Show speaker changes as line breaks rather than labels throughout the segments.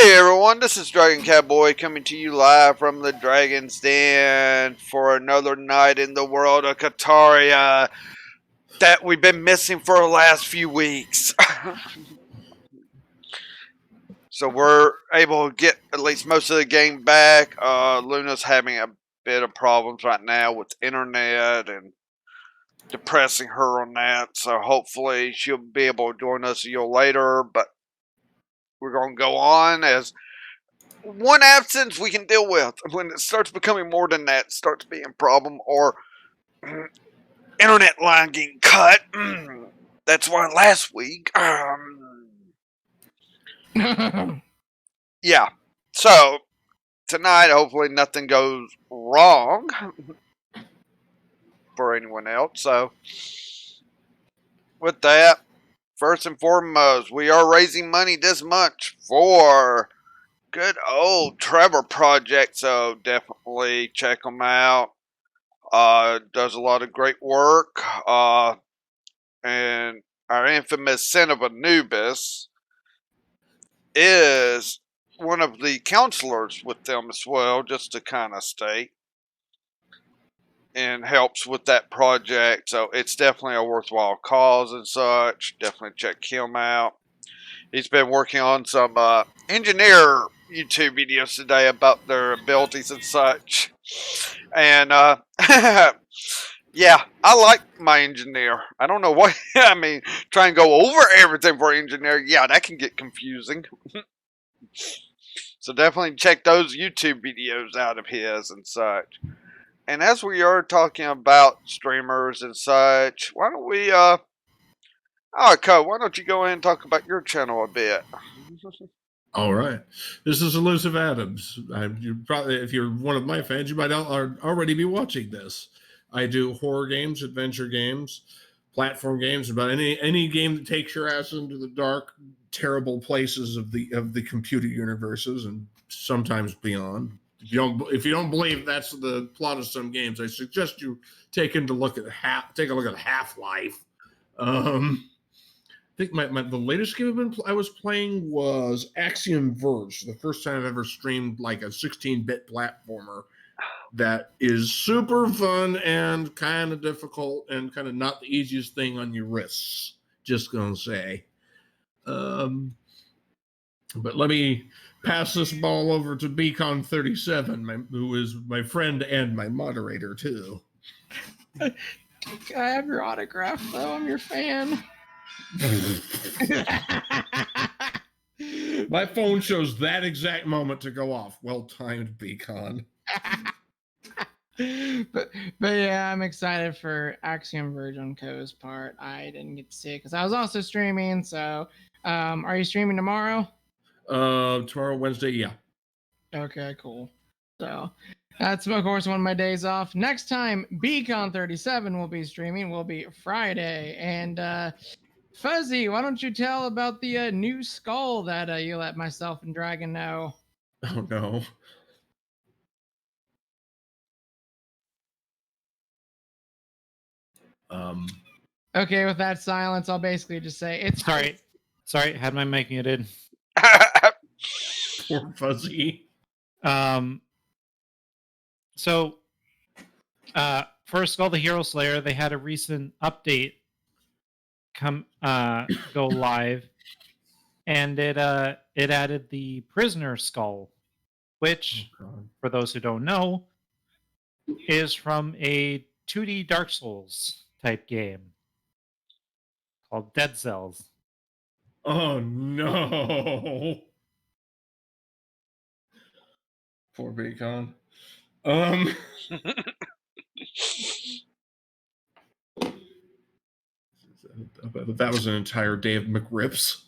Hey everyone, this is Dragon Cowboy coming to you live from the Dragon's Den for another night in the world of Kaataria that we've been missing for the last few weeks. So we're able to get at least most of the game back. Luna's having a bit of problems right now with internet and depressing her on that. So hopefully she'll be able to join us a little later. But we're going to go on as one absence we can deal with. When it starts becoming more than that, it starts being a problem, or internet line getting cut. That's why last week, yeah. So tonight, hopefully nothing goes wrong for anyone else. So with that, first and foremost, we are raising money this month for good old Trevor Project. So definitely check them out. Does a lot of great work. And our infamous Sin of Anubis is one of the counselors with them as well, just to kind of state, and helps with that project. So it's definitely a worthwhile cause and such. Definitely check him out. He's been working on some engineer YouTube videos today about their abilities and such. And yeah, I like my engineer. I don't know what I mean. Try and go over everything for engineer. Yeah, that can get confusing. So definitely check those YouTube videos out of his and such. And as we are talking about streamers and such, why don't we why don't you go ahead and talk about your channel a bit?
All right. This is Elusive Adams. You probably, if you're one of my fans, you might already be watching this. I do horror games, adventure games, platform games, about any game that takes your ass into the dark, terrible places of the computer universes and sometimes beyond. If you don't believe that's the plot of some games, I suggest you take a look at Half-Life. I think the latest game I was playing was Axiom Verge. The first time I've ever streamed like a 16-bit platformer that is super fun and kind of difficult and kind of not the easiest thing on your wrists. Just gonna say. But let me pass this ball over to Beacon 37, who is my friend and my moderator too.
I have your autograph though. I'm your fan.
My phone shows that exact moment to go off. Well timed, Beacon.
but yeah, I'm excited for Axiom Verge on Co's part. I didn't get to see it because I was also streaming. So, are you streaming tomorrow?
Tomorrow, Wednesday, yeah.
Okay, cool. So that's of course one of my days off. Next time Beacon 37 will be streaming will be Friday, and Fuzzy, why don't you tell about the new skull that you let myself and Dragon know?
Oh no.
Okay, with that silence, I'll basically just say it's
Sorry, had my mic muted.
Poor Fuzzy.
So, for Skull the Hero Slayer, they had a recent update go live, and it added the prisoner skull, which, for those who don't know, is from a 2D Dark Souls type game called Dead Cells.
Oh no. Poor Beacon. That was an entire day of McRips.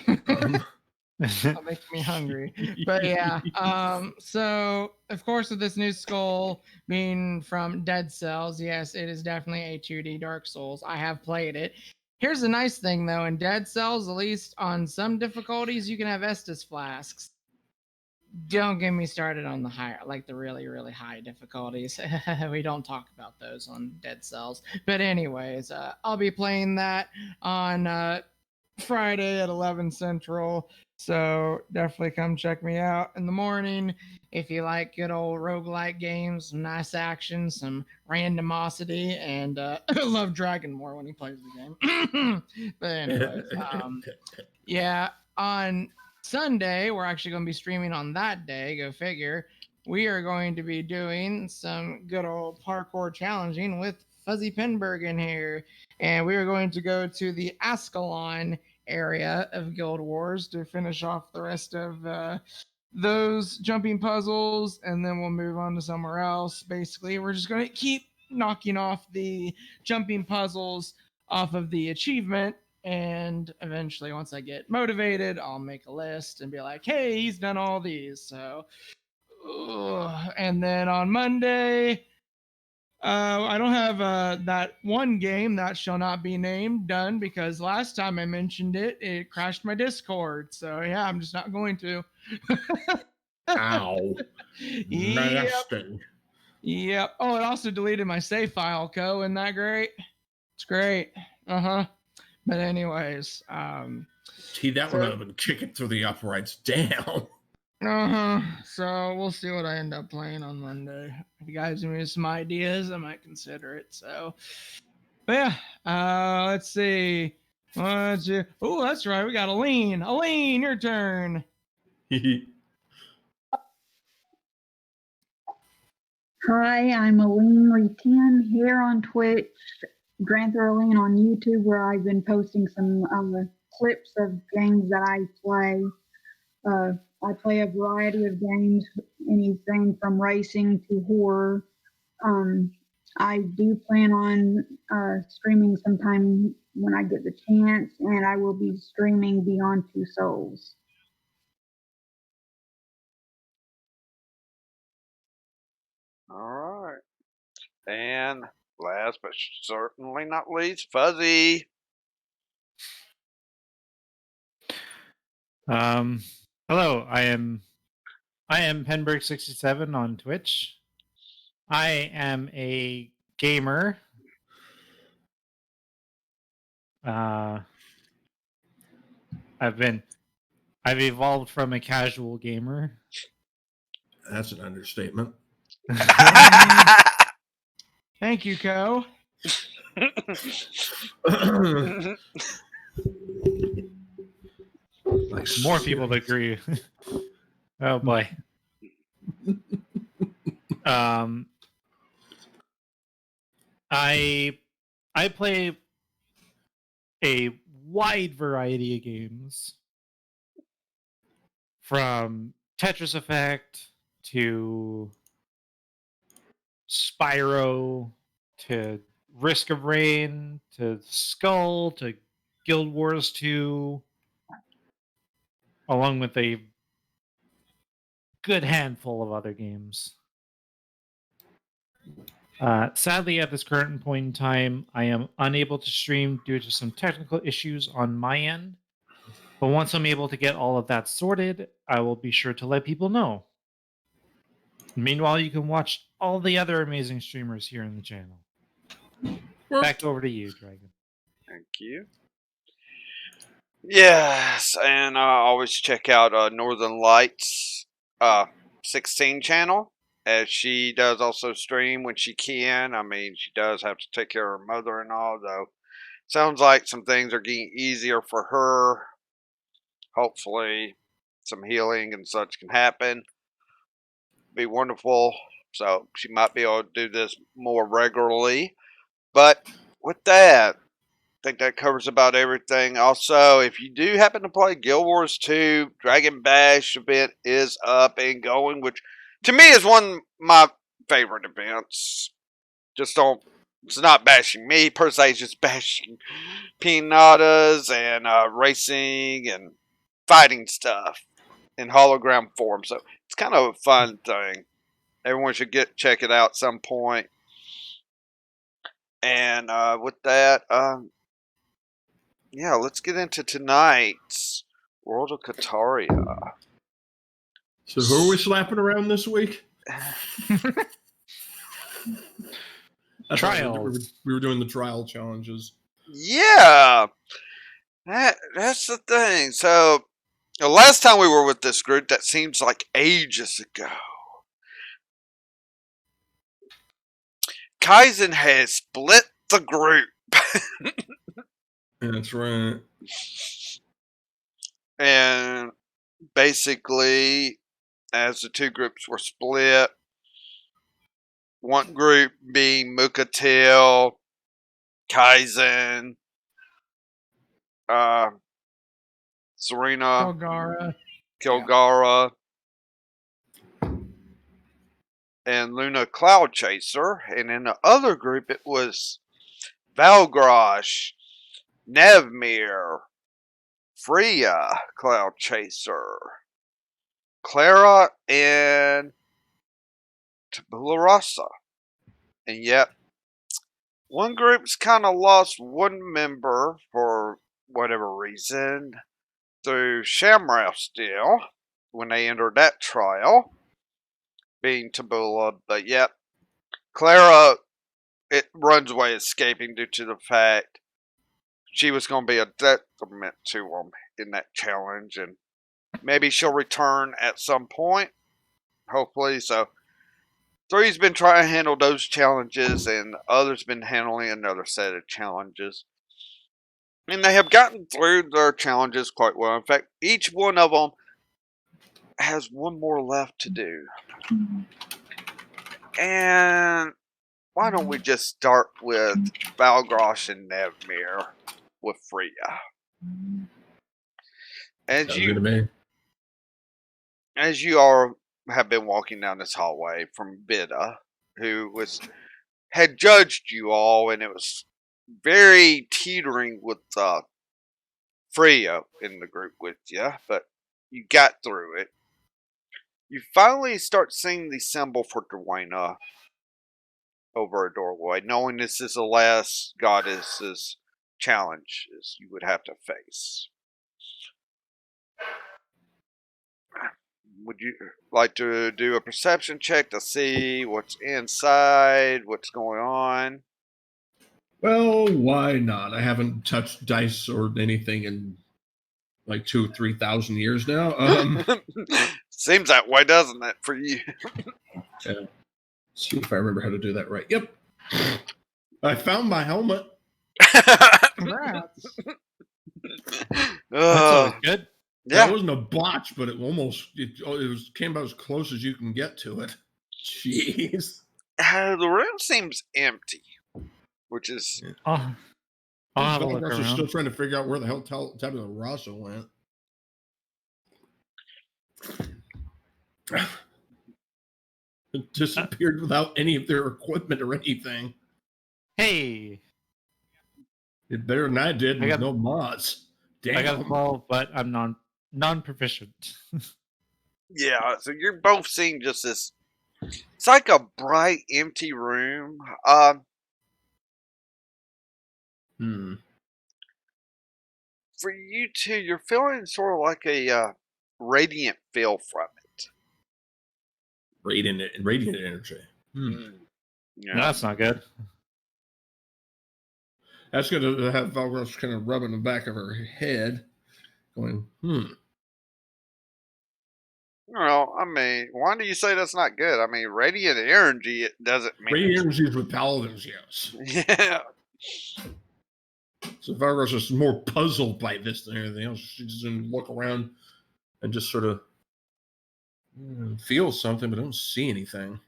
That'll make me hungry. But yeah, so of course with this new skull being from Dead Cells, yes, it is definitely a 2D Dark Souls. I have played it. Here's the nice thing though, in Dead Cells, at least on some difficulties, you can have Estus flasks. Don't get me started on the higher, like the really, really high difficulties. We don't talk about those on Dead Cells. But anyways, I'll be playing that on Friday at 11 Central. So definitely come check me out in the morning if you like good old roguelike games, some nice action, some randomosity, and I love Dragon more when he plays the game. But anyways, yeah, on Sunday we're actually going to be streaming on that day. Go figure. We are going to be doing some good old parkour challenging with Fuzzy Penberg in here, and we are going to go to the Ascalon area of Guild Wars to finish off the rest of those jumping puzzles, and then we'll move on to somewhere else. Basically, we're just going to keep knocking off the jumping puzzles off of the achievement, and eventually, once I get motivated, I'll make a list and be like, hey, he's done all these. So, and then on Monday, I don't have that one game that shall not be named done because last time I mentioned it, it crashed my Discord. So yeah, I'm just not going to.
Ow.
Yep.
Nasty.
Yep. Oh, it also deleted my save file, Co. Isn't that great? It's great. Uh-huh. But anyways,
Tee that one up and kick it through the uprights. Damn.
uh-huh. So we'll see what I end up playing on Monday. If you guys give me some ideas, I might consider it. So, but yeah, let's see. Oh, that's right. We got Aline. Aline, your turn.
Hi, I'm Aline Re10 here on Twitch, Granther Aline on YouTube, where I've been posting some clips of games that I play. I play a variety of games, anything from racing to horror. I do plan on streaming sometime when I get the chance, and I will be streaming Beyond Two Souls.
All right. And last but certainly not least, Fuzzy.
Hello, I am Penberg67 on Twitch. I am a gamer. I've evolved from a casual gamer.
That's an understatement.
Thank you, Co.
Like
More people to agree. Oh boy. I play a wide variety of games, from Tetris Effect to Spyro to Risk of Rain to Skull to Guild Wars 2, along with a good handful of other games. Sadly, at this current point in time, I am unable to stream due to some technical issues on my end. But once I'm able to get all of that sorted, I will be sure to let people know. Meanwhile, you can watch all the other amazing streamers here in the channel. Back over to you, Dragon.
Thank you. Yes, and always check out Northern Lights 16 channel, as she does also stream when she can. I mean, she does have to take care of her mother and all, though. Sounds like some things are getting easier for her. Hopefully, some healing and such can happen. Be wonderful. So she might be able to do this more regularly. But with that, I think that covers about everything. Also, if you do happen to play Guild Wars 2, Dragon Bash event is up and going, which to me is one of my favorite events. Just don't, it's not bashing me per se, it's just bashing pinatas and racing and fighting stuff in hologram form. So it's kind of a fun thing. Everyone should check it out some point. And with that, yeah, let's get into tonight's World of Kaataria.
So who are we slapping around this week?
Trials.
We were doing the trial challenges.
Yeah, that's the thing. So The last time we were with this group, that seems like ages ago. Kaizen has split the group.
That's right.
And basically, as the two groups were split, one group being Mukatil, Kaizen, Serena,
Golgara.
Kilgara, and Luna Cloud Chaser. And in the other group, it was Valgrosh, Nevmir, Freya, Cloud Chaser, Clara, and Tabula Rasa. And yet, one group's kind of lost one member for whatever reason through Shamrock Steel when they entered that trial, being Tabula, but yet Clara, it runs away escaping due to the fact she was going to be a detriment to them in that challenge, and maybe she'll return at some point, hopefully. So Three's been trying to handle those challenges, and others been handling another set of challenges. And they have gotten through their challenges quite well. In fact, each one of them has one more left to do. And why don't we just start with Valgrosh and Nevmir with Freya? As
Sounds good to me.
you all have been walking down this hallway from Bida, who had judged you all, and it was very teetering with Freya in the group with you, but you got through it. You finally start seeing the symbol for Dwayna over a doorway, knowing this is the last goddess's challenges you would have to face. Would you like to do a perception check to see what's inside, what's going on?
Well, why not? I haven't touched dice or anything in like 2,000 or 3,000 years now.
Seems that way, doesn't it, for you?
Yeah. See if I remember how to do that right. Yep. I found my helmet.
Congrats.
That's always good.
Yeah.
That wasn't a botch, but it came about as close as you can get to it. Jeez.
The room seems empty, which is
I'll have a look
Valgrosh is
around.
still trying to figure out where the hell Tabula Rasa went. It disappeared without any of their equipment or anything.
Hey,
It better than I did with no mods. Damn.
I got a 12, but I'm non-proficient.
yeah. So you're both seeing just this. It's like a bright, empty room. For you two, you're feeling sort of like a radiant feel from it.
Radiant energy.
Yeah.
No, that's not good.
That's going to have Valgrosh kind of rubbing the back of her head, going,
Well, I mean, why do you say that's not good? I mean, radiant energy, it doesn't mean.
Radiant energy is with paladins, yes.
Yeah.
So Valgrosh is more puzzled by this than anything else. She just didn't look around and just sort of feel something, but don't see anything.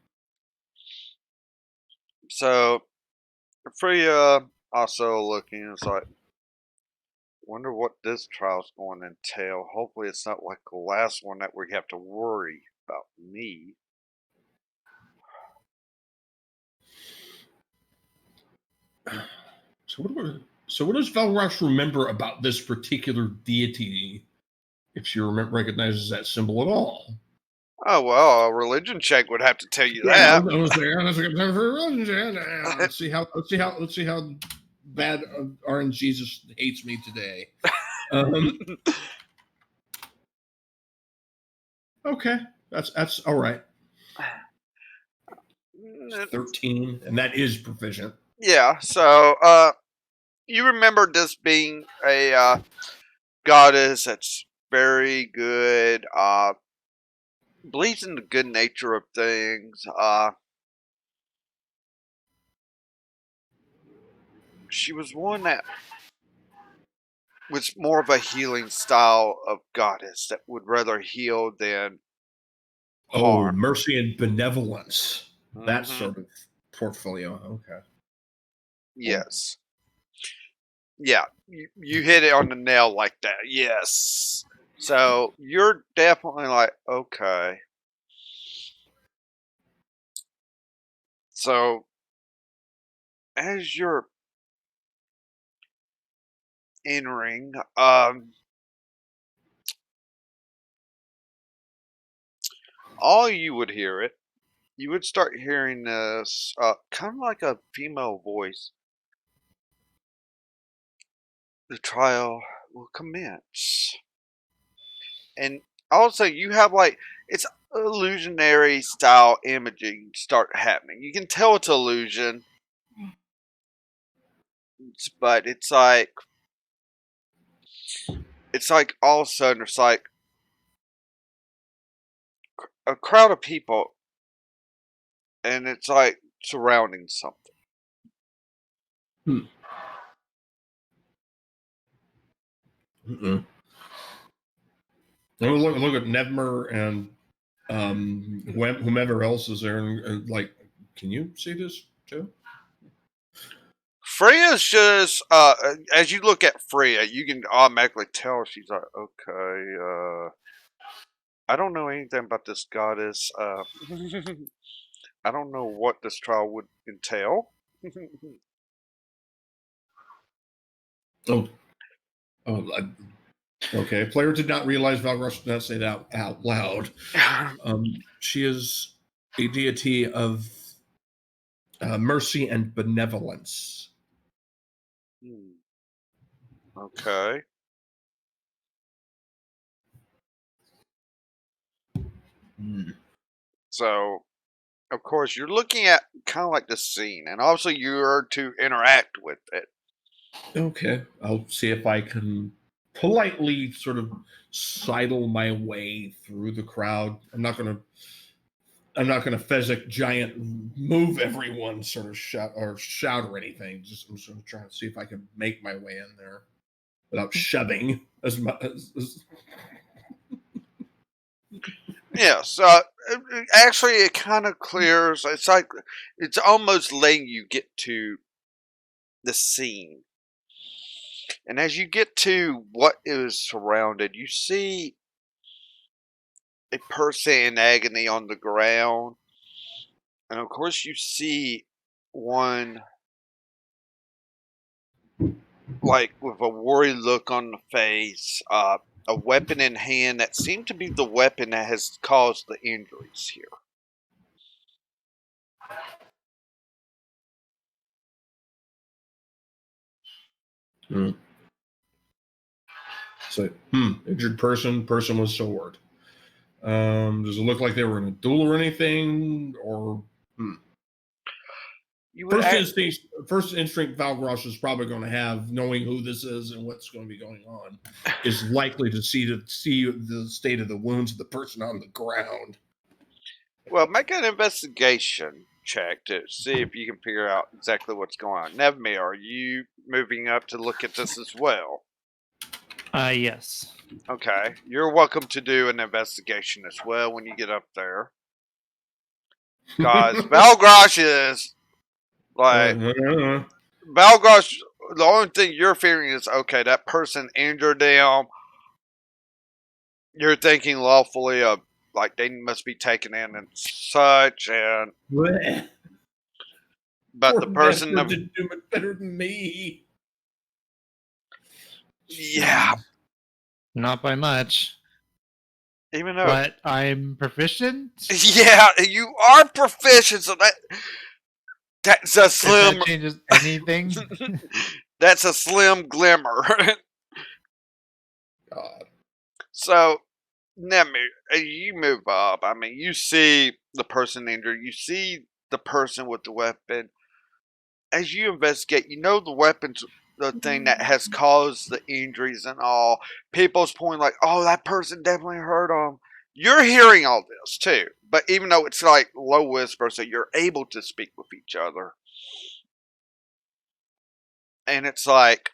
So, Freya also looking, it's like, wonder what this trial's going to entail. Hopefully it's not like the last one that we have to worry about me.
So what does Valgrosh remember about this particular deity, if she recognizes that symbol at all?
Oh, well, a religion check would have to tell you that.
Let's see how bad RNG Jesus hates me today. Okay, that's all right. 13, and that is proficient.
Yeah, so you remember this being a goddess that's very good. Believes in the good nature of things. She was one that was more of a healing style of goddess that would rather heal than
Oh,
harm.
mercy and benevolence. That
Mhm.
sort of portfolio. Okay.
Yes. Yeah, you hit it on the nail like that. Yes. So you're definitely like, okay. So as you're entering, all you would hear it. You would start hearing this, kind of like a female voice. The trial will commence. And also you have like it's illusionary style imaging start happening. You can tell it's illusion, but it's like all of a sudden it's like a crowd of people and it's like surrounding something.
Hmm. Mm-mm. Look at Nevmer and whomever else is there, and like, can you see this too?
Freya's just as you look at Freya, you can automatically tell she's like, okay, I don't know anything about this goddess. I don't know what this trial would entail.
Oh, okay. Player did not realize Valgros did not say that out loud. She is a deity of mercy and benevolence.
Okay.
Hmm.
So, of course, you're looking at kind of like the scene, and obviously you're to interact with it.
Okay, I'll see if I can politely sort of sidle my way through the crowd. I'm not gonna Fezzik giant move everyone sort of shout or anything. I'm just gonna try to see if I can make my way in there without shoving as much as
Yeah, so actually it kind of clears. It's like it's almost letting you get to the scene. And as you get to what is surrounded, you see a person in agony on the ground. And of course, you see one like with a worried look on the face, a weapon in hand that seemed to be the weapon that has caused the injuries here.
Hmm. So, injured person with sword. Does it look like they were in a duel or anything? Or
You would act,
first instinct Valgros is probably going to have, knowing who this is and what's going to be going on, is likely to see the state of the wounds of the person on the ground.
well, make an investigation check to see if you can figure out exactly what's going on. Nevmir, are you moving up to look at this as well?
Yes.
Okay, you're welcome to do an investigation as well when you get up there. Because Valgros is like Valgros. The only thing you're fearing is okay. That person injured them. You're thinking lawfully of like they must be taken in and such, and but
Poor
the person,
didn't do it better than me.
yeah,
Not by much.
even though,
But I'm proficient.
yeah, you are proficient, so that's a
If
slim.
that changes anything.
That's a slim glimmer.
God.
So, Nemi, you move up. I mean, you see the person injured. You see the person with the weapon. As you investigate, you know the weapon's the thing that has caused the injuries and all. People's pointing like, oh, that person definitely hurt him. You're hearing all this too, but even though it's like low whisper, so you're able to speak with each other, and it's like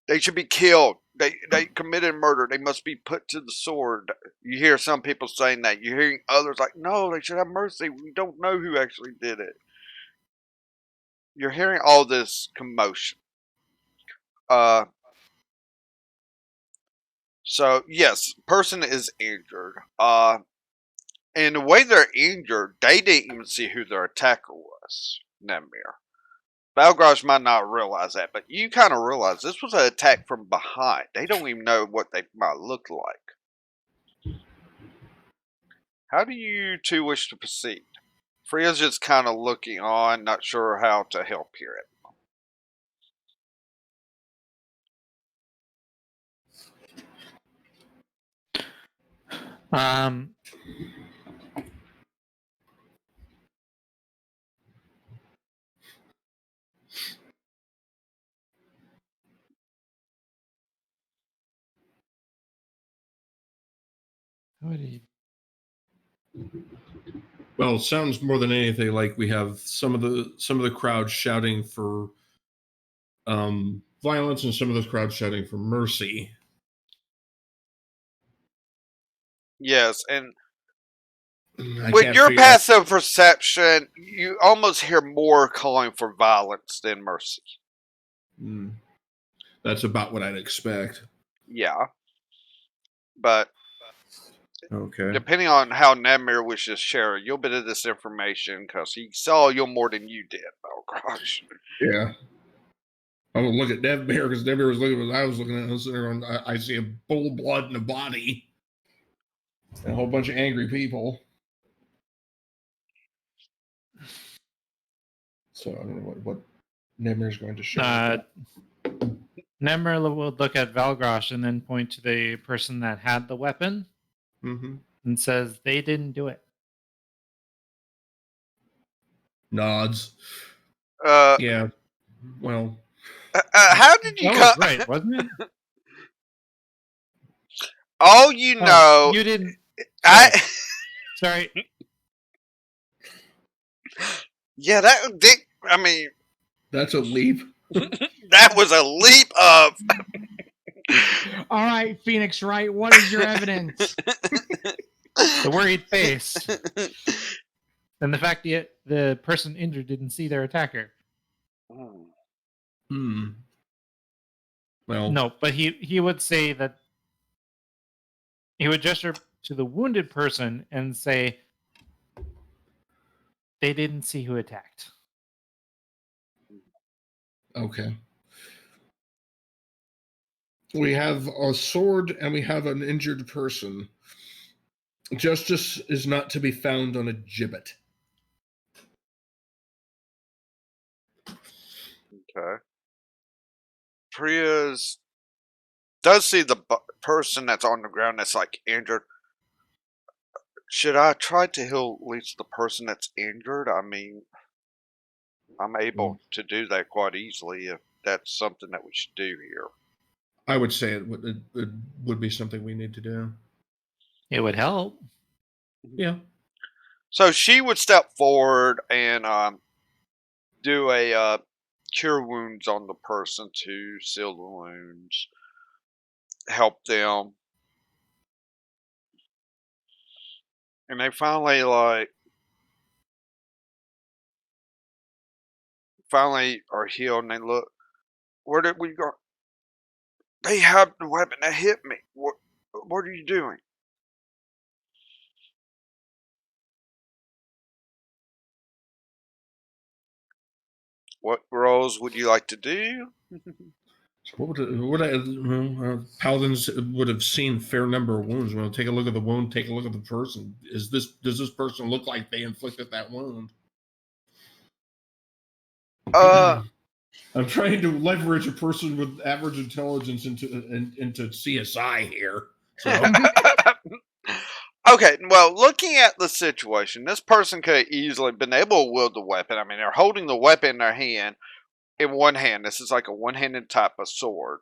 they should be killed. They committed murder. They must be put to the sword. You hear some people saying that. You're hearing others like, no, they should have mercy. We don't know who actually did it. You're hearing all this commotion. So yes, person is injured. And the way they're injured, they didn't even see who their attacker was. Nemir. Balgrosh might not realize that, but you kind of realize this was an attack from behind. They don't even know what they might look like. How do you two wish to proceed? Freya's just kind of looking on, not sure how to help here.
What do you...
Well, it sounds more than anything like we have some of the crowd shouting for violence, and some of the crowd shouting for mercy.
Yes, and with your passive perception, you almost hear more calling for violence than mercy.
That's about what I'd expect.
Yeah. But
okay,
depending on how Nemir wishes to share a little bit of this information, because he saw you more than you did. Oh gosh.
Yeah. I'm gonna look at Nemir because Nemir was looking at what I was looking at. I was sitting there and I see a bowl of blood in a body and a whole bunch of angry people. So I don't know what Nemir's going to share.
Nemir will look at Valgrosh and then point to the person that had the weapon and says, they didn't do it.
Nods. Yeah. Well.
How did you
come? Right, wasn't it?
All you know.
You didn't. Sorry.
Yeah, I mean.
That's a leap.
That was a leap of.
All right, Phoenix Wright, what is your evidence?
The worried face. And the fact that the person injured didn't see their attacker.
Well,
no, but he would say that he would gesture to the wounded person and say they didn't see who attacked.
Okay. We have a sword and we have an injured person. Justice is not to be found on a gibbet.
Okay. Priya's does see the person that's on the ground that's like injured. Should I try to heal at least the person that's injured? I mean, I'm able to do that quite easily if that's something that we should do here.
I would say it would be something we need to do.
It would help.
Yeah.
So she would step forward and do a cure wounds on the person to seal the wounds, help them. And they finally are healed and they look, where did we go? They have the weapon that hit me. What are you doing? What roles would you like to do?
So paladins would have seen fair number of wounds. We'll take a look at the wound, take a look at the person. Does this person look like they inflicted that wound? I'm trying to leverage a person with average intelligence into CSI here. So.
Okay, well, looking at the situation, this person could have easily been able to wield the weapon. I mean, they're holding the weapon in their hand. in one hand. This is like a one-handed type of sword.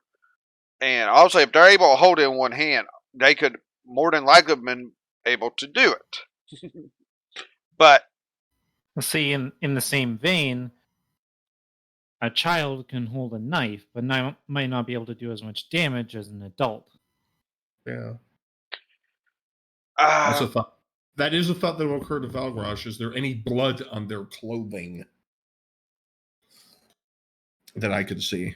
And also, if they're able to hold it in one hand, they could more than likely have been able to do it. But
See, in the same vein, a child can hold a knife, but might not be able to do as much damage as an adult.
Yeah. That's a thought. That is a thought that will occur to Valgrosh. Is there any blood on their clothing that I could see?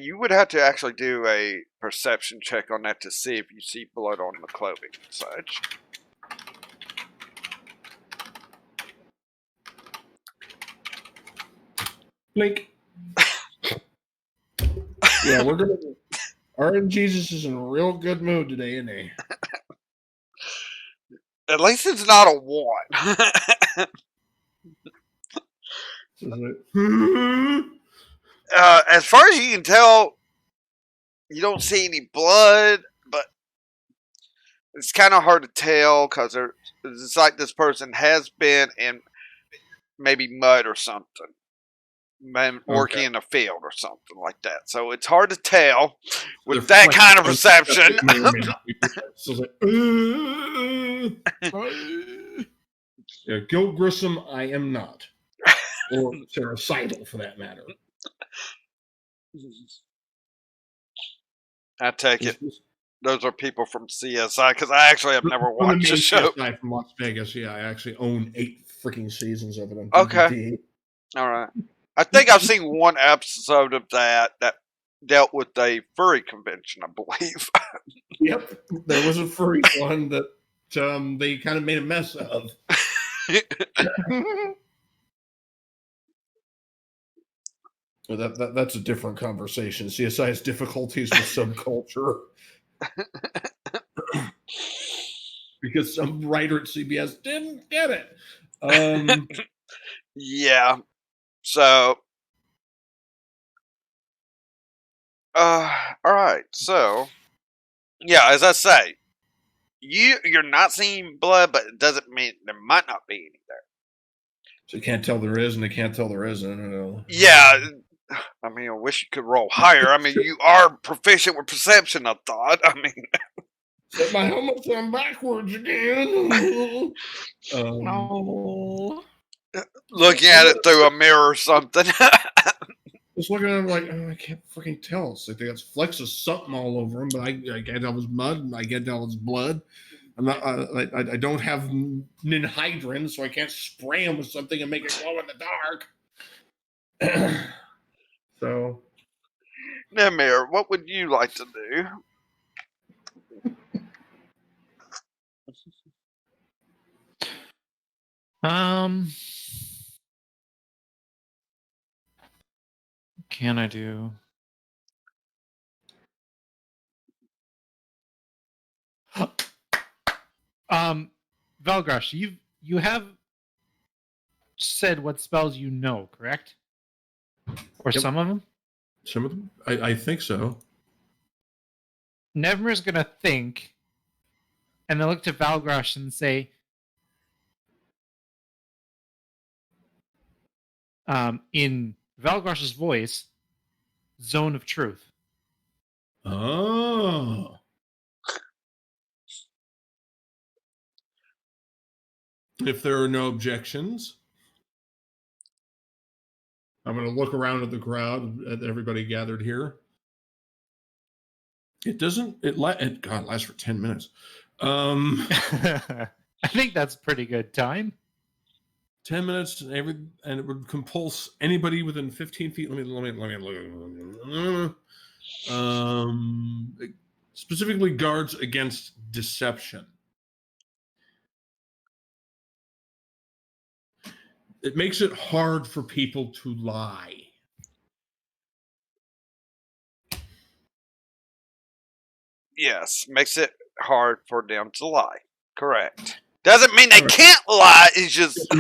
you would have to actually do a perception check on that to see if you see blood on the clothing and such.
Blink. Yeah, we're gonna. RNGesus is in a real good mood today, isn't he?
At least it's not a 1. As far as you can tell, you don't see any blood, but it's kind of hard to tell because it's like this person has been in maybe mud or something, been working in a field or something like that. So it's hard to tell with that kind of perception.
Yeah, Gil Grissom, I am not. Or Sarah for that matter.
I take it. Those are people from CSI because I actually have never watched the show.
CSI from Las Vegas. Yeah, I actually own 8 freaking seasons of it on
Okay.
DVD.
All right. I think I've seen one episode of that dealt with a furry convention, I believe.
Yep, there was a furry one that they kind of made a mess of. That's a different conversation. CSI's difficulties with subculture. Because some writer at CBS didn't get it.
Yeah. So, all right. So, yeah, as I say, you're not seeing blood, but it doesn't mean there might not be any there.
So you can't tell there is, and they can't tell there isn't.
Yeah. I mean, I wish you could roll higher. I mean, you are proficient with perception, I thought. I mean,
set my helmet on backwards again.
No.
Looking at it through a mirror or something.
Just looking at him like, I can't freaking tell. It's like they got flecks of something all over him, but I can't tell it's mud, and I can't tell it's blood. I'm not. I don't have ninhydrin, so I can't spray him with something and make it glow in the dark. So,
Nemir, what would you like to do?
What can I do? Valgrosh, you have said what spells you know, correct? Or
Yep.
some of them?
Some of them, I think so.
Nevmir's gonna think, and then look to Valgrosh and say, in Valgrosh's voice, "Zone of Truth."
Oh. If there are no objections, I'm going to look around at the crowd, at everybody gathered here. It lasts for 10 minutes.
I think that's pretty good time.
10 minutes, and it would compulse anybody within 15 feet. Let me look. Specifically guards against deception. It makes it hard for people to lie.
Yes, makes it hard for them to lie. Correct. Doesn't mean they can't lie. It's just
doesn't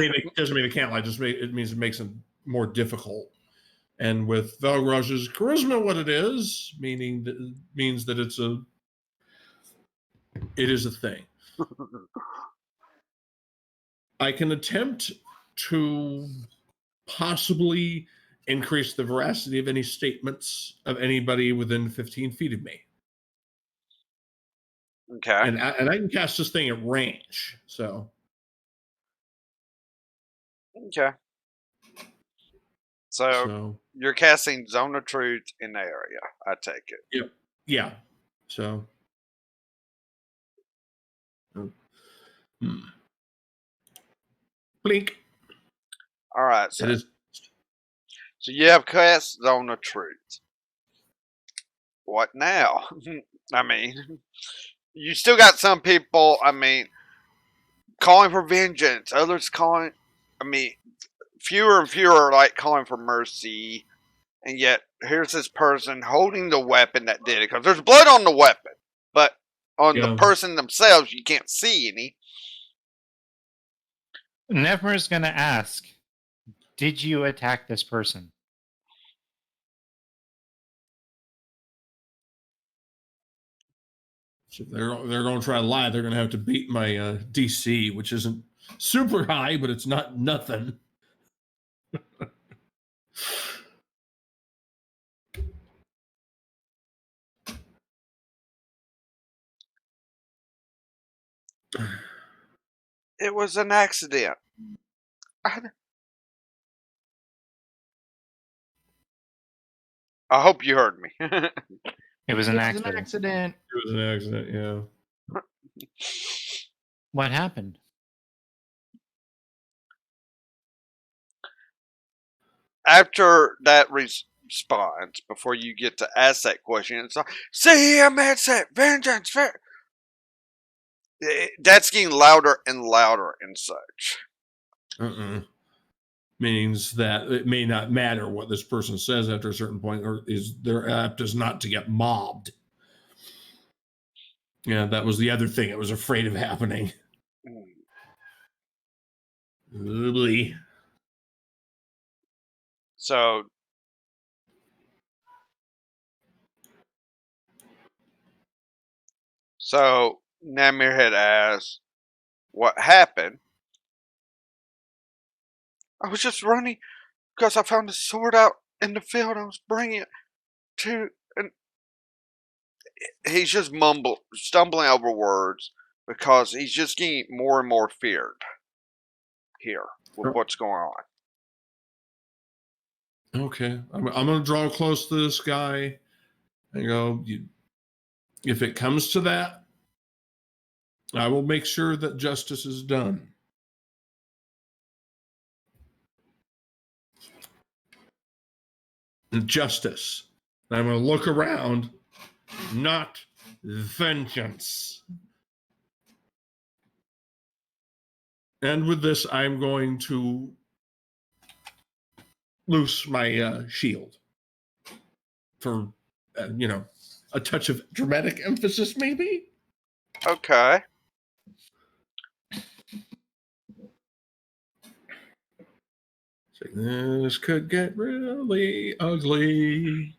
mean they can't lie. It means it makes it more difficult. And with Valgrosh's charisma, what it is, means that it is a thing. I can attempt to possibly increase the veracity of any statements of anybody within 15 feet of me.
Okay.
And I can cast this thing at range. So
Okay. So you're casting Zone of Truth in the area, I take it.
Yep. Yeah. So. Blink.
All right. So,
It is.
so you have cast Zone of Truth. What now? I mean, you still got some people, I mean, calling for vengeance. Others calling, I mean, fewer and fewer are like calling for mercy. And yet, here's this person holding the weapon that did it. Because there's blood on the weapon. But on the person themselves, you can't see any.
Nevmer is going to ask, did you attack this person?
So if they're going to try to lie, they're going to have to beat my DC, which isn't super high, but it's not nothing.
It was an accident. I hope you heard me.
It was an accident.
It was an accident, yeah.
What happened?
After that response, before you get to ask that question, it's like, see him, headset, vengeance. That's getting louder and louder and such.
Means that it may not matter what this person says after a certain point, or is their apt is not to get mobbed. Yeah, that was the other thing I was afraid of happening. Lovely.
So Namir had asked, what happened? I was just running because I found a sword out in the field. I was bringing it to, and he's just stumbling over words because he's just getting more and more feared here with what's going on.
Okay, I'm going to draw close to this guy and go, if it comes to that, I will make sure that justice is done. Justice. I'm going to look around, not vengeance. And with this, I'm going to loose my shield for, a touch of dramatic emphasis, maybe?
Okay.
So this could get really ugly.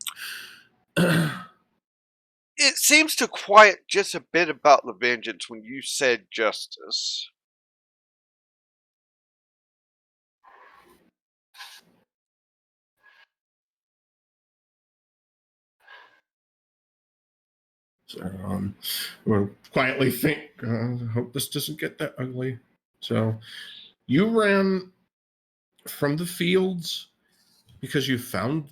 It seems to quiet just a bit about the vengeance when you said justice.
So we'll quietly think, hope this doesn't get that ugly. So you ran from the fields because you found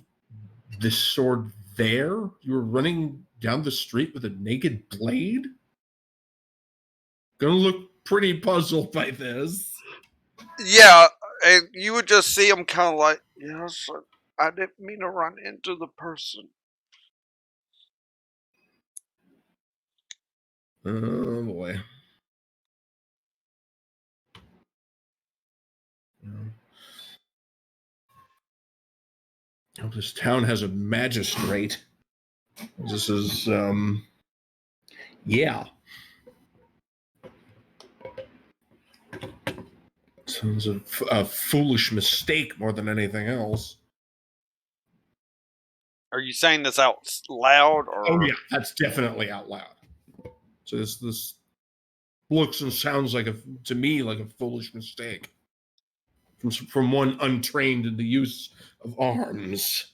this sword there? You were running down the street with a naked blade? Gonna look pretty puzzled by this.
Yeah, and you would just see him kind of like, yes, I didn't mean to run into the person.
Oh boy. This town has a magistrate. This is, yeah. Sounds a foolish mistake more than anything else.
Are you saying this out loud? Or?
Oh yeah, that's definitely out loud. So this looks and sounds to me like a foolish mistake. from one untrained in the use of arms.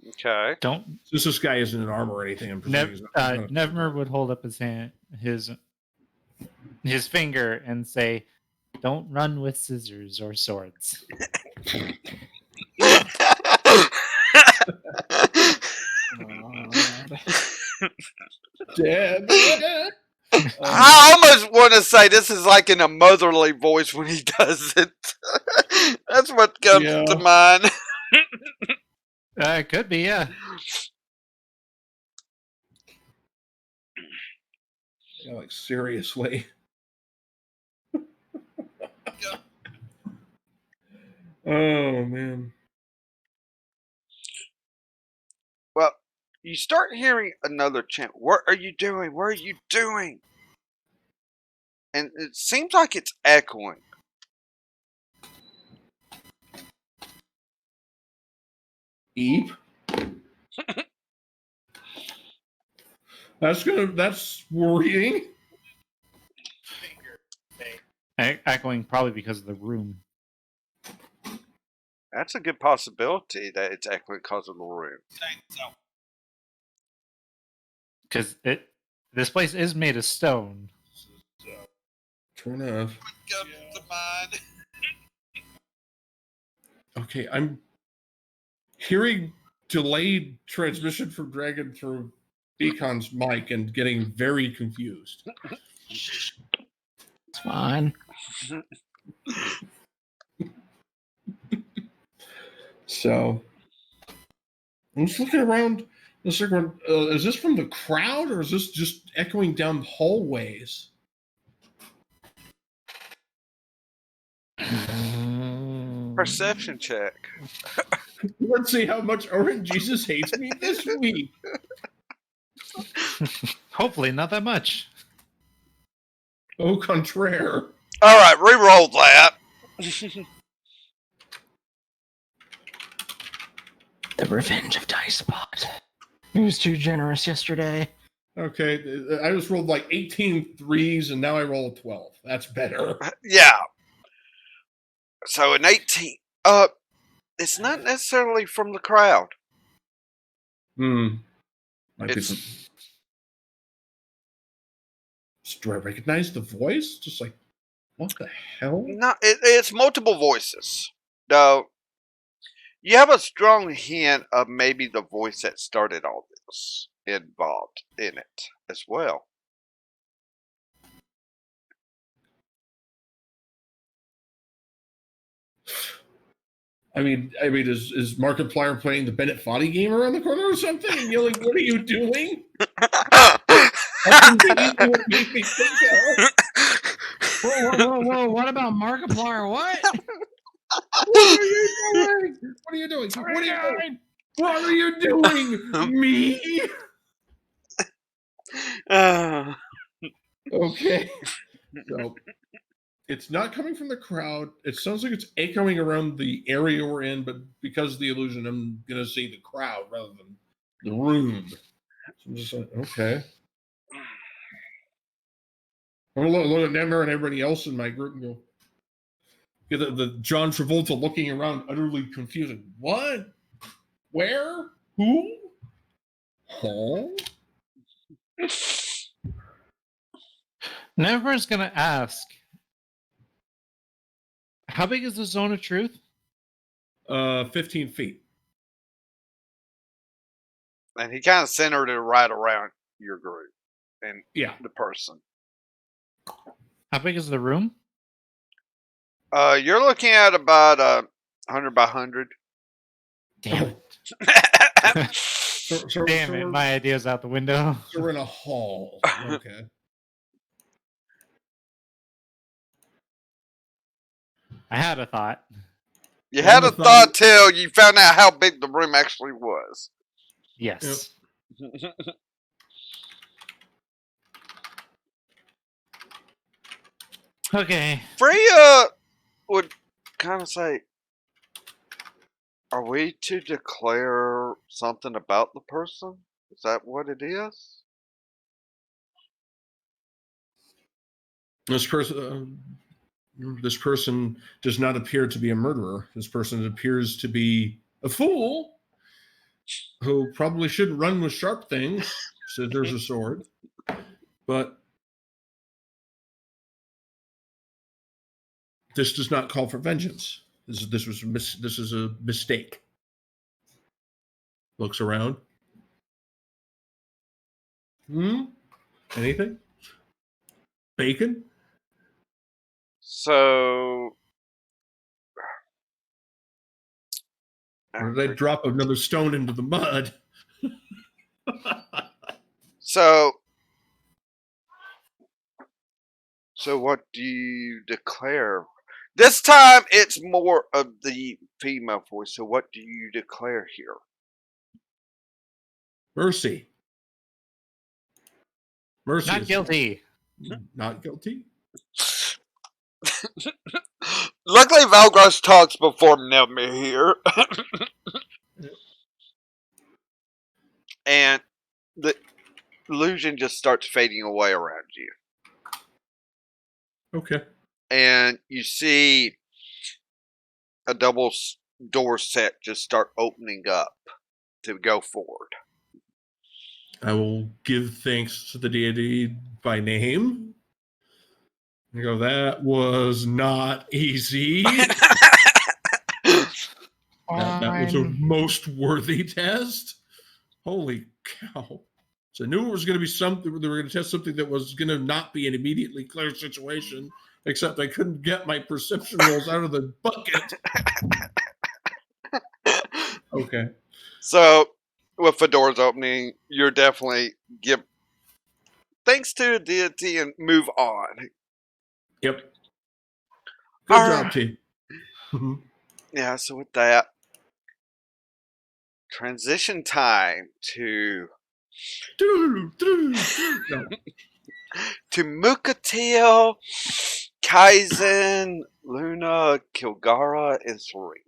Okay.
Don't
Since this guy isn't in armor or anything, I'm presuming he's not
Nevmer would hold up his hand, his finger, and say, "Don't run with scissors or swords."
Dad.
I almost want to say this is like in a motherly voice when he does it. That's what comes to mind.
It could be, yeah.
Yeah, like seriously. Oh man.
Well, you start hearing another chant. What are you doing? What are you doing? And it seems like it's echoing.
Eep. That's worrying.
Echoing probably because of the room.
That's a good possibility that it's echoing because of the room.
Because this place is made of stone.
True enough.
Comes to mind.
Okay, I'm hearing delayed transmission from Dragon through Beacon's mic and getting very confused.
It's fine.
So I'm just looking around. Is this from the crowd or is this just echoing down the hallways?
Perception check.
Let's see how much Orange Jesus hates me this week.
Hopefully not that much.
Au contraire.
All right, re-roll that.
The revenge of Dicebot. He was too generous yesterday.
Okay, I just rolled like 18 threes and now I roll a 12. That's better.
Yeah. So an 18. It's not necessarily from the crowd.
Might be
It's
from... Do I recognize the voice? Just like, what the hell?
not. It's multiple voices. Though you have a strong hint of maybe the voice that started all this involved in it as well.
I mean, is Markiplier playing the Bennett Foddy game around the corner or something? And yelling, "What are you doing?" That's immediately what made me think of.
Whoa! What about Markiplier? What?
What are you doing? What are you doing? What are you doing? What are you doing? Me? Okay. So it's not coming from the crowd. It sounds like it's echoing around the area we're in, but because of the illusion, I'm gonna say the crowd rather than the room. So I'm just like, okay. I'm gonna look at Nemner and everybody else in my group and go, get the John Travolta looking around, utterly confused. What? Where? Who? Huh?
Never's gonna ask, how big is the zone of truth?
15 feet.
And he kind of centered it right around your group and the person.
How big is the room?
You're looking at about 100 by 100.
Damn it.
So
Damn it, my idea's out the window.
So we're in a hall. Okay.
I had a thought.
You had a thought till you found out how big the room actually was.
Yes.
Yep.
Okay.
Freya would kind of say, are we to declare something about the person? Is that what it is?
This person, This person does not appear to be a murderer. This person appears to be a fool who probably shouldn't run with sharp things, scissors or sword. But this does not call for vengeance. This is a mistake. Looks around. Anything? Bacon?
So,
Or did I drop another stone into the mud?
so what do you declare? This time it's more of the female voice. So what do you declare here?
Mercy. Mercy.
Not guilty.
Not guilty?
Luckily, Valgros talks before Nelmir here. And the illusion just starts fading away around you.
Okay.
And you see a double door set just start opening up to go forward.
I will give thanks to the deity by name. I go, that was not easy. that was a most worthy test. Holy cow. So I knew it was going to be something, they were going to test something that was going to not be an immediately clear situation, except I couldn't get my perception rolls out of the bucket. Okay.
So, with the doors opening, you're definitely give thanks to the deity and move on.
Yep. Good job, team.
Yeah, so with that, transition time to Mukatil, Kaizen, Luna, Kilgara, and Serena.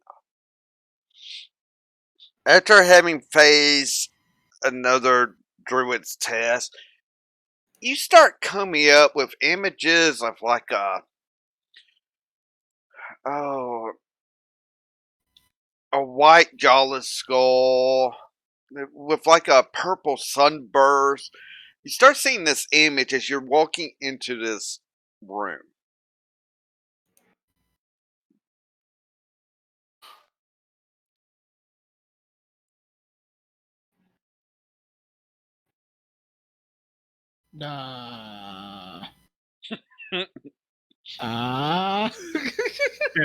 After having faced another druid's test, you start coming up with images of like a white jawless skull with like a purple sunburst. You start seeing this image as you're walking into this room.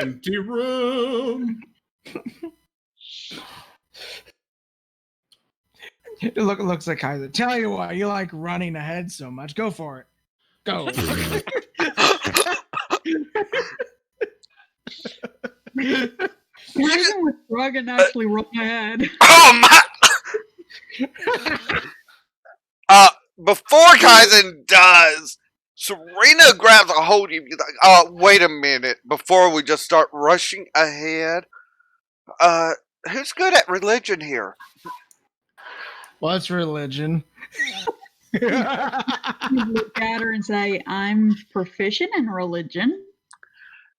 Empty room.
It looks like Kaiser. Tell you what, you like running ahead so much. Go for it. Go.
Kaiser was drug and actually run ahead.
Oh my! Before Kaizen does, Serena grabs a hold of you. Like, wait a minute. Before we just start rushing ahead, who's good at religion here?
What's religion?
You look at her and say, I'm proficient in religion.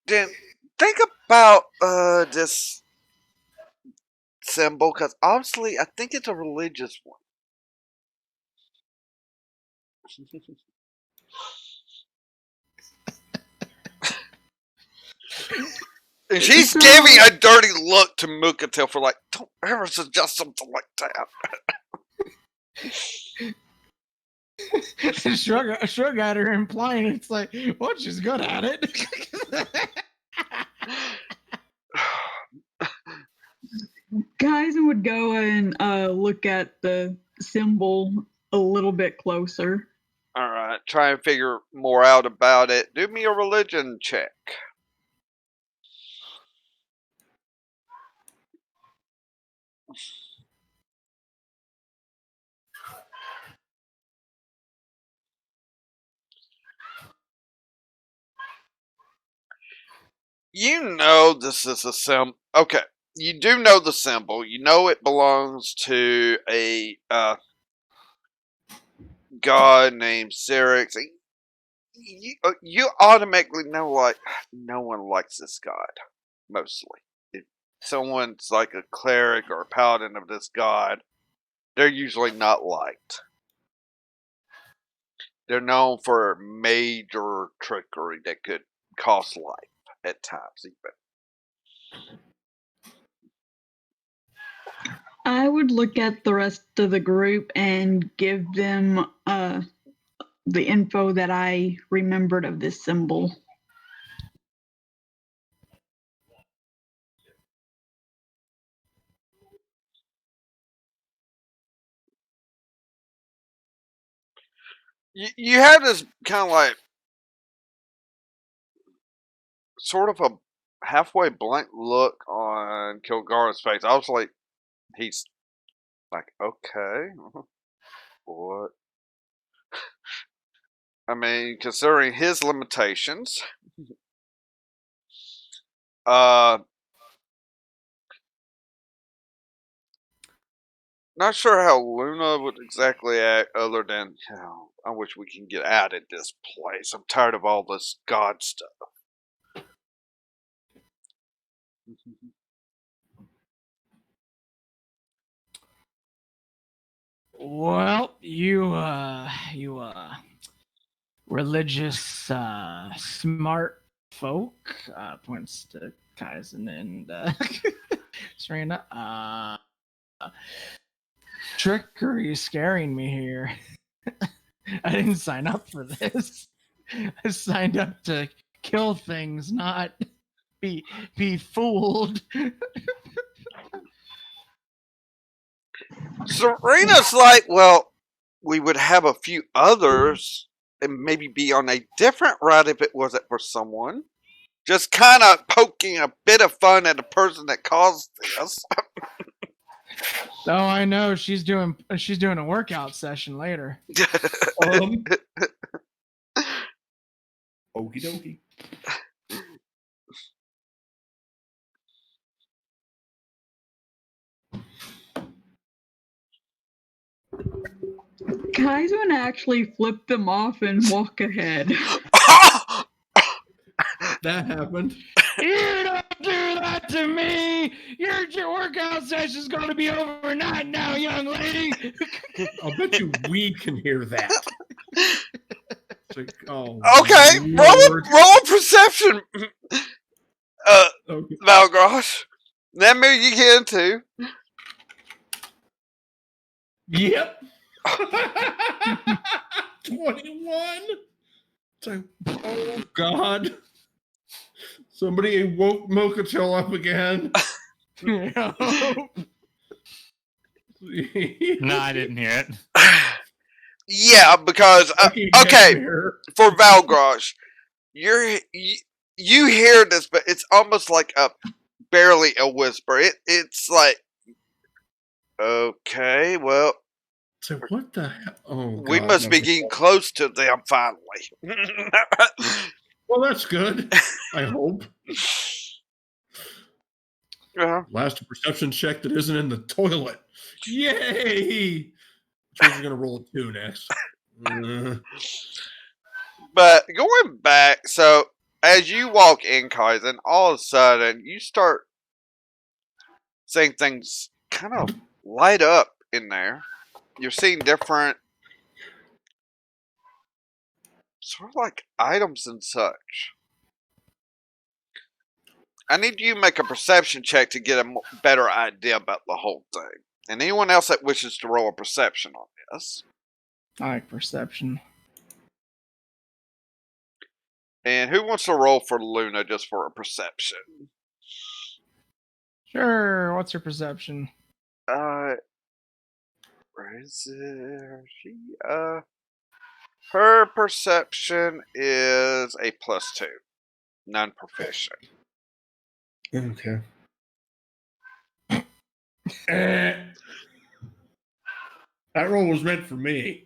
Then think about this symbol, because obviously I think it's a religious one. And she's giving a dirty look to Mukatil for like, don't ever suggest something like that.
Shrug at her, implying it's like, well, she's good at it.
Kaizen would go and look at the symbol a little bit closer.
Alright, try and figure more out about it. Do me a religion check. You know this is a symbol. Okay, you do know the symbol. You know it belongs to a god named Syrinx. you automatically know, like, no one likes this god, mostly. If someone's like a cleric or a paladin of this god, they're usually not liked. They're known for major trickery that could cost life at times, even.
I would look at the rest of the group and give them the info that I remembered of this symbol.
You have this kind of like sort of a halfway blank look on Kilgara's face. I was like, he's like, okay, what? I mean, considering his limitations, uh, not sure how Luna would exactly act other than, I wish we can get out of this place. I'm tired of all this god stuff.
Well, you religious smart folk, points to Kaizen and Serena. Trickery is scaring me here. I didn't sign up for this. I signed up to kill things, not be fooled.
Serena's like, well, we would have a few others and maybe be on a different route if it wasn't for someone. Just kind of poking a bit of fun at the person that caused this.
Oh, I know. She's doing a workout session later.
Okie dokie.
Kaizen actually flip them off and walk ahead.
That happened.
You don't do that to me! Your workout session's going to be overnight now, young lady!
I'll bet you we can hear that. It's like, oh,
Okay, roll a perception,
Okay.
Valgrosh. That move you get into.
Yep. 21. It's like, oh God. Somebody woke Mochatel up again.
No, I didn't hear it.
Yeah, because okay, for Valgrosh, you hear this, but it's almost like barely a whisper. It's like, okay, well,
So what the hell? Oh,
we
God,
must be getting close to them finally.
Well, that's good. I hope. Last perception check that isn't in the toilet. Yay! So we're gonna roll a 2 next.
But going back, so as you walk in, Kaizen, all of a sudden you start seeing things kind of light up in there. You're seeing different sort of like items and such. I need you to make a perception check to get a better idea about the whole thing. And anyone else that wishes to roll a perception on this.
I like perception.
And who wants to roll for Luna just for a perception?
Sure. What's your perception?
Where is it? Her perception is a +2, non-proficient.
Okay. That roll was meant for me.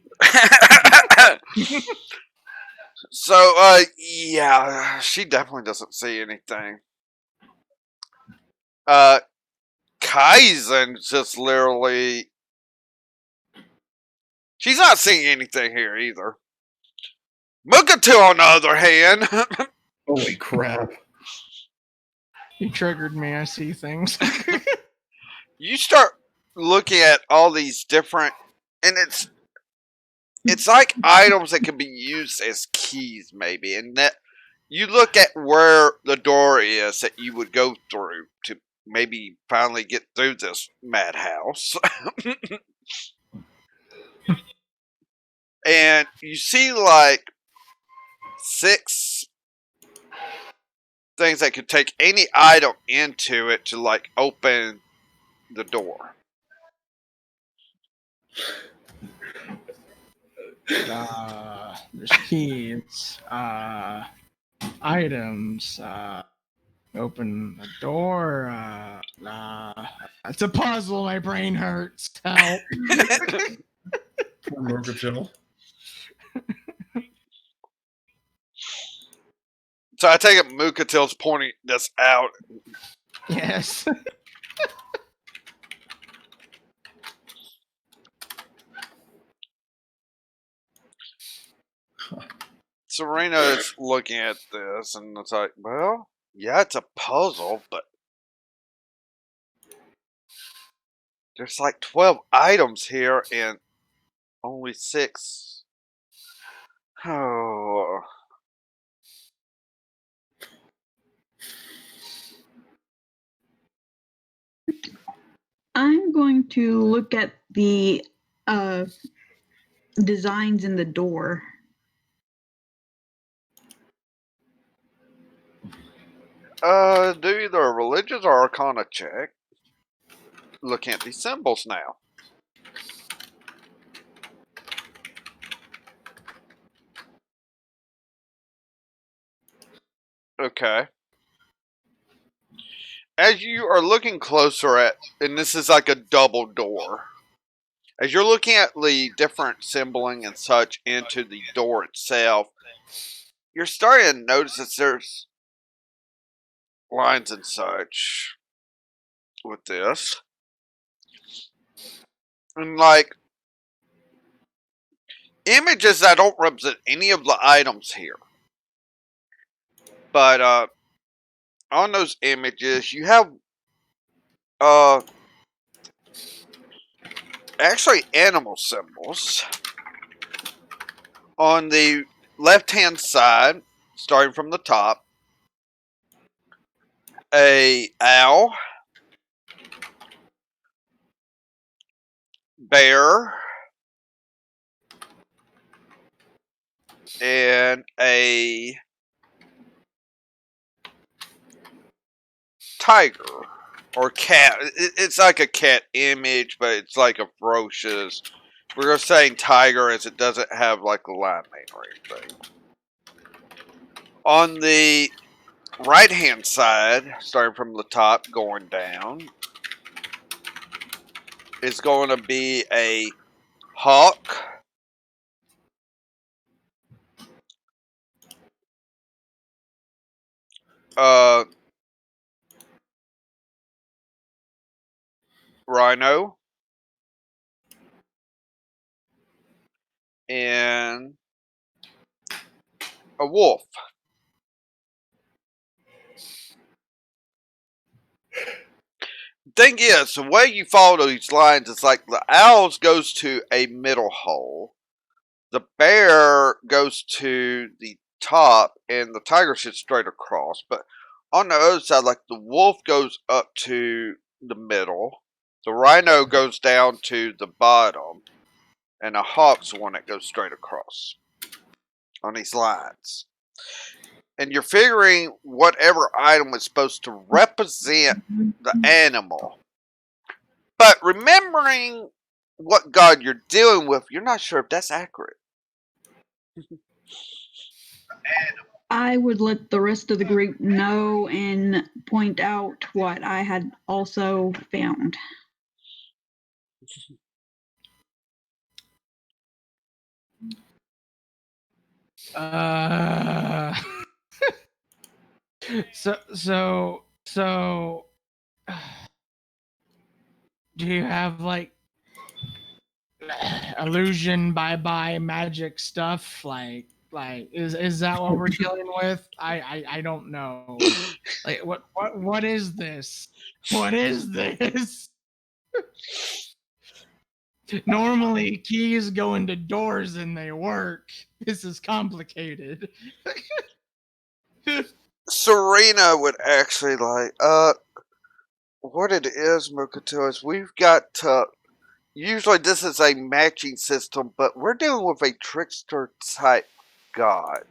So, yeah, she definitely doesn't see anything. Kaizen just literally, she's not seeing anything here either. Mukatu, on the other hand,
Holy crap.
You triggered me. I see things.
you start looking at all these different, and it's like items that can be used as keys, maybe, and that you look at where the door is that you would go through to maybe finally get through this madhouse. And you see like 6 things that could take any item into it to like open the door.
There's keys, items, open the door. It's a puzzle. My brain hurts. Help.
Poor Murgatil.
So I take it Mukatil's pointing this out.
Yes.
Serena is looking at this and it's like, well, yeah, it's a puzzle, but there's like 12 items here and only 6. Oh.
I'm going to look at the designs in the door.
Do either a religious or arcana check. Looking at these symbols now. Okay. As you are looking closer at, and this is like a double door, as you're looking at the different symboling and such into the door itself, you're starting to notice that there's lines and such with this. And like images that don't represent any of the items here. But on those images you have actually animal symbols. On the left hand side, starting from the top, a owl, bear, and a tiger or cat. It's like a cat image, but it's like a ferocious. We're saying tiger as it doesn't have like a lion mane or anything. On the right hand side, starting from the top going down, is going to be a hawk, rhino, and a wolf. Thing is, the way you follow these lines is like the owls goes to a middle hole, the bear goes to the top, and the tiger sits straight across. But on the other side, like the wolf goes up to the middle, the rhino goes down to the bottom, and the hawk's the one that goes straight across on these lines. And you're figuring whatever item is supposed to represent the animal. But remembering what god you're dealing with, you're not sure if that's accurate.
I would let the rest of the group know and point out what I had also found.
So do you have like illusion bye magic stuff like Like, is that what we're dealing with? I don't know. Like, what is this? What is this? Normally, keys go into doors and they work. This is complicated.
Serena would actually like, what it is, Mukatu, is we've got to. Usually, this is a matching system, but we're dealing with a trickster type god.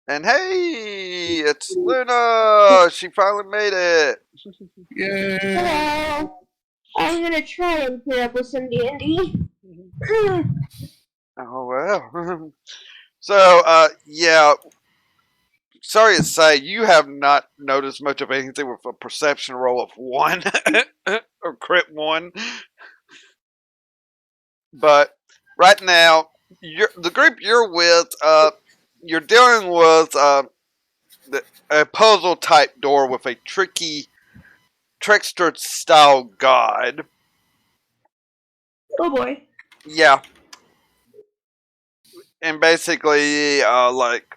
And hey, it's Luna! She finally made it!
Yay!
Hello. I'm gonna try and pair up with some D&D.
Oh, well. So, yeah. Sorry to say, you have not noticed much of anything with a perception roll of 1. Or crit 1. But, right now, the group you're with, you're dealing with, a puzzle type door with a tricky trickster style god.
Oh boy.
Yeah. And basically, like,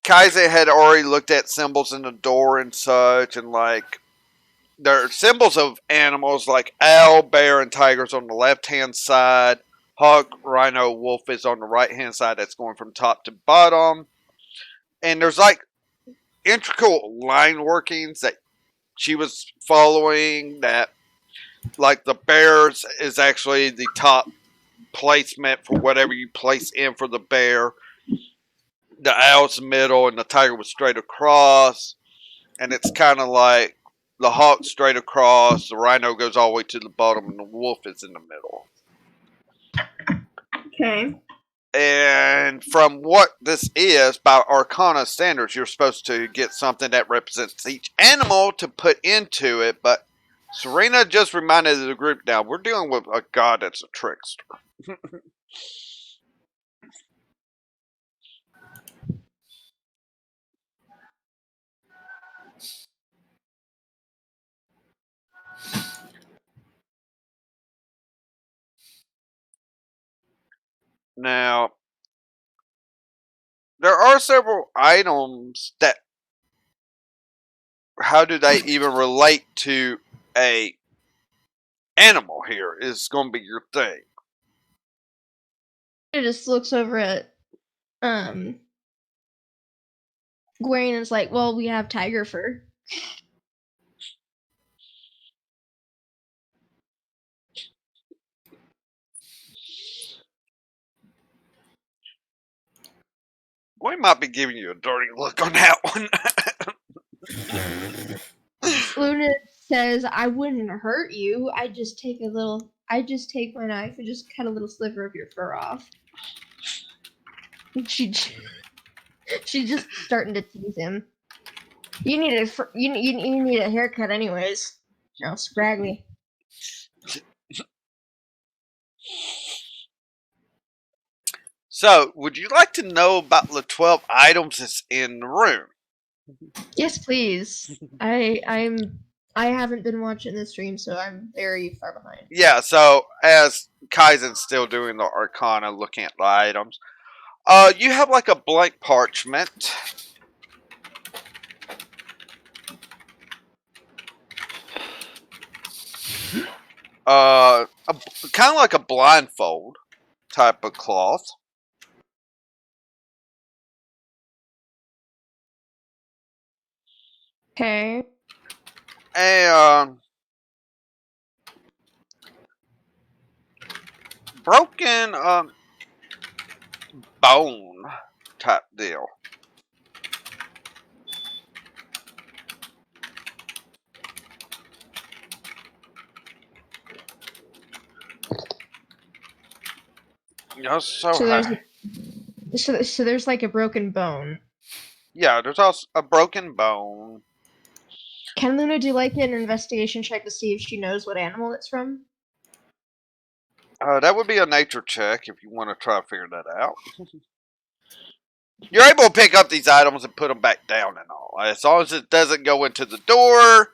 Kaizen had already looked at symbols in the door and such, and like, there are symbols of animals like owl, bear, and tigers on the left hand side. Hawk, rhino, wolf is on the right hand side. That's going from top to bottom. And there's like intricate line workings that she was following, that like the bears is actually the top placement for whatever you place in for the bear. The owl's middle and the tiger was straight across. And it's kind of like the hawk straight across, the rhino goes all the way to the bottom, and the wolf is in the middle.
Okay.
And from what this is, by Arcana standards, you're supposed to get something that represents each animal to put into it, but Serena just reminded the group now, we're dealing with a god that's a trickster. Now, there are several items that, how do they even relate to a animal here is going to be your thing.
It just looks over at Gwen and is like, well, we have tiger fur.
We might be giving you a dirty look on that one.
Luna says, I wouldn't hurt you. I just take my knife and just cut a little sliver of your fur off. She's just starting to tease him. You need you need a haircut anyways. No, scraggly.
So, would you like to know about the 12 items that's in the room?
Yes, please. I haven't been watching the stream, so I'm very far behind.
Yeah, so as Kaizen's still doing the Arcana, looking at the items, you have like a blank parchment. Kind of like a blindfold type of cloth.
Okay.
And broken bone type deal. Just so
So there's like a broken bone.
yeah, there's also a broken bone.
Can Luna do like an investigation check to see if she knows what animal it's from?
That would be a nature check if you want to try to figure that out. You're able to pick up these items and put them back down and all. As long as it doesn't go into the door.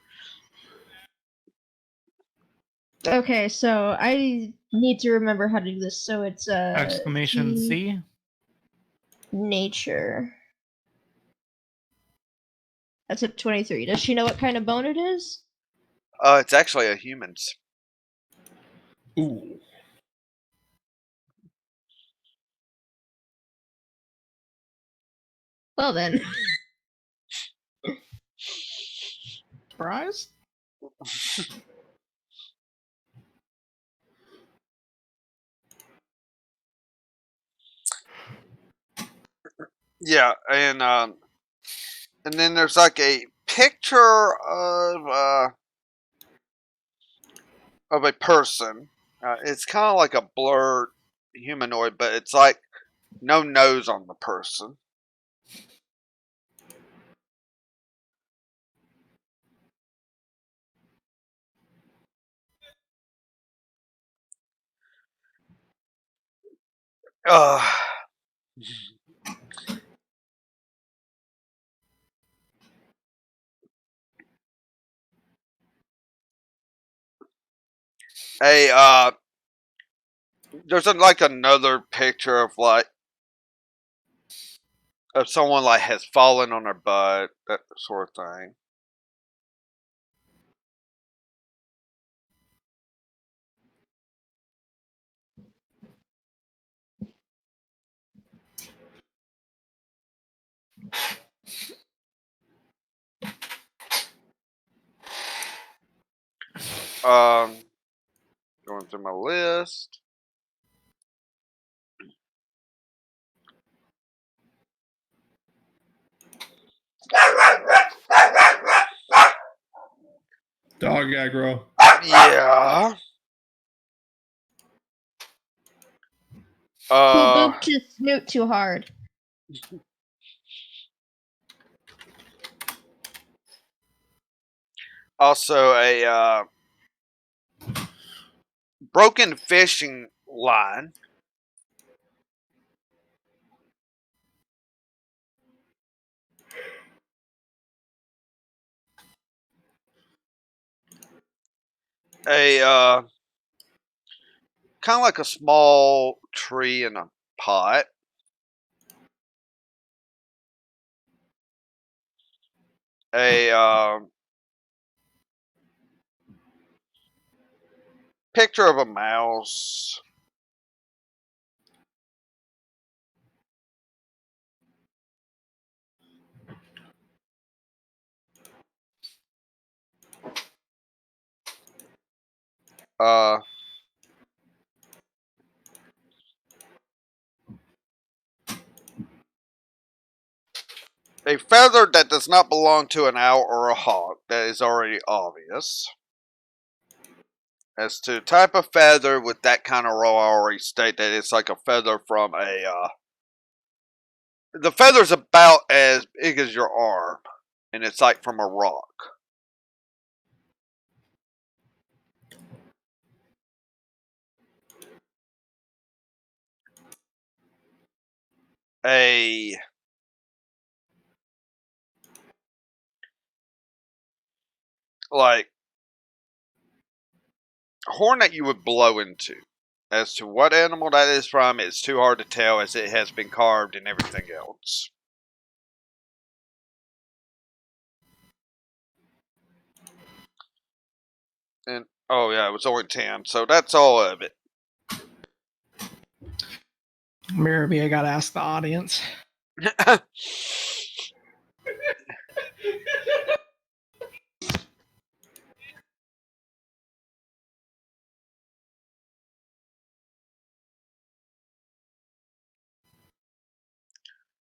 Okay, so I need to remember how to do this. So it's
Exclamation C.
nature. That's a 23. Does she know what kind of bone it is?
It's actually a human's.
Ooh.
Well then.
Surprised?
Yeah, and then there's like a picture of a person. It's kind of like a blurred humanoid, but it's like no nose on the person. Uh, a there's like another picture of like of someone like has fallen on their butt, that sort of thing. Going through my list.
Dog aggro.
Yeah.
Who booped his snoot too hard?
Also a broken fishing line. A kind of like a small tree in a pot. A picture of a mouse. Uh, a feather that does not belong to an owl or a hawk. That is already obvious. As to type of feather with that kind of roll, I already state that it's like a feather from a. The feather's about as big as your arm, and it's like from a rock. A like horn that you would blow into. As to what animal that is from, it's too hard to tell as it has been carved and everything else. And oh yeah, it was only 10, so that's all of it.
Mirabee, I gotta ask the audience.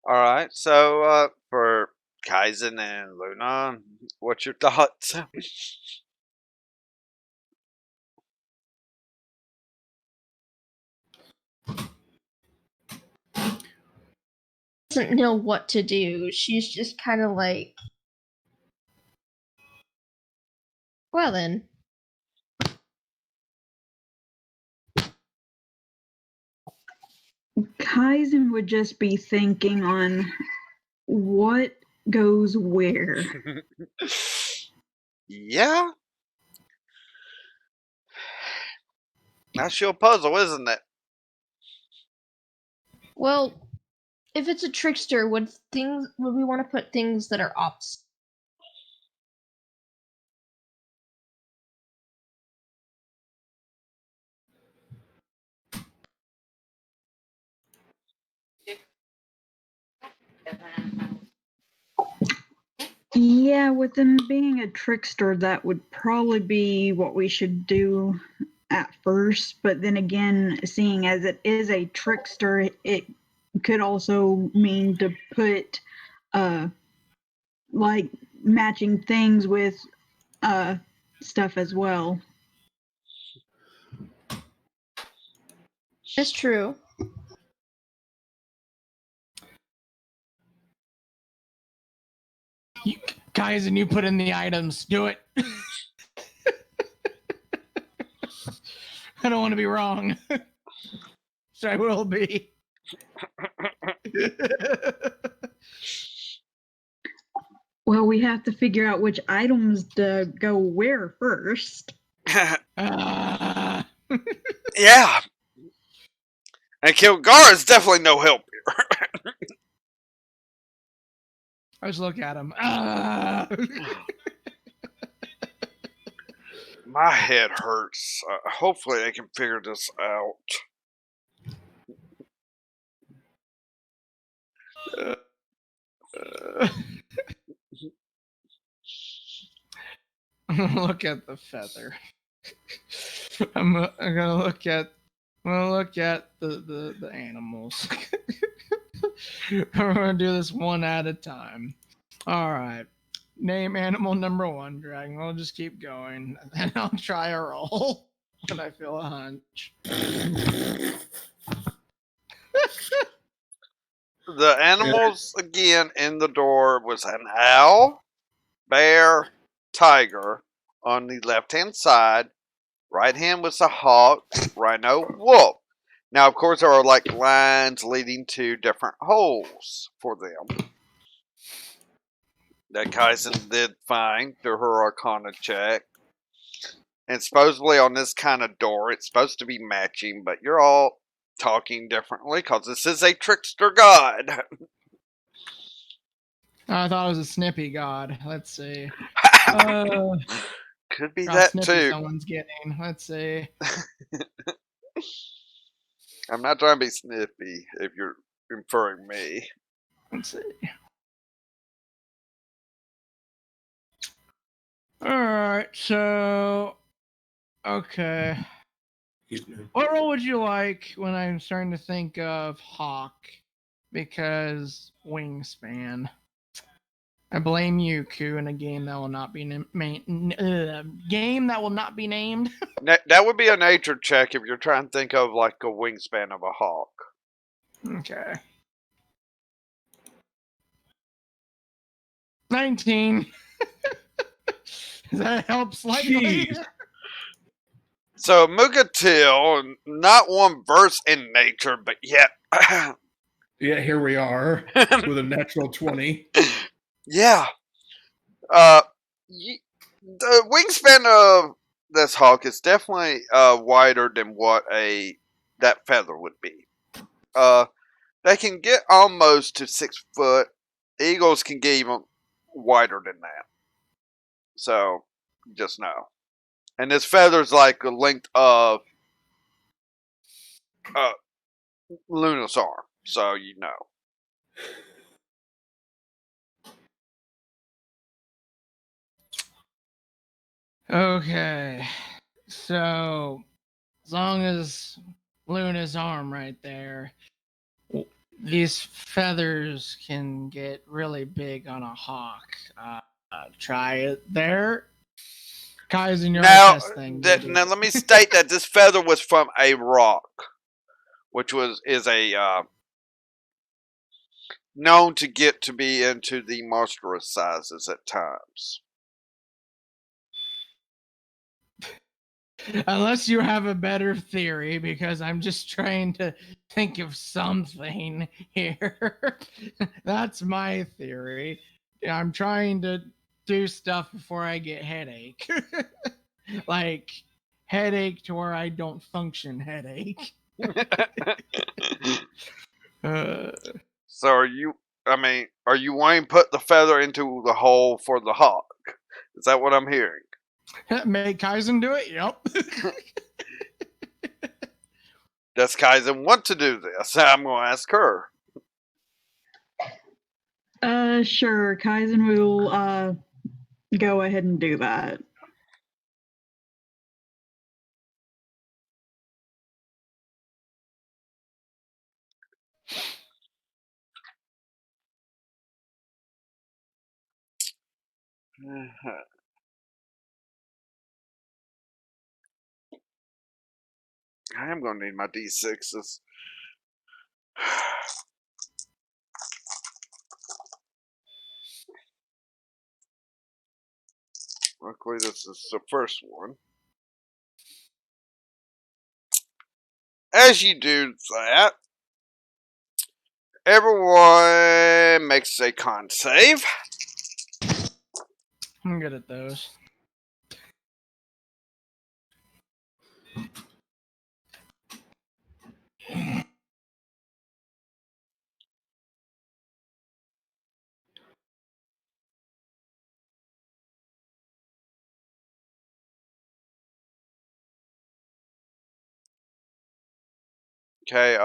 Alright, so for Kaizen and Luna, what's your thoughts?
Doesn't know what to do. She's just kind of like, well then.
Kaizen would just be thinking on what goes where.
Yeah? That's your puzzle, isn't it?
Well, if it's a trickster, would we want to put things that are opposite?
Yeah, with them being a trickster, that would probably be what we should do at first. But then again, seeing as it is a trickster, it could also mean to put like matching things with stuff as well.
It's true.
Guys, and you put in the items. Do it. I don't want to be wrong. So I will be.
Well, we have to figure out which items to go where first.
Ah.
Yeah. And Kilgar is definitely no help here.
I just look at him. Ah.
My head hurts. Hopefully they can figure this out.
I'm gonna look at the feather. I'm gonna look at the animals. We're gonna do this one at a time. All right. Name animal number 1, Dragon. We'll just keep going, and I'll try a roll when I feel a hunch.
The animals again in the door was an owl, bear, tiger on the left hand side. Right hand was a hawk, rhino, wolf. Now, of course, there are like lines leading to different holes for them. That Kaisen did fine through her Arcana check. And supposedly on this kind of door, it's supposed to be matching, but you're all talking differently because this is a trickster god.
I thought it was a snippy god. Let's see.
Could be
How
that
snippy
too.
someone's getting. Let's see.
I'm not trying to be snippy if you're inferring me.
Let's see. Alright, so okay. What role would you like when I'm starting to think of Hawk? Because wingspan. I blame you, Ku, in a game that will not be game that will not be named.
That would be a nature check if you're trying to think of like a wingspan of a hawk.
Okay. 19. Does that help slightly?
Jeez.
So Mugatil, not one verse in nature, but yet,
Yeah, here we are with a natural 20.
yeah. The wingspan of this hawk is definitely wider than what that feather would be. They can get almost to 6 foot. Eagles can get even wider than that. So, just know. And this feather's like the length of Luna's arm. So, you know.
Okay. So, as long as Luna's arm right there, these feathers can get really big on a hawk. Try it there. Kaizen, your
Now,
test thing.
now, let me state that this feather was from a rock, which is a known to get to be into the monstrous sizes at times.
Unless you have a better theory, because I'm just trying to think of something here. That's my theory. I'm trying to do stuff before I get headache. Like headache to where I don't function headache.
So are you? Are you wanting to put the feather into the hole for the hawk? Is that what I'm hearing?
Make Kaizen do it? Yep.
Does Kaizen want to do this? I'm going to ask her.
Sure. Kaizen will go ahead and do that.
I am going to need my D6s. Luckily, this is the first one. As you do that, everyone makes a con save.
I'm good at those.
Okay,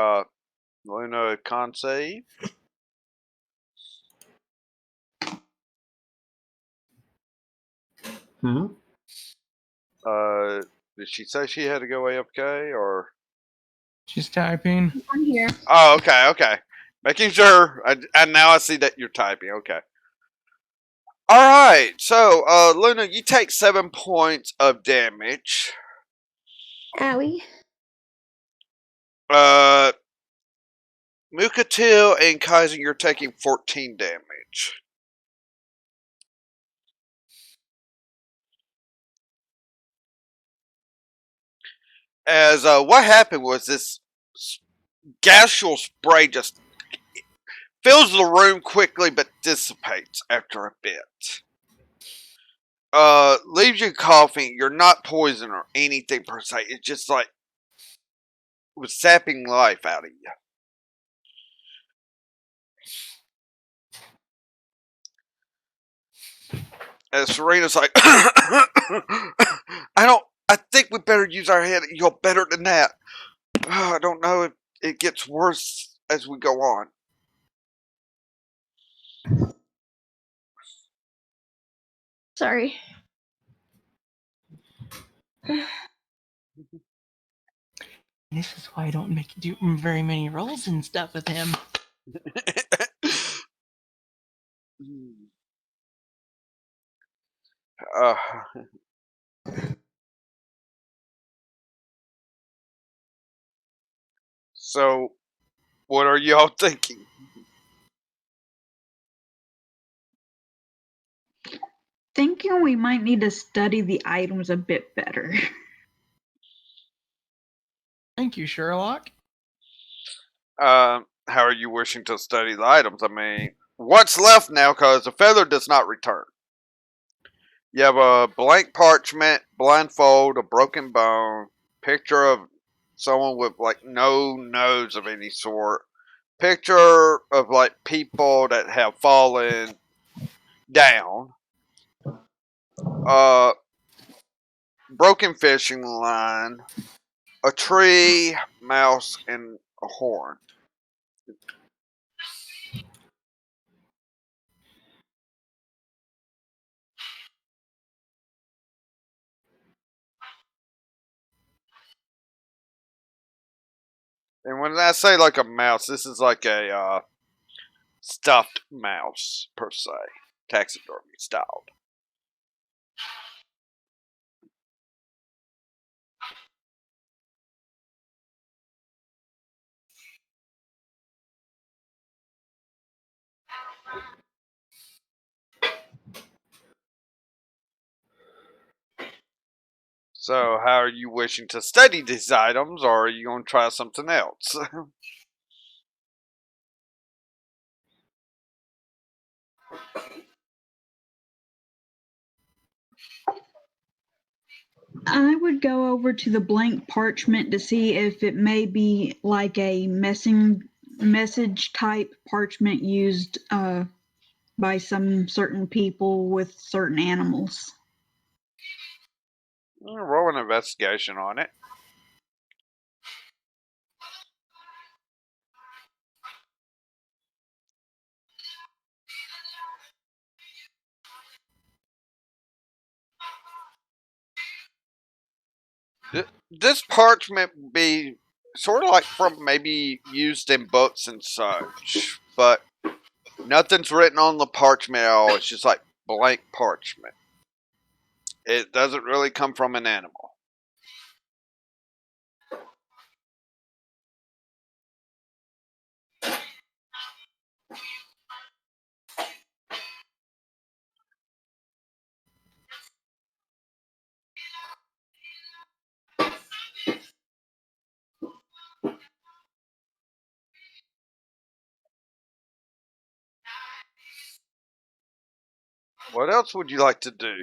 Luna, con save.
Hmm?
Did she say she had to go AFK or?
She's typing.
I'm here.
Oh, okay. Making sure. And now I see that you're typing. Okay. All right. So, Luna, you take 7 points of damage.
Owie.
Mukatil and Kaizen, you're taking 14 damage. As what happened was this gaseous spray just fills the room quickly but dissipates after a bit. Leaves you coughing. You're not poisoned or anything per se. It's just like it was sapping life out of you. As Serena's like, I think we better use our head. You're better than that. I don't know if it gets worse as we go on.
Sorry.
This is why I don't do very many rolls and stuff with him.
uh, so, what are y'all thinking?
Thinking we might need to study the items a bit better.
Thank you, Sherlock.
How are you wishing to study the items? I mean, what's left now? Because the feather does not return. You have a blank parchment, blindfold, a broken bone, picture of someone with like no nose of any sort, picture of like people that have fallen down, uh, broken fishing line, a tree, mouse, and a horn. And when I say like a mouse, this is like a stuffed mouse per se, taxidermy styled. So, how are you wishing to study these items, or are you going to try something else?
I would go over to the blank parchment to see if it may be like a message type parchment used by some certain people with certain animals.
Roll an investigation on it. This parchment would be sort of like from maybe used in books and such, but nothing's written on the parchment at all. It's just like blank parchment. It doesn't really come from an animal. What else would you like to do?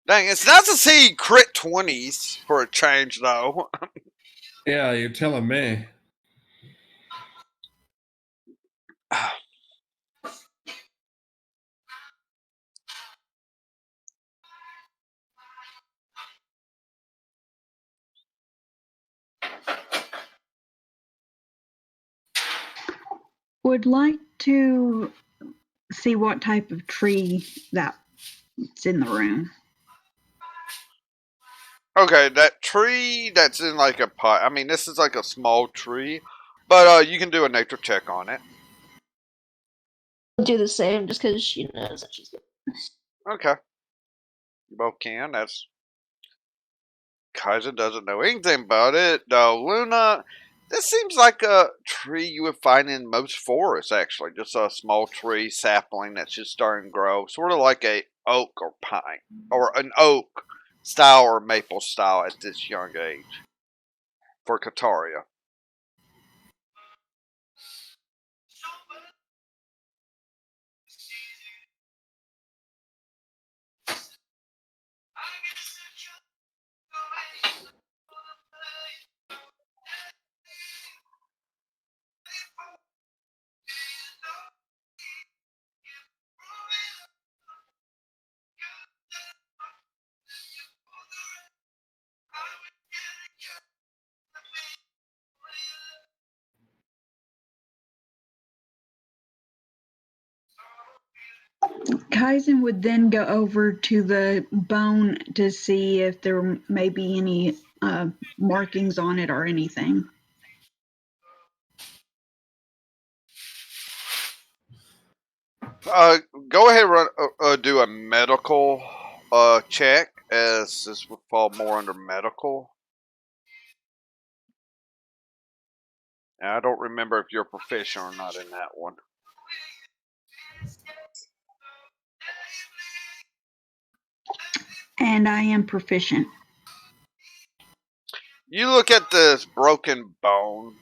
Dang, it's nice to see crit 20s for a change, though.
Yeah, you're telling me.
Would like to see what type of tree that's in the room.
Okay, that tree that's in like a pot. I mean, this is like a small tree, but you can do a nature check on it.
I'll do the same just because she knows that she's good.
Okay. You both can. That's Kaiser doesn't know anything about it. Luna, this seems like a tree you would find in most forests, actually. Just a small tree sapling that's just starting to grow. Sort of like a oak or pine. Or an oak style or maple style at this young age. For Kaataria.
Kaizen would then go over to the bone to see if there may be any markings on it or anything.
Go ahead and run, do a medical check, as this would fall more under medical. And I don't remember if you're proficient or not in that one.
And I am proficient.
You look at this broken bone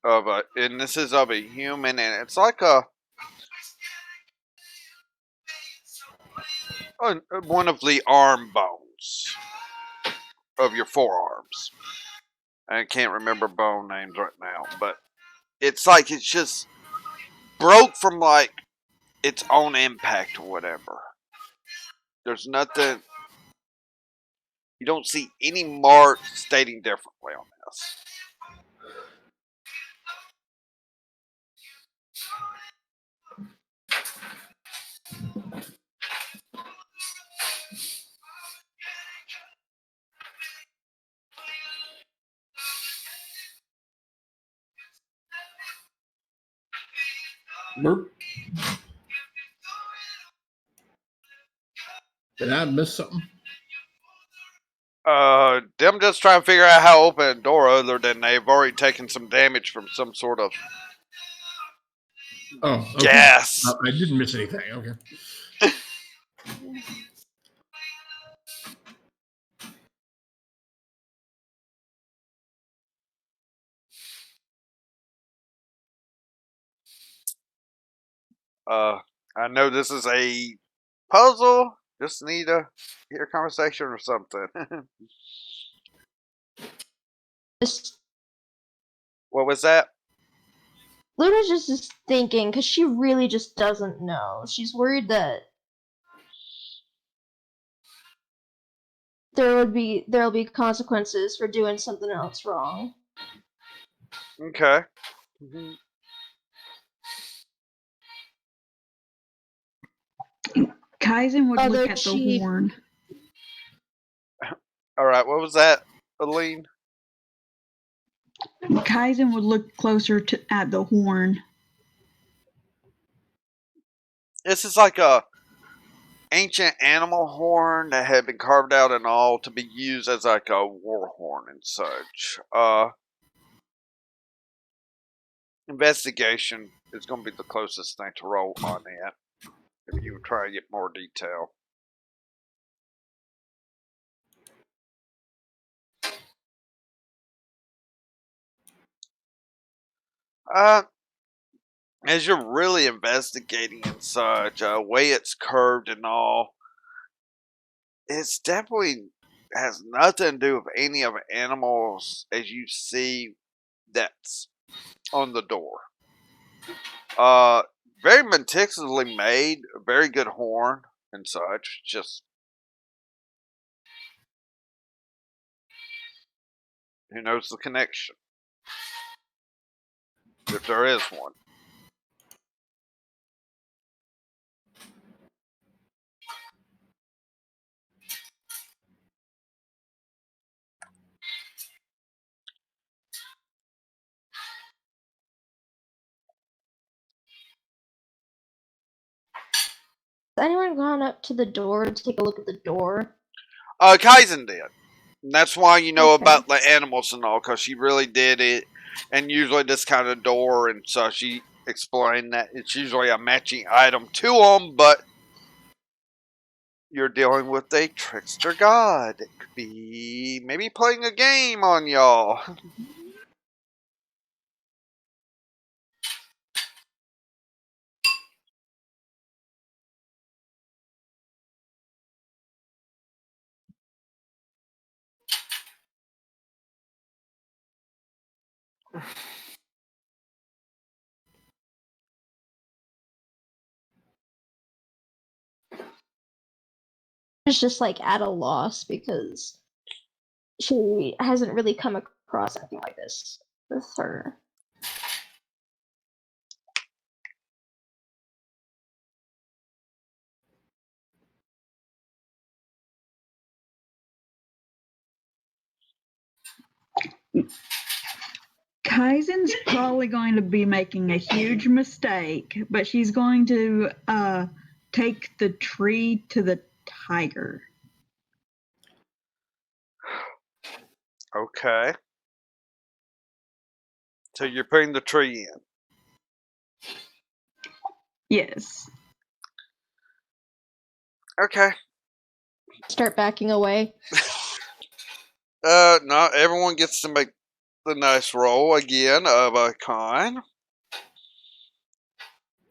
of and this is of a human, and it's like one of the arm bones of your forearms. I can't remember bone names right now, but it's like it's just broke from like its own impact or whatever. There's nothing. You don't see any marks stating differently on this.
Burp. Did I miss something?
Them just trying to figure out how to open a door other than they've already taken some damage from some sort of
okay.
gas.
I didn't miss anything. Okay.
I know this is a puzzle. Just need to hear a conversation or something.
Just
What was that?
Luna's just thinking because she really just doesn't know. She's worried that there'll be consequences for doing something else wrong.
Okay.
Kaizen would
Although
look at the horn.
All right. What was that, Aline?
Kaizen would look closer at the horn.
This is like a ancient animal horn that had been carved out and all to be used as like a war horn and such. Investigation is going to be the closest thing to roll on that. If you try to get more detail. As you're really investigating and such, way it's curved and all, it's definitely has nothing to do with any of the animals as you see that's on the door. Very meticulously made, a very good horn and such. Just who knows the connection, if there is one.
Has anyone gone up to the door to take a look at the door?
Kaizen did. And that's why you know
Okay.
about the animals and all, because she really did it. And usually this kind of door, and so she explained that it's usually a matching item to them, but you're dealing with a trickster god that could be maybe playing a game on y'all.
It's just like at a loss because she hasn't really come across anything like this with her.
Kaizen's probably going to be making a huge mistake, but she's going to take the tree to the tiger.
Okay. So you're putting the tree in.
Yes.
Okay.
Start backing away.
Not everyone gets to make the nice roll again of a con.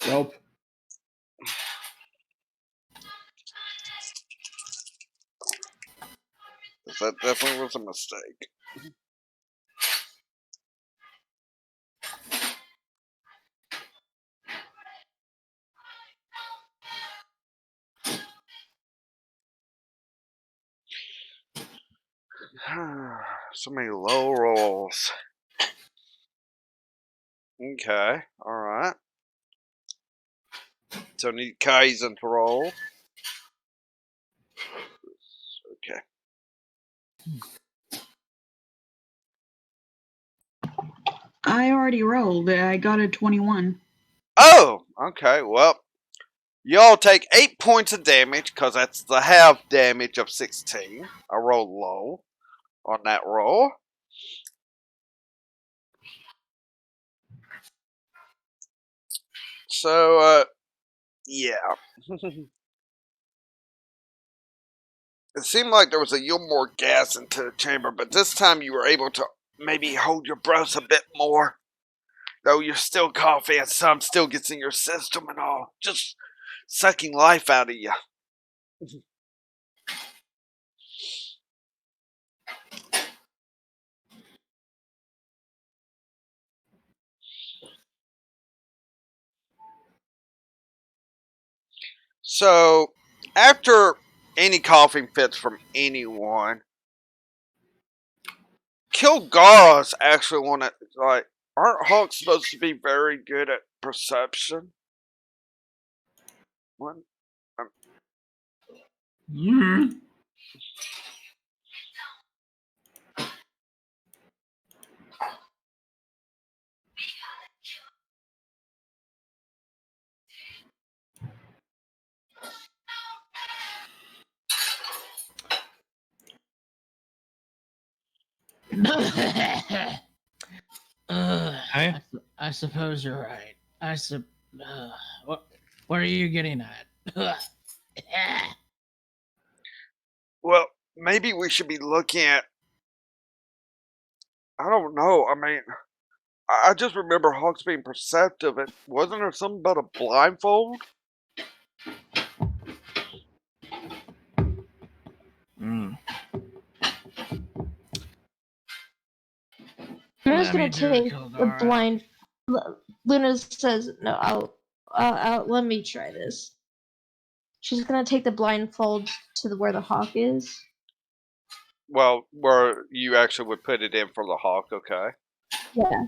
Nope.
That definitely was a mistake. So many low rolls. Okay, alright. So I need Kaizen to roll. Okay.
I already rolled. I got a 21.
Oh, okay, well, y'all take 8 points of damage, because that's the half damage of 16. I rolled low on that roll. So, yeah. It seemed like there was a little more gas into the chamber, but this time you were able to maybe hold your breath a bit more. Though you're still coughing and some still gets in your system and all. Just sucking life out of you. So, after any coughing fits from anyone, Kilgara's actually one that, like, aren't Hawks supposed to be very good at perception? What?
Mm.
Hey?
I suppose you're right. What are you getting at?
Well, maybe we should be looking at. I don't know. I mean, I just remember Hawks being perceptive. And wasn't there something about a blindfold?
Mm.
Luna's
Let
gonna
me do it,
take the
Kildara.
blind. Luna says, "No, I'll let me try this." She's gonna take the blindfold to where the hawk is.
Well, where you actually would put it in for the Hawk, okay?
Yeah,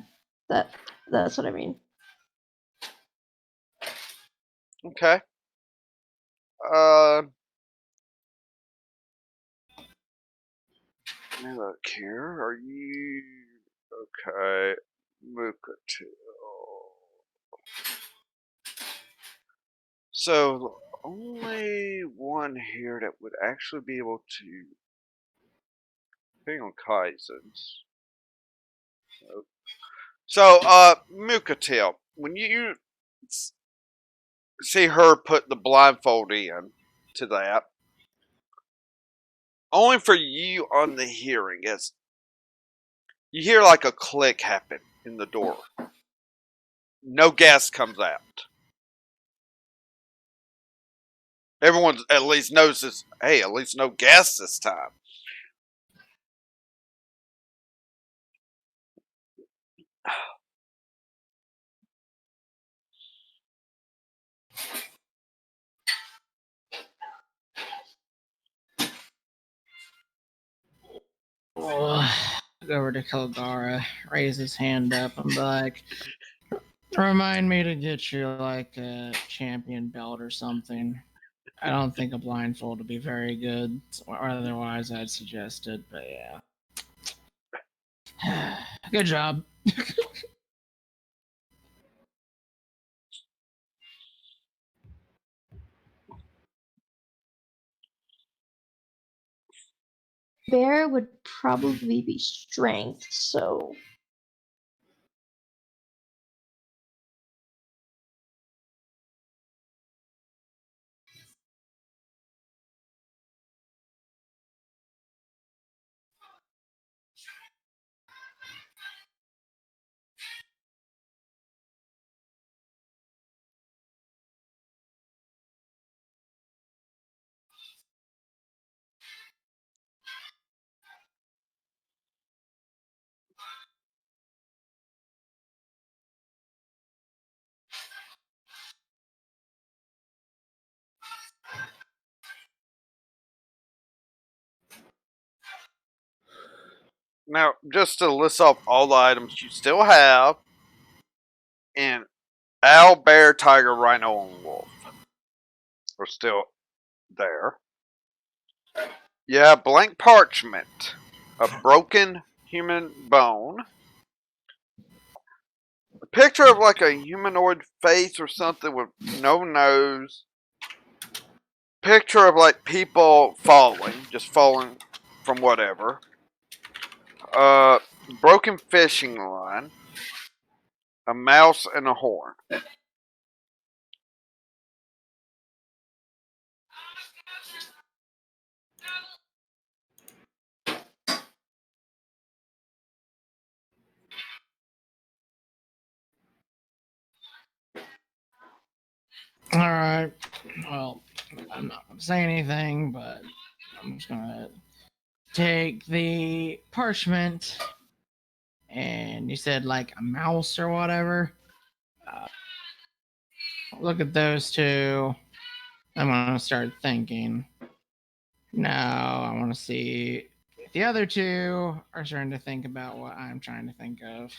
that's what I mean.
Okay. Uh, let me look here. Are you okay? Mukatil. So only one here that would actually be able to. Depending on Kaizen's. So, Mukatil, when you see her put the blindfold in to that, only for you on the hearing is you hear like a click happen in the door. No gas comes out. Everyone at least notices, hey, at least no gas this time.
Oh, go over to Kildara, raise his hand up, and be like, remind me to get you like a champion belt or something. I don't think a blindfold would be very good, or otherwise I'd suggest it, but yeah. Good job.
Bear would probably be strength, so
Now, just to list off all the items you still have, and owl, bear, tiger, rhino, and wolf are still there. You have blank parchment, a broken human bone, a picture of like a humanoid face or something with no nose, picture of like people falling, just falling from whatever, broken fishing line, a mouse, and a horn.
Alright. Well, I'm not going to say anything, but I'm just going to take the parchment, and you said like a mouse or whatever. Look at those two. I'm gonna start thinking. Now I want to see if the other two are starting to think about what I'm trying to think of.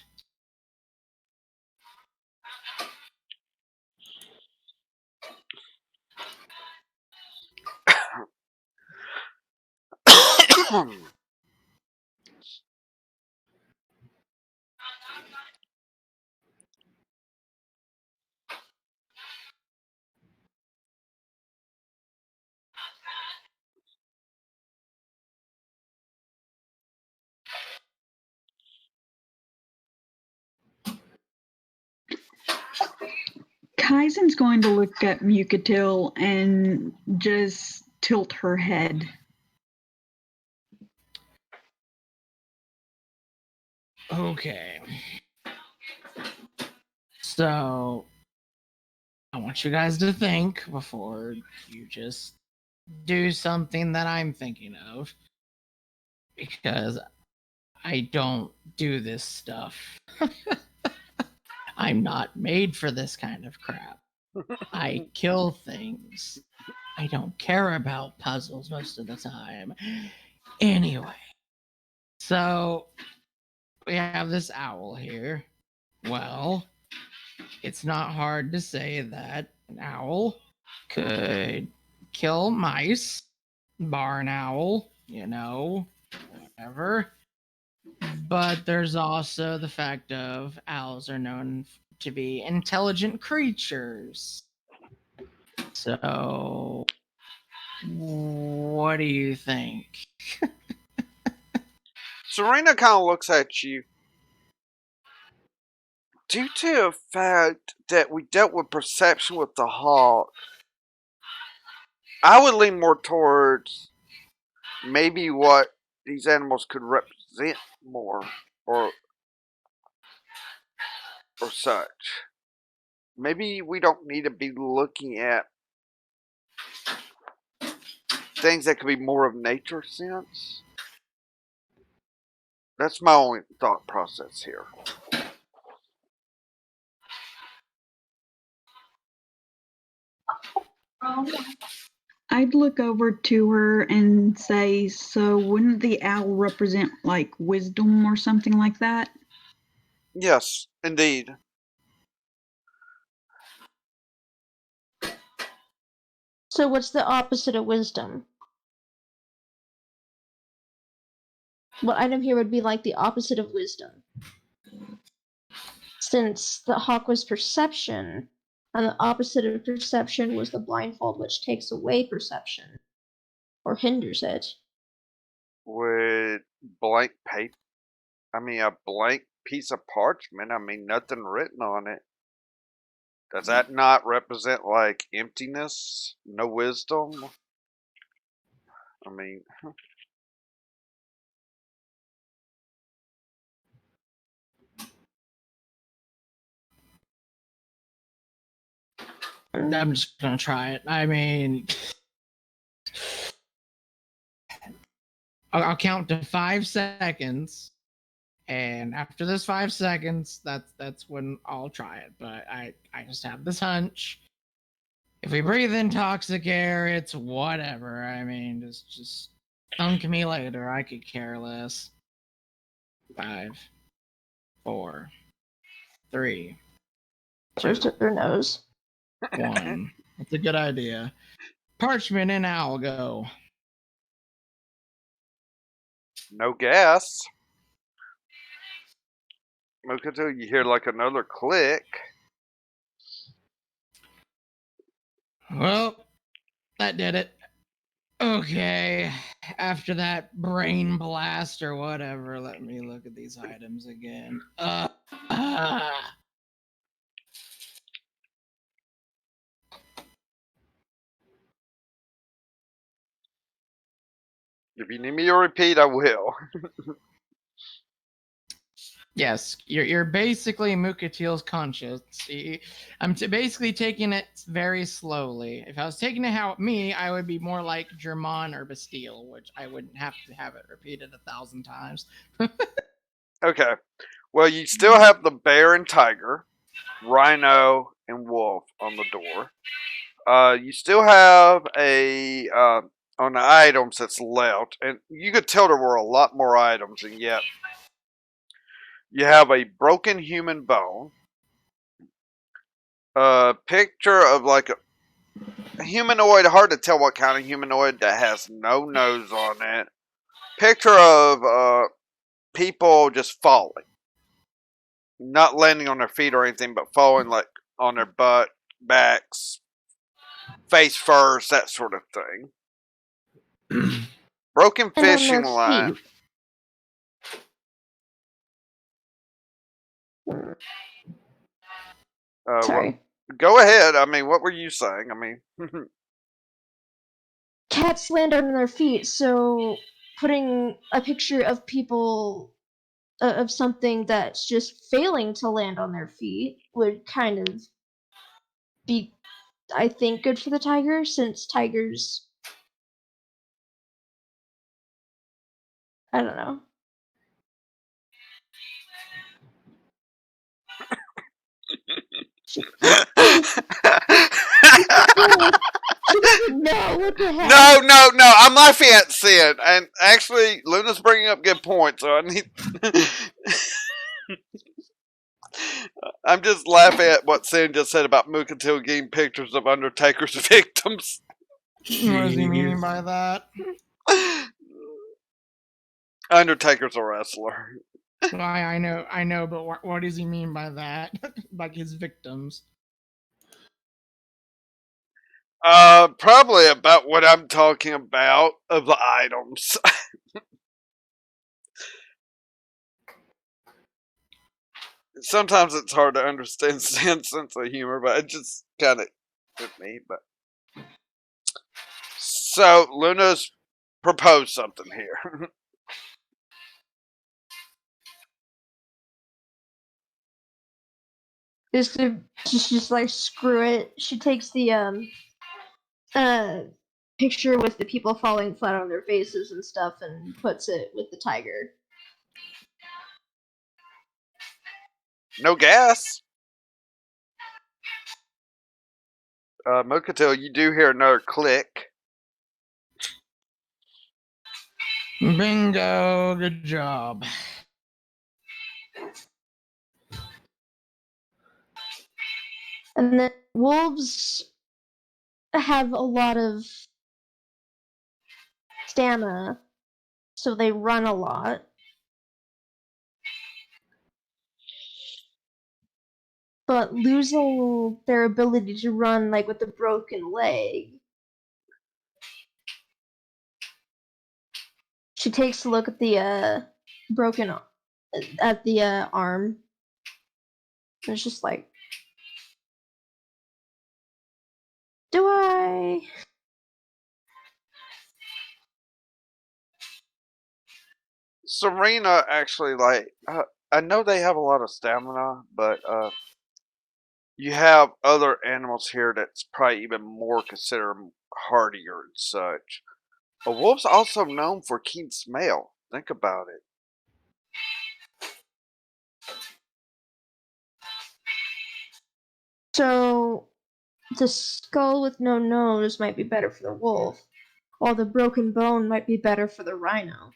Kaizen's going to look at Mukatil and just tilt her head.
Okay. So I want you guys to think before you just do something that I'm thinking of. Because I don't do this stuff. I'm not made for this kind of crap. I kill things. I don't care about puzzles most of the time. Anyway, so we have this owl here. Well, it's not hard to say that an owl could kill mice, barn owl, whatever. But there's also the fact of owls are known to be intelligent creatures. So, what do you think?
Serena kind of looks at you. Due to the fact that we dealt with perception with the hawk, I would lean more towards maybe what these animals could represent more, or such. Maybe we don't need to be looking at things that could be more of nature sense. That's my only thought process here.
I'd look over to her and say, so wouldn't the owl represent like wisdom or something like that?
Yes, indeed.
So what's the opposite of wisdom? What item here would be like the opposite of wisdom? Since the hawk was perception, and the opposite of perception was the blindfold, which takes away perception or hinders it.
With blank paper, a blank piece of parchment, nothing written on it. Does that not represent like emptiness? No wisdom? I mean,
I'm just gonna try it. I mean, I'll count to 5 seconds, and after this 5 seconds, that's when I'll try it. But I just have this hunch. If we breathe in toxic air, it's whatever. I mean, just thunk me later. I could care less. 5, 4, 3,
First her nose.
1. That's a good idea. Parchment and owl go.
no gas. Look until you hear like another click.
Well, that did it. Okay. After that brain blast or whatever, let me look at these items again.
If you need me to repeat, I will.
Yes, you're basically Mukatil's conscience. I'm basically taking it very slowly. If I was taking it how me, I would be more like German or Bastille, which I wouldn't have to have it repeated 1,000 times.
Okay. Well, you still have the bear and tiger, rhino and wolf on the door. You still have a on the items that's left, and you could tell there were a lot more items, and yet you have a broken human bone, a picture of like a humanoid, hard to tell what kind of humanoid, that has no nose on it. Picture of people just falling, not landing on their feet or anything, but falling like on their butt, backs, face first, that sort of thing. Broken
And on
fishing
their
line.
feet. Sorry.
Go ahead. I mean, what were you saying? I mean,
Cats land on their feet, so putting a picture of people of something that's just failing to land on their feet would kind of be, I think, good for the tiger, since tigers, I don't know. She doesn't know what the heck.
no. I'm laughing at Sin, and actually, Luna's bringing up good points. So I need. I'm just laughing at what Sin just said about Mukatil getting pictures of Undertaker's victims.
What does he mean by that?
Undertaker's a wrestler.
Well, I know, but what does he mean by that? Like his victims?
Probably about what I'm talking about of the items. Sometimes it's hard to understand Sin's sense of humor, but it just kind of hit me. But so Luna's proposed something here.
She's just like, screw it. She takes the picture with the people falling flat on their faces and stuff and puts it with the tiger.
No gas. Mokatil, you do hear another click.
Bingo! Good job.
And then wolves have a lot of stamina, so they run a lot. But losing their ability to run, like with a broken leg. She takes a look at the broken at the arm. And it's just like, do I?
Serena actually I know they have a lot of stamina, but you have other animals here that's probably even more considered hardier and such. A wolf's also known for keen smell. Think about it.
So the skull with no nose might be better for the wolf, while the broken bone might be better for the rhino.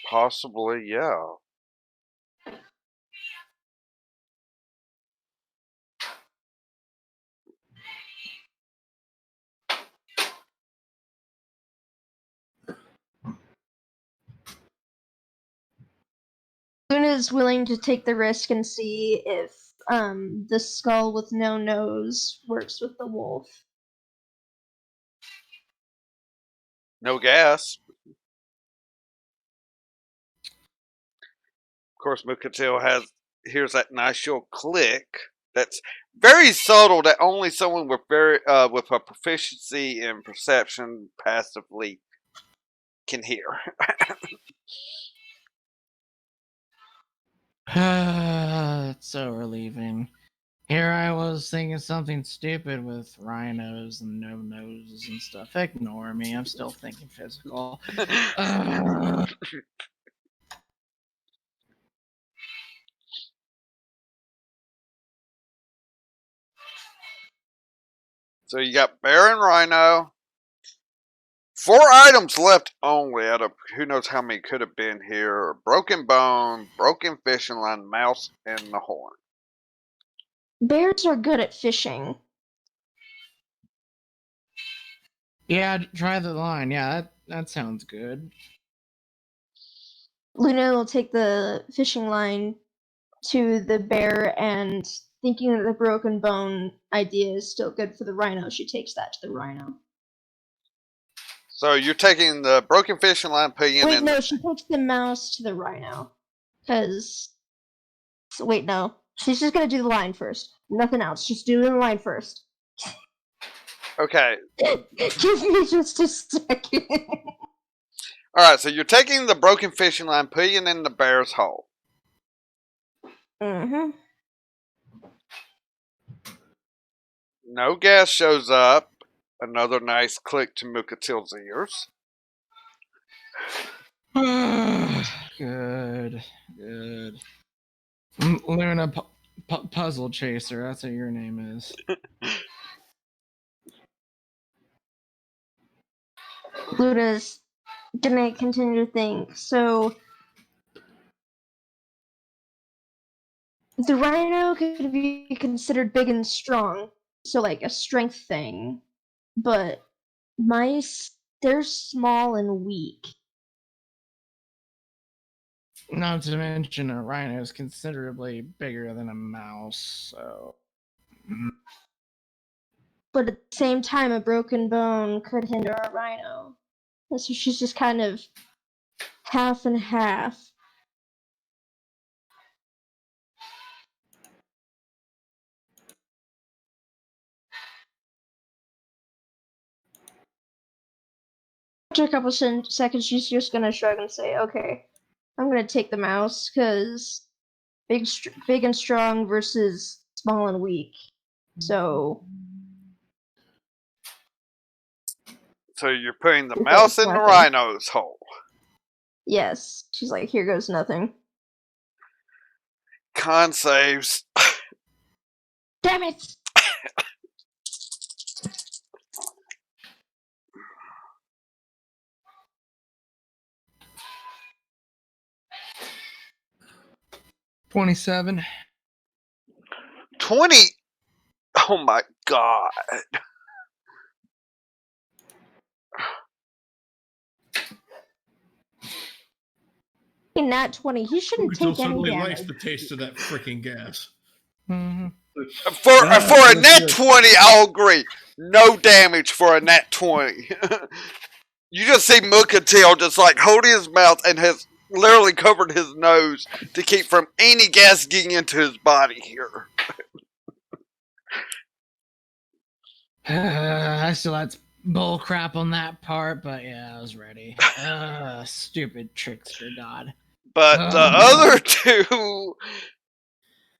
Possibly, yeah.
Luna is willing to take the risk and see if the skull with no nose works with the wolf.
No gas. Of course, Mukatil hears that nice little click. That's very subtle. That only someone with with a proficiency in perception passively can hear.
It's so relieving. Here I was thinking something stupid with rhinos and no noses and stuff. Ignore me. I'm still thinking physical.
So you got bear and rhino. 4 items left only out of who knows how many could have been here. Broken bone, broken fishing line, mouse, and the horn.
Bears are good at fishing.
Yeah, try the line. Yeah, that sounds good.
Luna will take the fishing line to the bear, and thinking that the broken bone idea is still good for the rhino, she takes that to the rhino.
So you're taking the broken fishing line, putting
Wait,
in.
no, she takes the mouse to the rhino. Wait, no. She's just gonna do the line first. Nothing else. Just do the line first.
Okay.
Give me just a second.
Alright, so you're taking the broken fishing line, putting it in the bear's hole.
Mm-hmm.
No gas shows up. Another nice click to Mukatil's ears.
Good. Luna Puzzle Chaser, that's what your name is.
Luna's gonna continue to think. So the rhino could be considered big and strong, so like a strength thing. But mice, they're small and weak.
Not to mention a rhino is considerably bigger than a mouse, so.
But at the same time, a broken bone could hinder a rhino. So she's just kind of half and half. After a couple seconds, she's just gonna shrug and say, "Okay, I'm gonna take the mouse because big and strong versus small and weak." So
you're putting the mouse in the rhino's hole.
Yes, she's like, "Here goes nothing."
Con saves.
Damn it!
$27.
20. Oh my god.
In that 20, he shouldn't
Mukatil
take any
suddenly
damage.
likes the taste of that freaking gas.
Mm-hmm.
For a net 20, I'll agree. No damage for a net 20. You just see Mukatil just like holding his mouth and has literally covered his nose to keep from any gas getting into his body here.
I still had bull crap on that part, but yeah, I was ready. Stupid trickster god.
But the other two,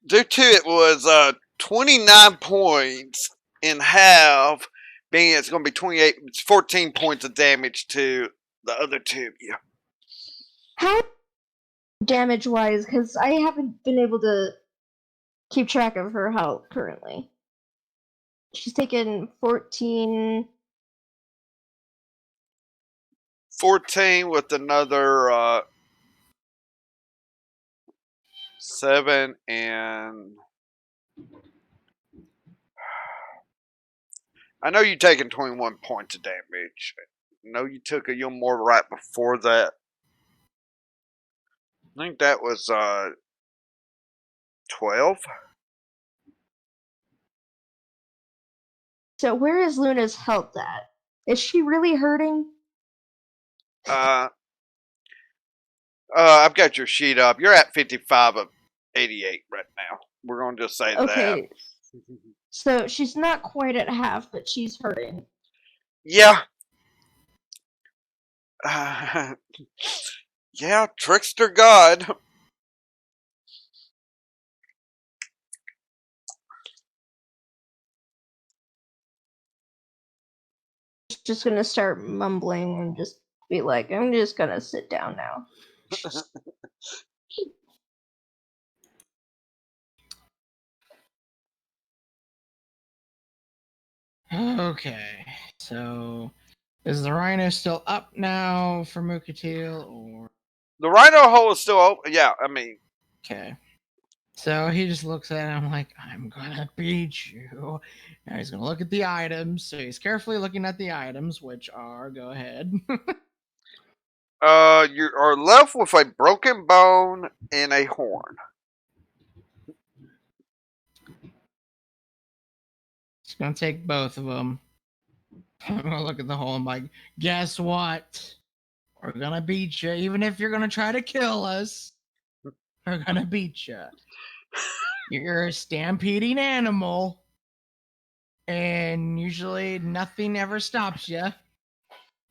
due to it was 29 points in half, being it's going to be 28, it's 14 points of damage to the other two of you.
How damage wise? Because I haven't been able to keep track of her health currently. She's taken 14.
14 with another 7 and I know you taken 21 points of damage. I know you took a little more right before that. I think that was 12.
So where is Luna's health at? Is she really hurting?
I've got your sheet up. You're at 55 of 88 right now. We're going to just say
Okay.
that.
So she's not quite at half, but she's hurting.
Yeah. Yeah, trickster god.
She's just gonna start mumbling and just be like, "I'm just gonna sit down now."
Okay, so is the rhino still up now for Mukatil, or
The rhino hole is still open. Yeah, I mean,
okay? So he just looks at him like, "I'm gonna beat you." Now he's gonna look at the items. So he's carefully looking at the items, which are, go ahead.
you are left with a broken bone and a horn.
He's gonna take both of them. I'm gonna look at the hole. I'm like, guess what? We're gonna beat you, even if you're gonna try to kill us. We're gonna beat you. You're a stampeding animal, and usually nothing ever stops you.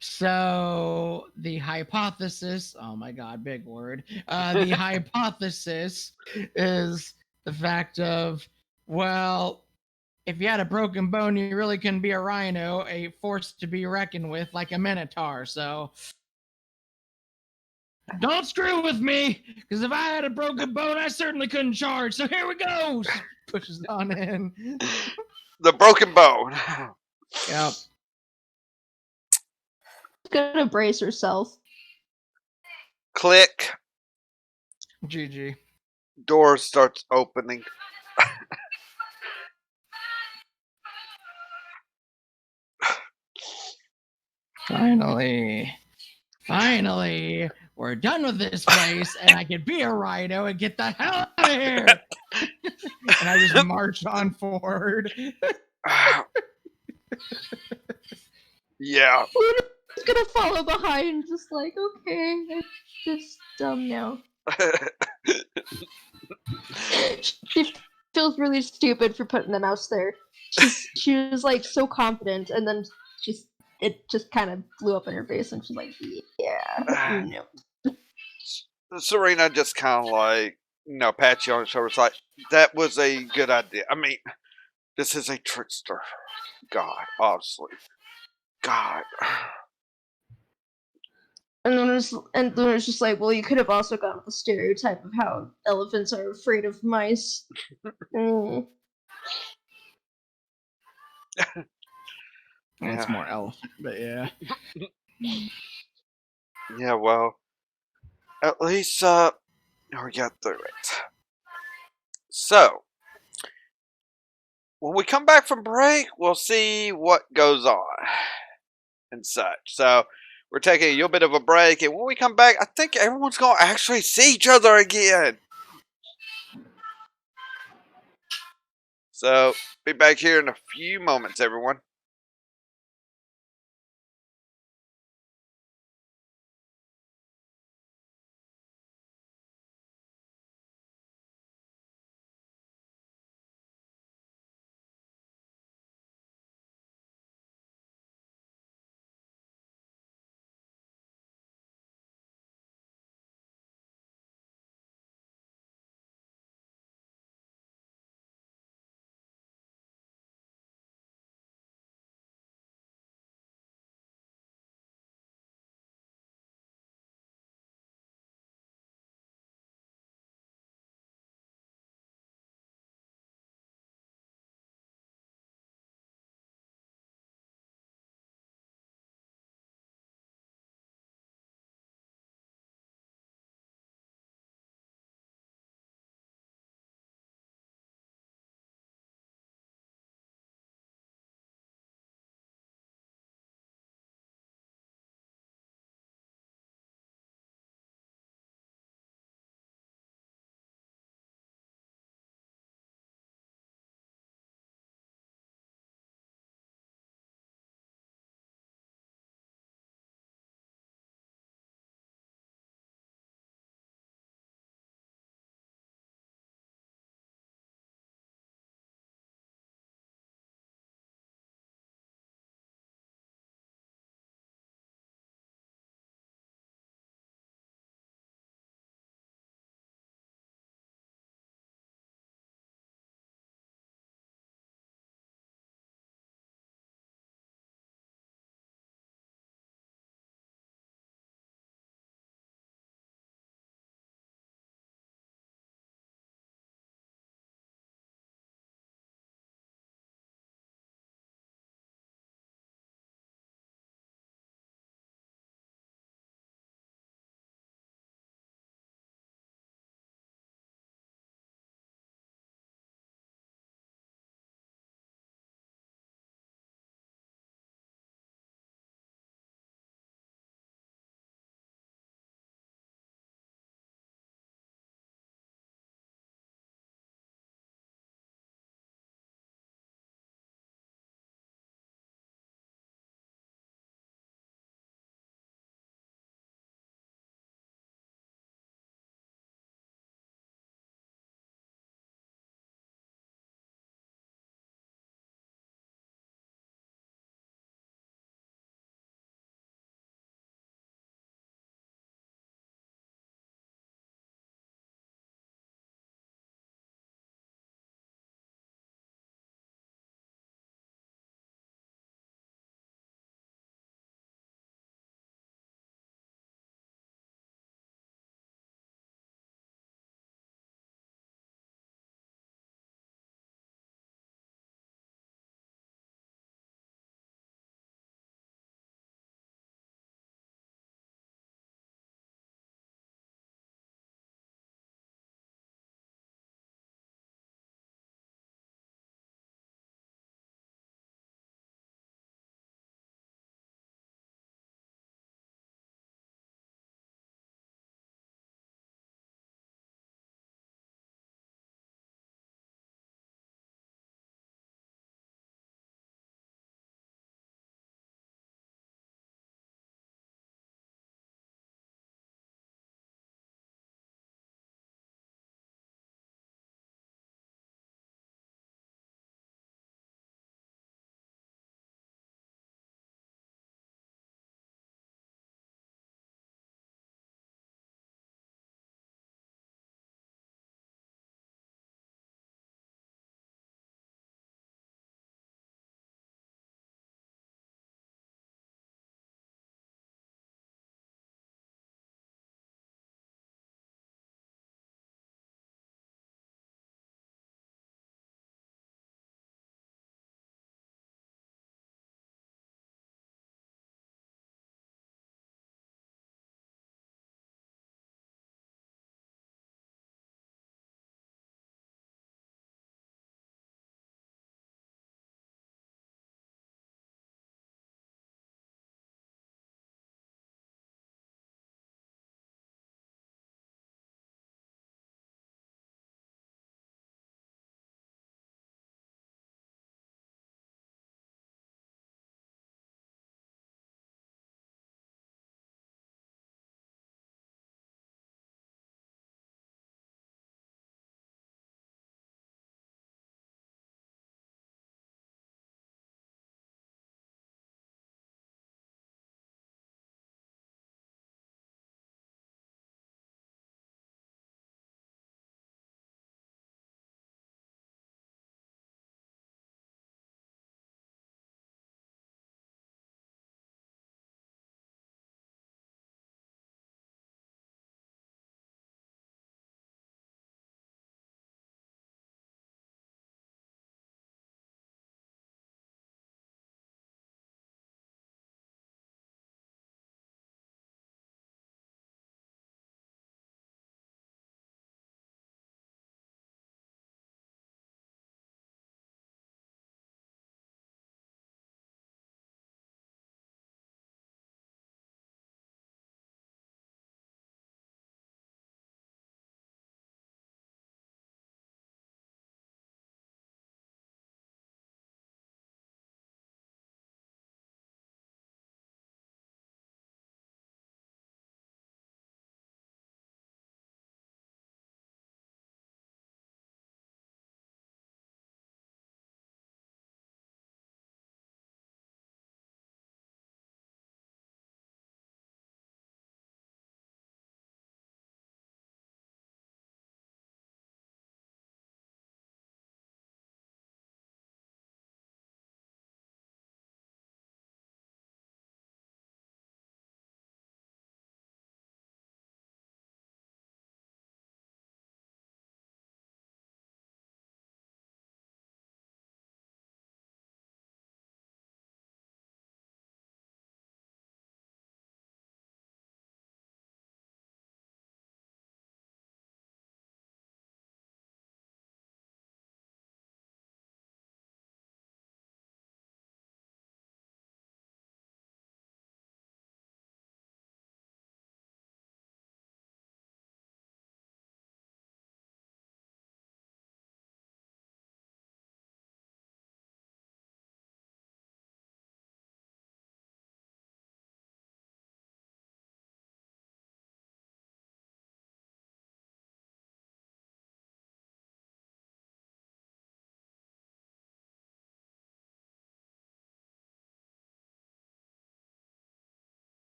So the hypothesis, oh my god, big word. The hypothesis is the fact of, well, if you had a broken bone, you really couldn't be a rhino, a force to be reckoned with, like a minotaur. So don't screw with me, because if I had a broken bone, I certainly couldn't charge. So here we go. Pushes on in.
The broken bone.
Yep.
Gonna brace herself.
Click.
GG.
Door starts opening.
Finally, we're done with this place, and I can be a rhino and get the hell out of here. And I just march on forward.
Yeah.
Luna's gonna follow behind, just like, okay, it's just dumb now. She feels really stupid for putting the mouse there. She was like so confident, and then it just kind of blew up in her face, and she's like, yeah, no.
Serena just kind of like, pats you on the shoulder. It's like, that was a good idea. I mean, this is a trickster. God, obviously. God.
And Luna's just like, well, you could have also gone with the stereotype of how elephants are afraid of mice.
That's
Yeah.
more elephant, but yeah.
Yeah, well, at least, we got through it. So, when we come back from break, we'll see what goes on and such. So, we're taking a little bit of a break, and when we come back, I think everyone's going to actually see each other again. So, be back here in a few moments, everyone.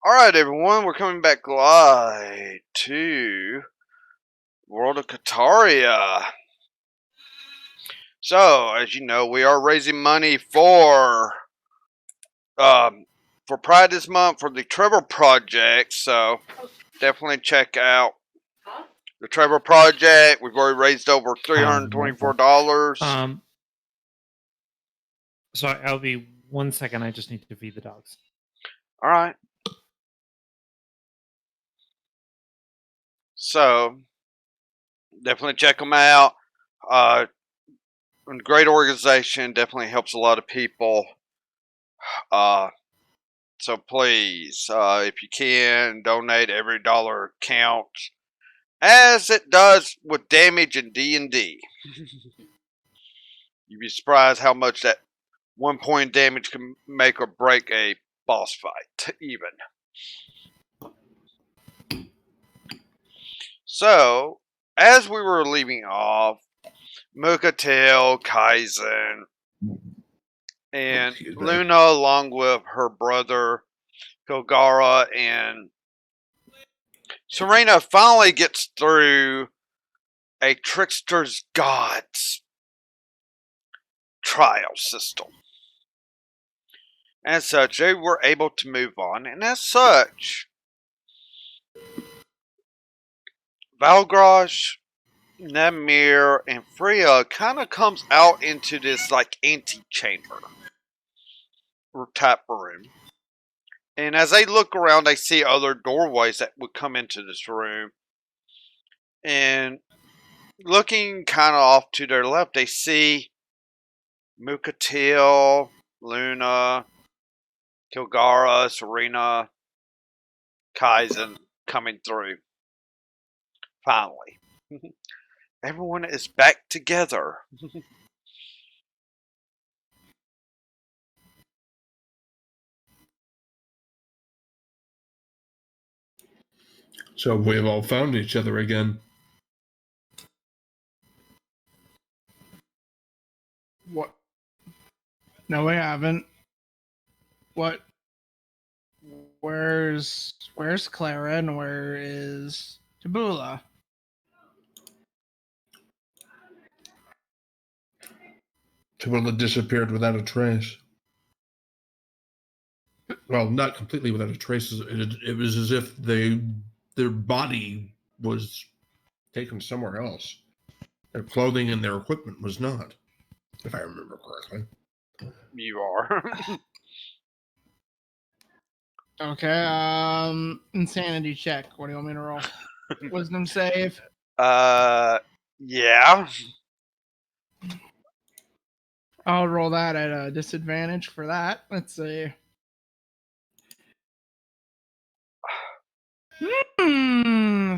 Alright, everyone, we're coming back live to World of Kaataria. So, as you know, we are raising money for Pride this month for the Trevor Project. So, definitely check out the Trevor Project. We've already raised over $324.
Sorry, I'll be 1 second. I just need to feed the dogs.
Alright. So, definitely check them out. Great organization, definitely helps a lot of people. So please, if you can, donate. Every dollar counts, as it does with damage in D&D. You'd be surprised how much that 1 point damage can make or break a boss fight, even. So, as we were leaving off, Mukatel, Kaizen, and Luna, along with her brother Kilgara and Serena, finally gets through a trickster's god's trial system. As such, they were able to move on, and as such, Valgrosh, Nemir, and Freya kind of comes out into this like antechamber or tap room. And as they look around, they see other doorways that would come into this room. And looking kind of off to their left, they see Mukatil, Luna, Kilgara, Serena, Kaizen coming through. Finally. Everyone is back together.
So we've all found each other again.
What? No, we haven't. What? Where's Clara and where is Tabula?
Tabula disappeared without a trace. Well, not completely without a trace. It was as if their body was taken somewhere else. Their clothing and their equipment was not, if I remember correctly.
You are.
Okay, insanity check. What do you want me to roll? Wisdom save.
Yeah.
I'll roll that at a disadvantage for that. Let's see.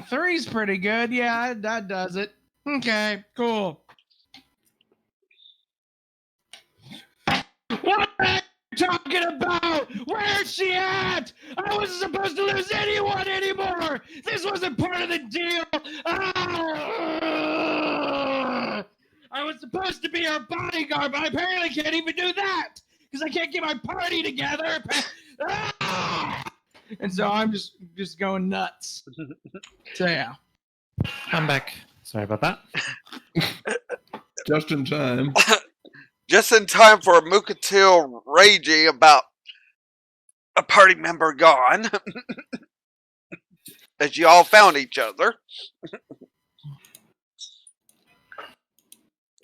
Three's pretty good. Yeah, that does it. Okay, cool. What are you talking about? Where's she at? I wasn't supposed to lose anyone anymore. This wasn't part of the deal. Ah! I was supposed to be her bodyguard, but I apparently can't even do that because I can't get my party together. Ah! And so I'm just going nuts. So yeah.
I'm back. Sorry about that.
Just in time.
Just in time for Mukatil raging about a party member gone. As you all found each other.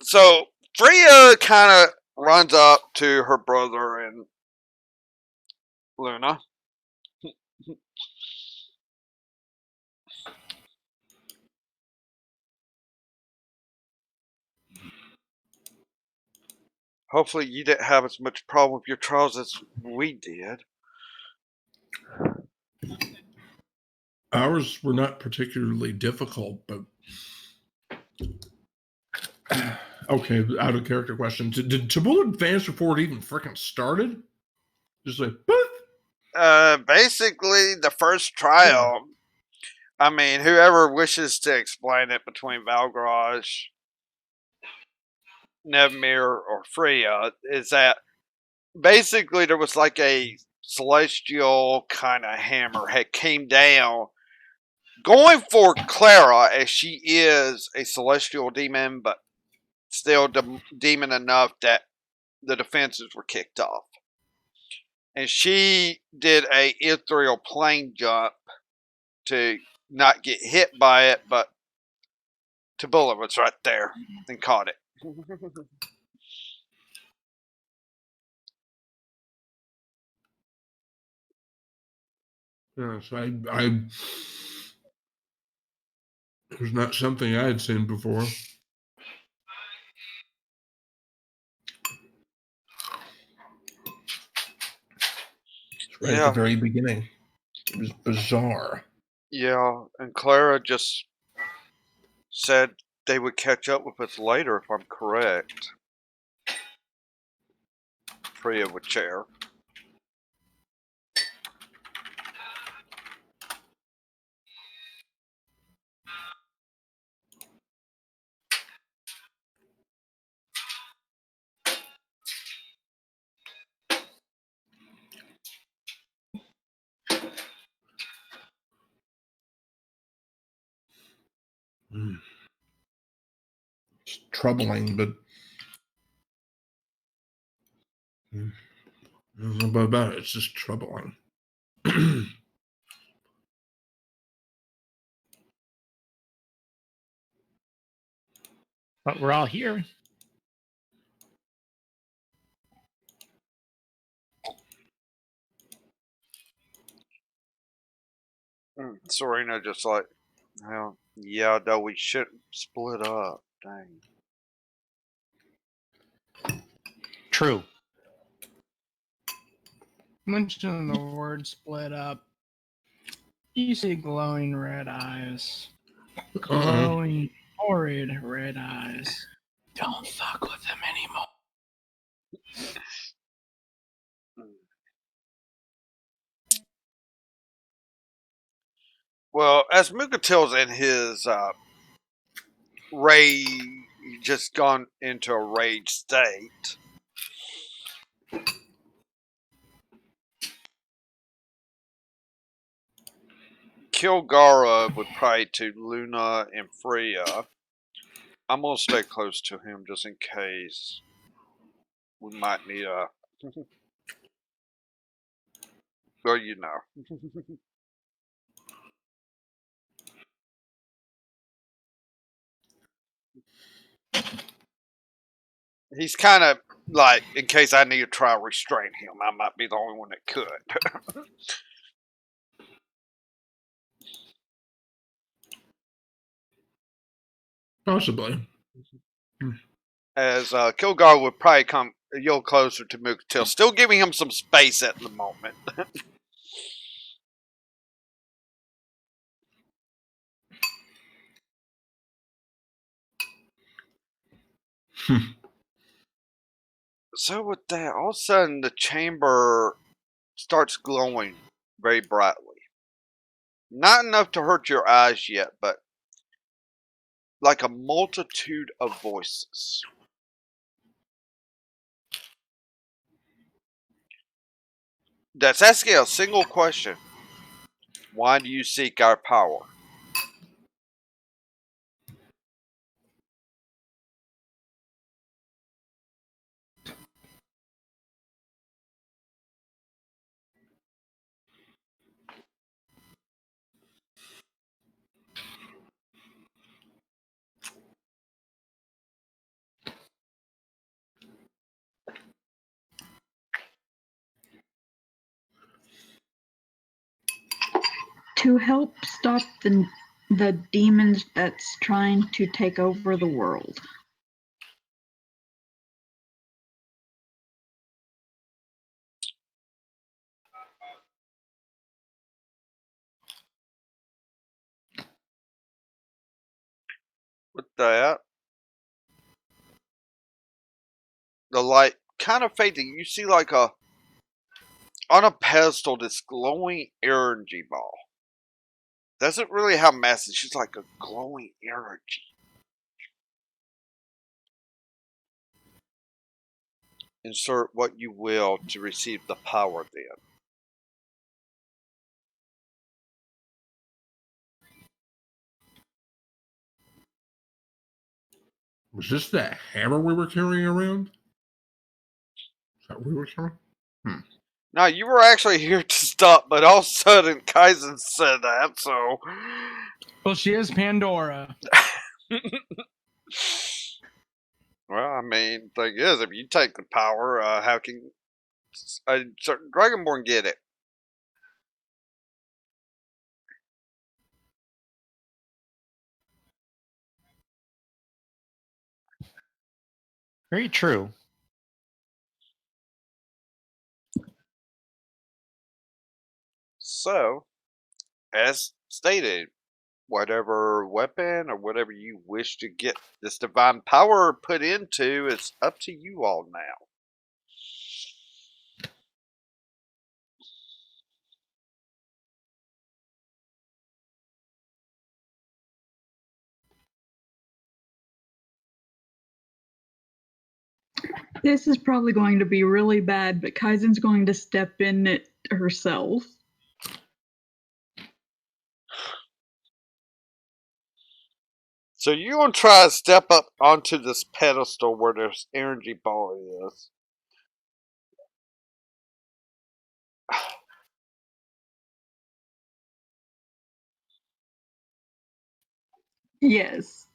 So Freya kind of runs up to her brother and Luna. Hopefully you didn't have as much problem with your trials as we did.
Ours were not particularly difficult, but okay, out of character question. Did Tabula advance before it even freaking started? Just like,
Basically the first trial, I mean, whoever wishes to explain it between Valgaraj, Nevmir, or Freya, is that basically there was like a celestial kind of hammer had came down, going for Clara, as she is a celestial demon, but still demon enough that the defenses were kicked off. And she did a ethereal plane jump to not get hit by it, but Tabula was right there and caught it.
Yes, I it was not something I had seen before. It's right at the very beginning. It was bizarre.
Yeah, and Clara just said they would catch up with us later, if I'm correct. Priya would chair.
It's troubling, but I don't know about it. It's just troubling.
But we're all here.
Serena just like, well, yeah, though we shouldn't split up. Dang.
True.
Mention the word split up. You see glowing red eyes. Glowing, horrid red eyes. Don't fuck with them anymore.
Well, as Mugatel's in his rage, just gone into a rage state. Kilgara would pray to Luna and Freya. I'm gonna stay close to him just in case we might need a. Well, you know. He's kind of like, in case I need to try to restrain him, I might be the only one that could.
Possibly.
As Kilgar would probably come a little closer to Mukatil, still giving him some space at the moment. So with that, all of a sudden the chamber starts glowing very brightly. Not enough to hurt your eyes yet, but like a multitude of voices. That's asking a single question. Why do you seek our power?
To help stop the demons that's trying to take over the world.
With that, the light kind of fading. You see like a on a pedestal this glowing energy ball. Doesn't really have mass, it's just like a glowing energy. Insert what you will to receive the power then.
Was this that hammer we were carrying around? Is that what we were carrying?
Now, you were actually here to stop, but all of a sudden Kaizen said that, so...
Well, she is Pandora.
Well, I mean, thing is, if you take the power, how can a certain Dragonborn get it?
Very true.
So, as stated, whatever weapon or whatever you wish to get this divine power put into, it's up to you all now.
This is probably going to be really bad, but Kaizen's going to step in it herself.
So you're going to try to step up onto this pedestal where this energy ball is.
Yes.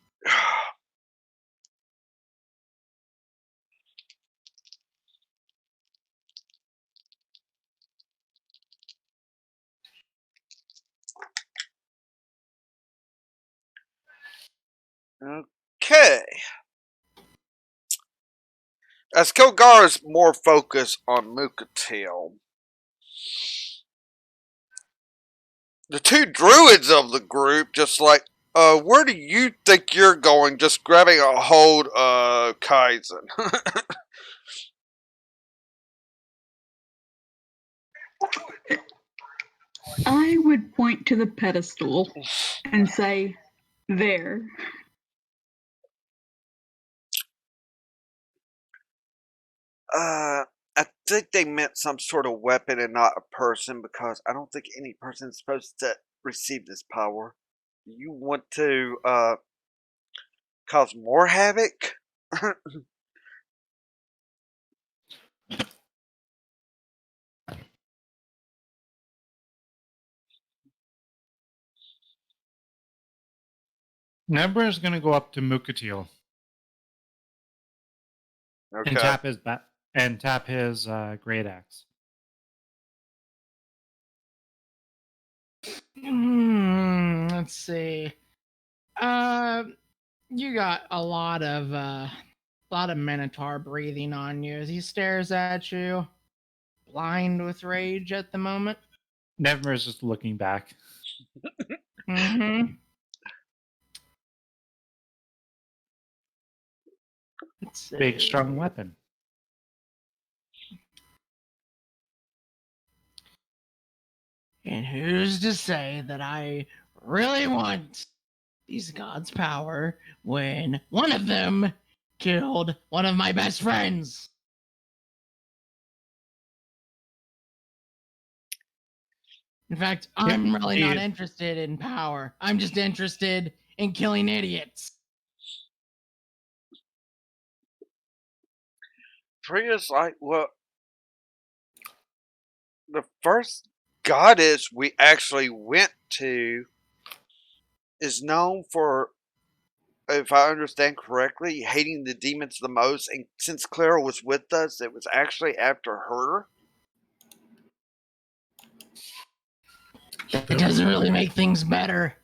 Okay. As Kilgar's more focused on Mukatil, the two druids of the group just like, where do you think you're going? Just grabbing a hold of Kaizen.
I would point to the pedestal and say, there.
I think they meant some sort of weapon and not a person because I don't think any person is supposed to receive this power. You want to cause more havoc?
Nebra is going to go up to Mukatil and
Okay.
tap his great axe.
Let's see. You got a lot of Minotaur breathing on you as he stares at you, blind with rage at the moment.
Nebra is just looking back.
Mm-hmm.
Big, strong weapon.
And who's to say that I really want these gods' power when one of them killed one of my best friends? In fact, I'm really not interested in power. I'm just interested in killing idiots.
Priya's like, well, the first goddess we actually went to is known for, if I understand correctly, hating the demons the most. And since Clara was with us, it was actually after her.
It doesn't really make things better.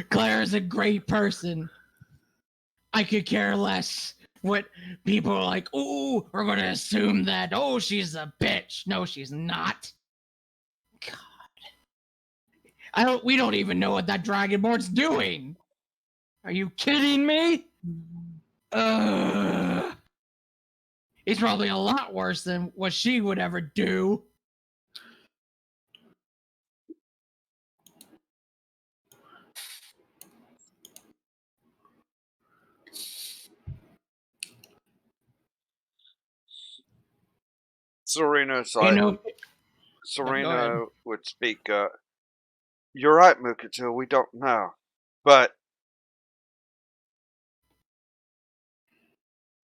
Claire's a great person. I could care less what people are like. Oh, we're going to assume that. Oh, she's a bitch. No, she's not. God, we don't even know what that Dragonborn's doing. Are you kidding me? It's probably a lot worse than what she would ever do.
Serena's
You
like,
know,
Serena would speak up. You're right, Mukatil, we don't know. But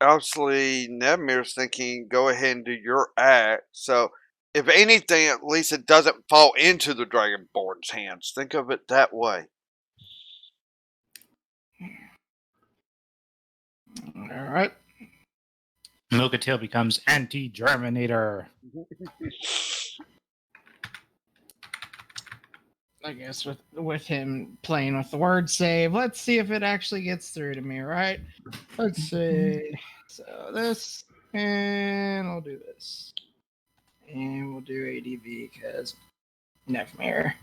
obviously Nevemir's thinking, go ahead and do your act. So, if anything, at least it doesn't fall into the Dragonborn's hands. Think of it that way.
All right.
Milkatail becomes anti-Germinator.
I guess with him playing with the word save, let's see if it actually gets through to me, right? Let's see. So this, and I'll do this. And we'll do ADV because Nevmir.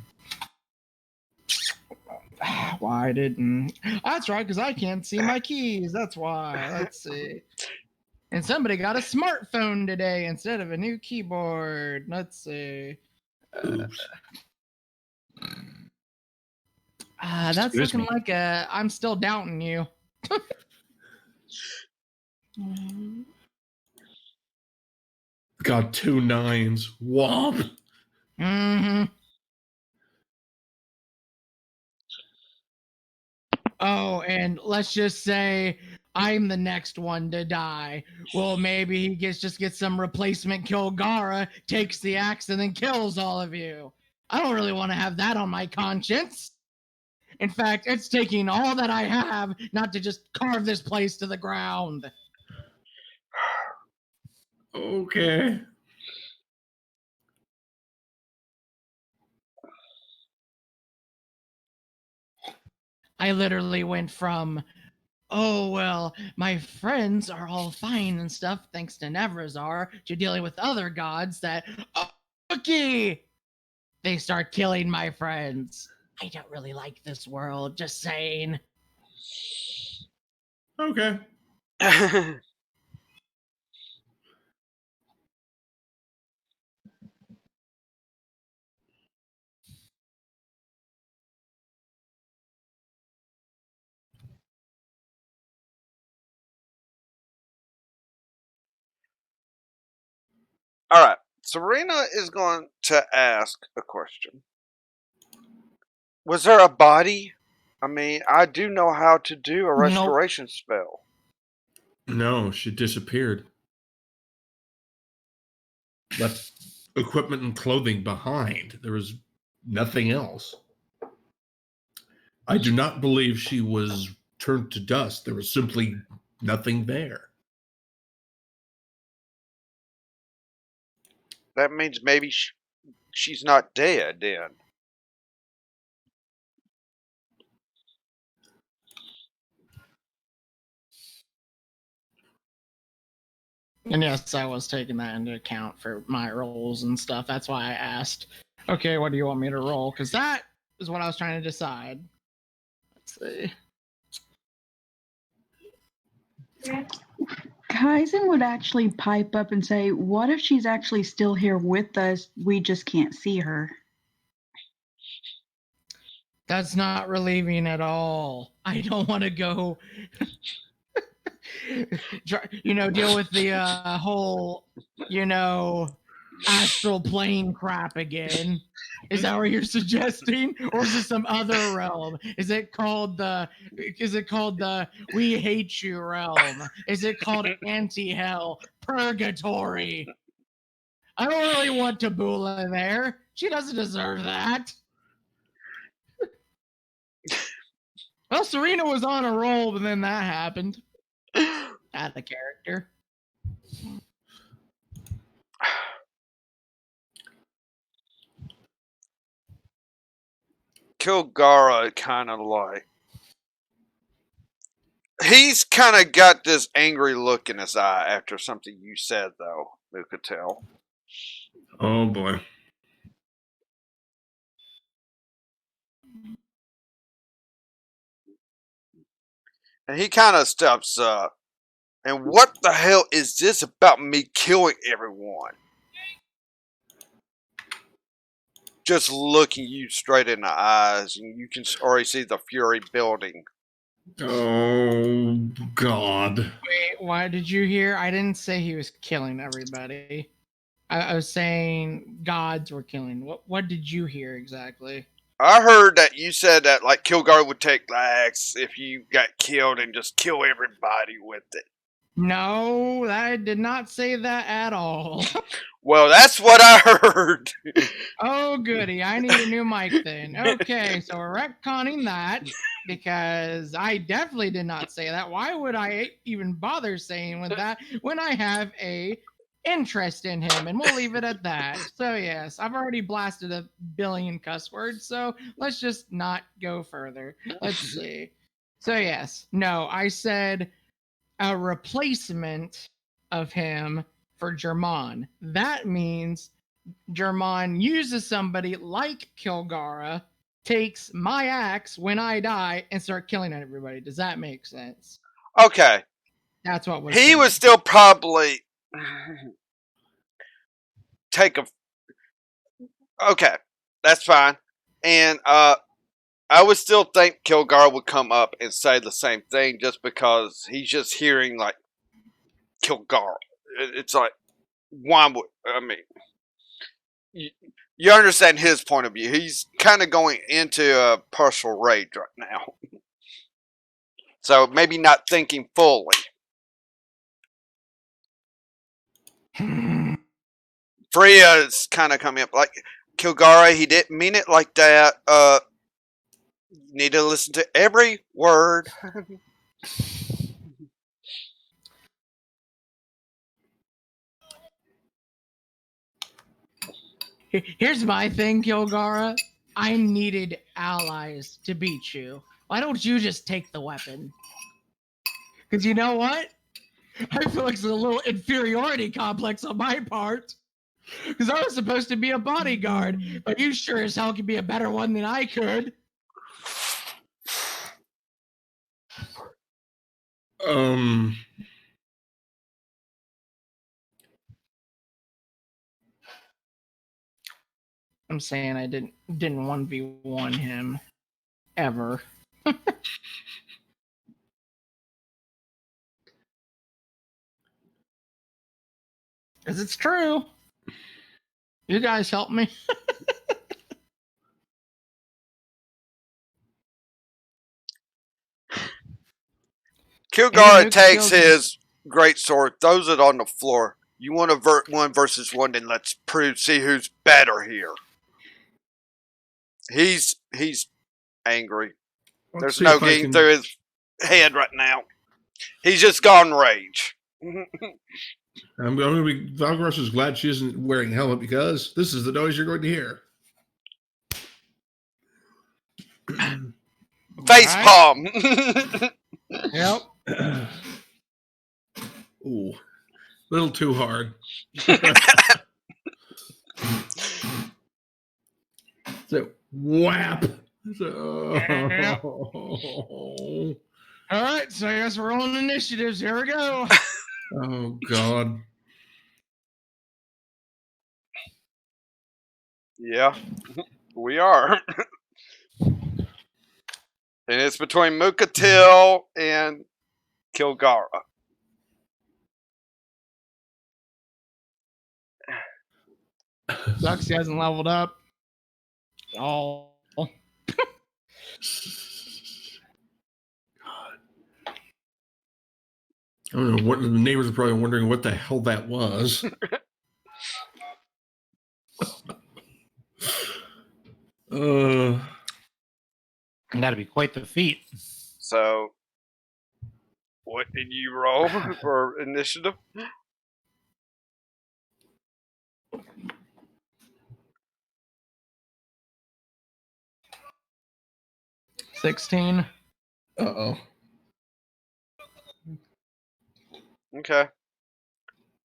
Why didn't... That's right, because I can't see my keys. That's why. Let's see. And somebody got a smartphone today instead of a new keyboard. Let's see.
Oops.
That's
Excuse
looking
me.
like I'm still doubting you.
Got 2 9s. Womp.
Mm-hmm. Oh, and let's just say I'm the next one to die. Well, maybe he just gets some replacement Kilgara, takes the axe, and then kills all of you. I don't really want to have that on my conscience. In fact, it's taking all that I have not to just carve this place to the ground.
Okay.
I literally went from, oh, well, my friends are all fine and stuff thanks to Nevrazar, to dealing with other gods that, okay, they start killing my friends. I don't really like this world, just saying.
Okay.
All right. Serena is going to ask a question. Was there a body? I mean, I do know how to do a restoration spell.
No, she disappeared. Left equipment and clothing behind. There was nothing else. I do not believe she was turned to dust. There was simply nothing there.
That means maybe she's not dead then.
And yes, I was taking that into account for my rolls and stuff. That's why I asked, okay, what do you want me to roll? Because that is what I was trying to decide. Let's see.
Kaizen would actually pipe up and say, what if she's actually still here with us? We just can't see her.
That's not relieving at all. I don't want to go, deal with the whole, astral plane crap again. Is that what you're suggesting, or is it some other realm? Is it called the we hate you realm? Is it called anti-hell, purgatory? I don't really want Tabula there. She doesn't deserve that. Well, Serena was on a roll, but then that happened. Out of character.
Kilgara kind of like. He's kind of got this angry look in his eye after something you said, though, you could tell.
Oh boy.
And he kind of steps up. And what the hell is this about me killing everyone? Just looking you straight in the eyes, and you can already see the fury building.
Oh God.
Wait, why did you hear? I didn't say he was killing everybody. I was saying gods were killing. What did you hear exactly?
I heard that you said that like Kilgara would take the axe if you got killed and just kill everybody with it.
No, I did not say that at all.
Well, that's what I heard.
Oh, goody. I need a new mic then. Okay, so we're retconning that because I definitely did not say that. Why would I even bother saying with that when I have a interest in him? And we'll leave it at that. So yes, I've already blasted a billion cuss words, so let's just not go further. Let's see. So yes, no, I said a replacement of him for German. That means German uses somebody like Kilgara, takes my axe when I die, and start killing everybody. Does that make sense?
Okay.
That's what was
He
said.
would still probably take a. Okay, that's fine. And I would still think Kilgar would come up and say the same thing just because he's just hearing like Kilgar. It's like, why would I mean? You understand his point of view. He's kind of going into a partial rage right now, so maybe not thinking fully. Freya is kind of coming up like Kilgara. He didn't mean it like that. You need to listen to every word.
Here's my thing, Kilgara. I needed allies to beat you. Why don't you just take the weapon? Because you know what? I feel like it's a little inferiority complex on my part. Because I was supposed to be a bodyguard, but you sure as hell could be a better one than I could. I'm saying I didn't 1v1 him ever. Because it's true. You guys help me.
Kilgara takes his great sword, throws it on the floor. You want to one versus one, then let's see who's better here. He's angry. There's no getting through his head right now. He's just gone rage.
I'm going to be. Valgrush is glad she isn't wearing a helmet because this is the noise you're going to hear.
Face palm.
Yep.
Ooh, a little too hard. So whap.
All right, so I guess we're on initiatives. Here we go.
Oh God.
Yeah, we are. And it's between Mukatil and Kilgara.
Sucks he hasn't leveled up. Oh.
I don't know what the neighbors are probably wondering what the hell that was.
That'd be quite the feat.
So, what did you roll for initiative?
$16.
Uh-oh.
Okay.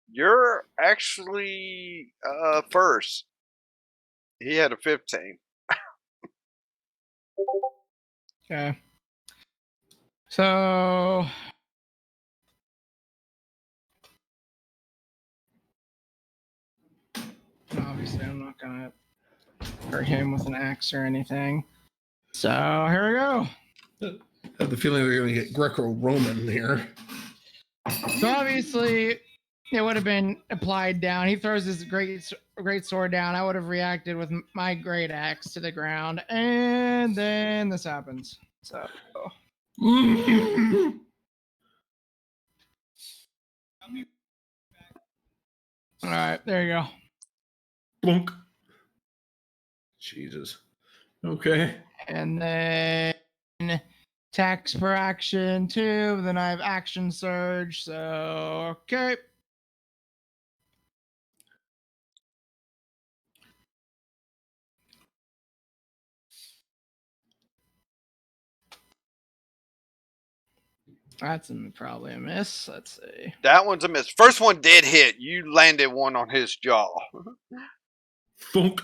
You're actually first. He had a 15.
Okay. So obviously I'm not gonna hurt him with an axe or anything. So here we go.
I have the feeling we're going to get Greco-Roman here.
So obviously it would have been applied down. He throws his great sword down. I would have reacted with my great axe to the ground, and then this happens. So All right, there you go.
Blunk. Jesus. Okay.
And then tax per action 2. Then I have action surge. So, okay. That's probably a miss. Let's see.
That one's a miss. First one did hit. You landed one on his jaw.
Thunk.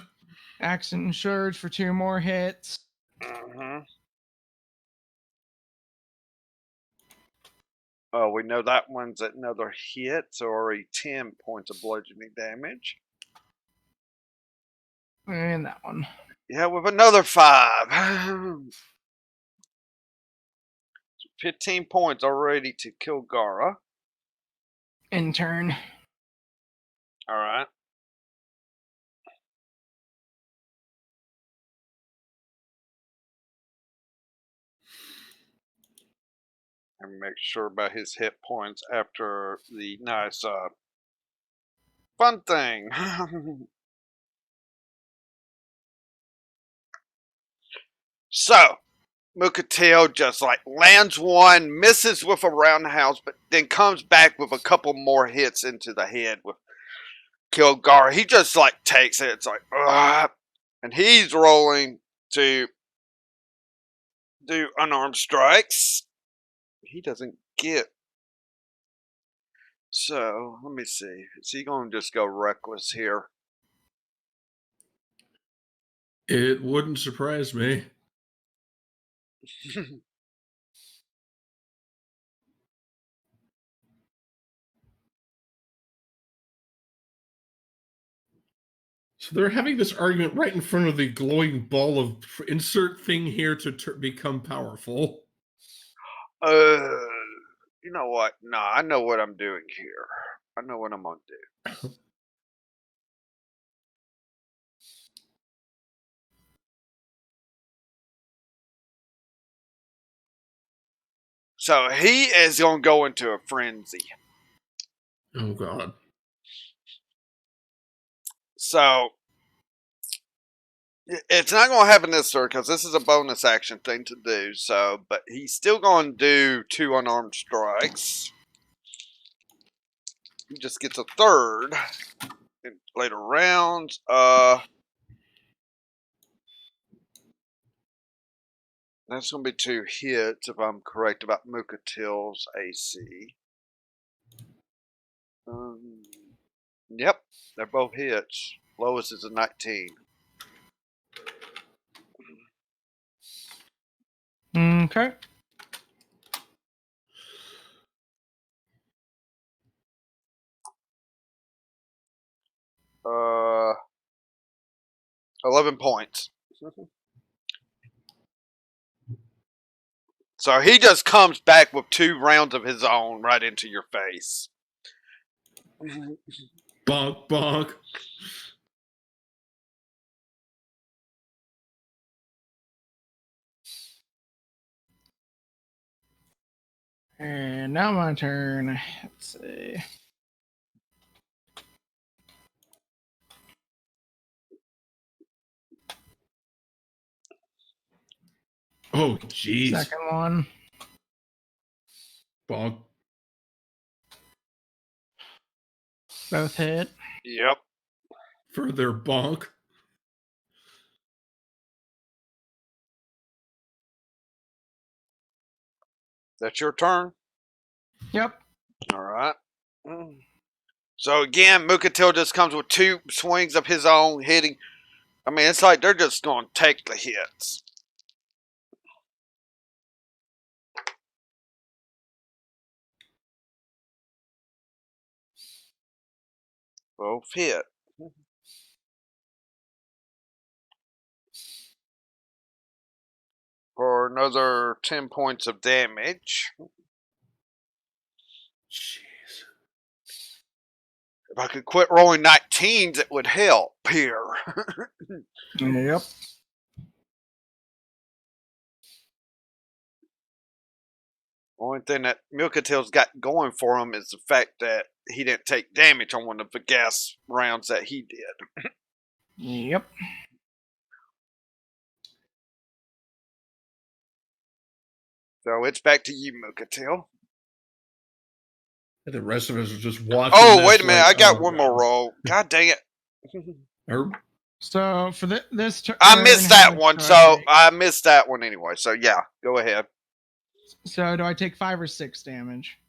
Action surge for 2 more hits.
Mm-hmm. Oh, we know that one's another hit, so already 10 points of bludgeoning damage.
And that one.
Yeah, with another 5. 15 points already to Kilgara.
In turn.
All right. And make sure about his hit points after the nice fun thing. So, Mukateo just like lands one, misses with a roundhouse, but then comes back with a couple more hits into the head with Kilgara. He just like takes it. It's like, ugh. And he's rolling to do unarmed strikes. He doesn't get. So, let me see. Is he going to just go reckless here?
It wouldn't surprise me. So they're having this argument right in front of the glowing ball of insert thing here to become powerful.
You know what? No, I know what I'm doing here. I know what I'm going to do. So he is going to go into a frenzy.
Oh, God.
So it's not going to happen this turn because this is a bonus action thing to do. So, but he's still going to do 2 unarmed strikes. He just gets a third in later rounds. That's going to be 2 hits if I'm correct about Mukatil's AC. Yep, they're both hits. Lowest is a 19.
Okay.
Uh, 11 points. So he just comes back with 2 rounds of his own right into your face.
Bonk, bonk.
And now my turn. Let's see.
Oh, jeez.
Second one.
Bonk.
Both hit.
Yep.
Further bonk.
That's your turn.
Yep.
All right. So again, Mukatil just comes with 2 swings of his own hitting. I mean, it's like they're just going to take the hits. Both hit. For another 10 points of damage.
Jeez.
If I could quit rolling 19s, it would help here.
Yep.
Only thing that Milkatail's got going for him is the fact that he didn't take damage on one of the gas rounds that he did.
Yep.
So it's back to you, Milkatail.
And the rest of us are just watching.
Oh, wait a minute.
like,
I got
oh,
one more roll. God dang it.
Herb?
So for this turn,
I missed that
how
one,
much do
so
take?
I missed that one anyway. So yeah, go ahead.
So do I take 5 or 6 damage?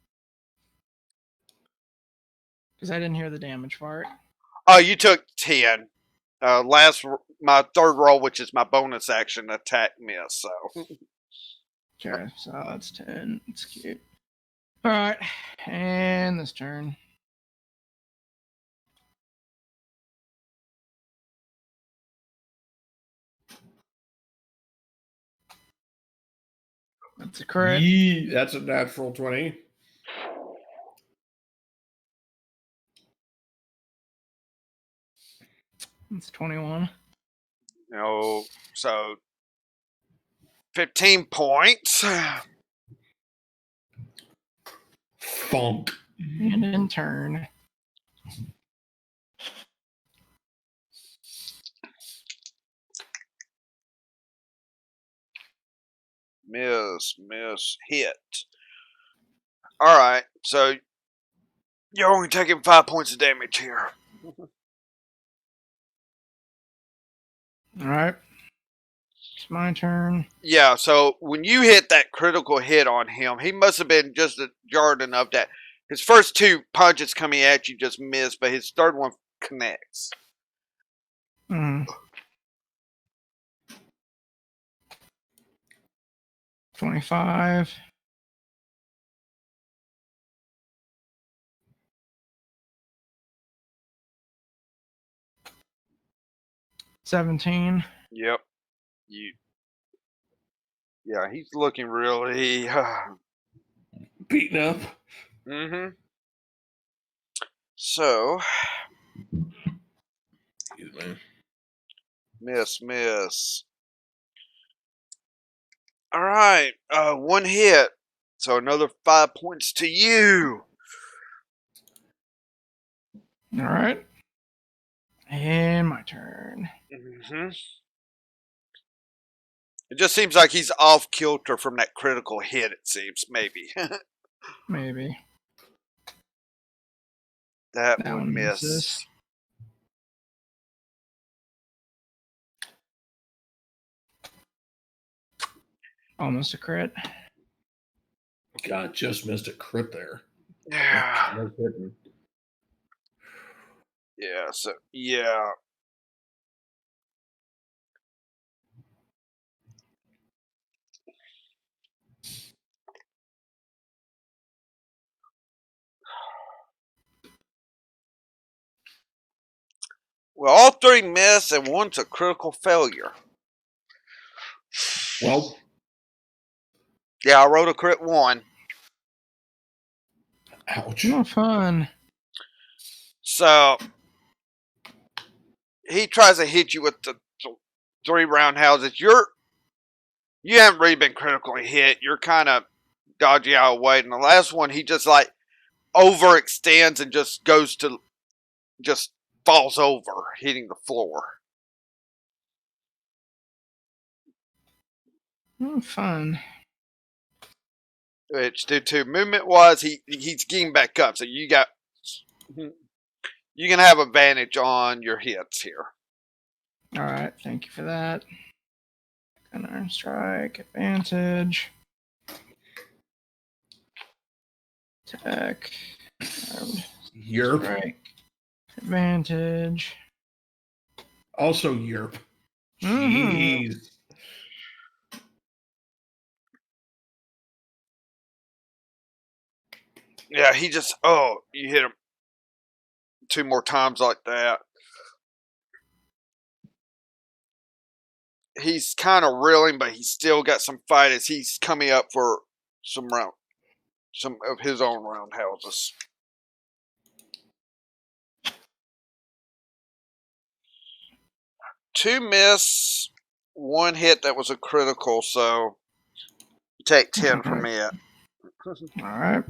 Because I didn't hear the damage part.
Oh, you took 10. My third roll, which is my bonus action, attack miss. So
Okay, so that's 10. That's cute. All right, and this turn. That's a crit.
That's a natural 20.
That's 21.
so 15 points.
Funk.
And in turn.
Miss, hit. All right, so you're only taking 5 points of damage here.
All right. It's my turn.
Yeah, so when you hit that critical hit on him, he must have been just jarred enough that his first 2 punches coming at you just missed, but his third one connects.
25. $17.
Yep. Yeah, he's looking really.
Beaten up.
Mm-hmm. So,
Excuse me.
miss. All right, 1 hit. So another 5 points to you.
All right. And my turn.
Mm-hmm. It just seems like he's off kilter from that critical hit. It seems maybe
Maybe.
that
That
one
one
missed.
misses. Almost a crit.
God, just missed a crit there.
Yeah.
No kidding.
Yeah. So yeah. Well, all 3 miss and 1's a critical failure.
Well,
yeah, I rolled a crit 1.
Ouch.
No fun.
So he tries to hit you with the 3 roundhouses. You haven't really been critically hit. You're kind of dodgy out of the way. And the last one, he just like overextends and just falls over, hitting the floor.
No fun.
Which due to movement wise, he's getting back up. So you can have advantage on your hits here.
All right. Thank you for that. Unarmed strike. Advantage. Attack. Armed
Yerp.
strike. Advantage.
Also yerp.
Mhm.
Jeez.
Yeah, he just you hit him 2 more times like that. He's kind of reeling, but he's still got some fight as he's coming up for some of his own roundhouses. Two miss, 1 hit that was a critical, so you take 10 from it.
All right.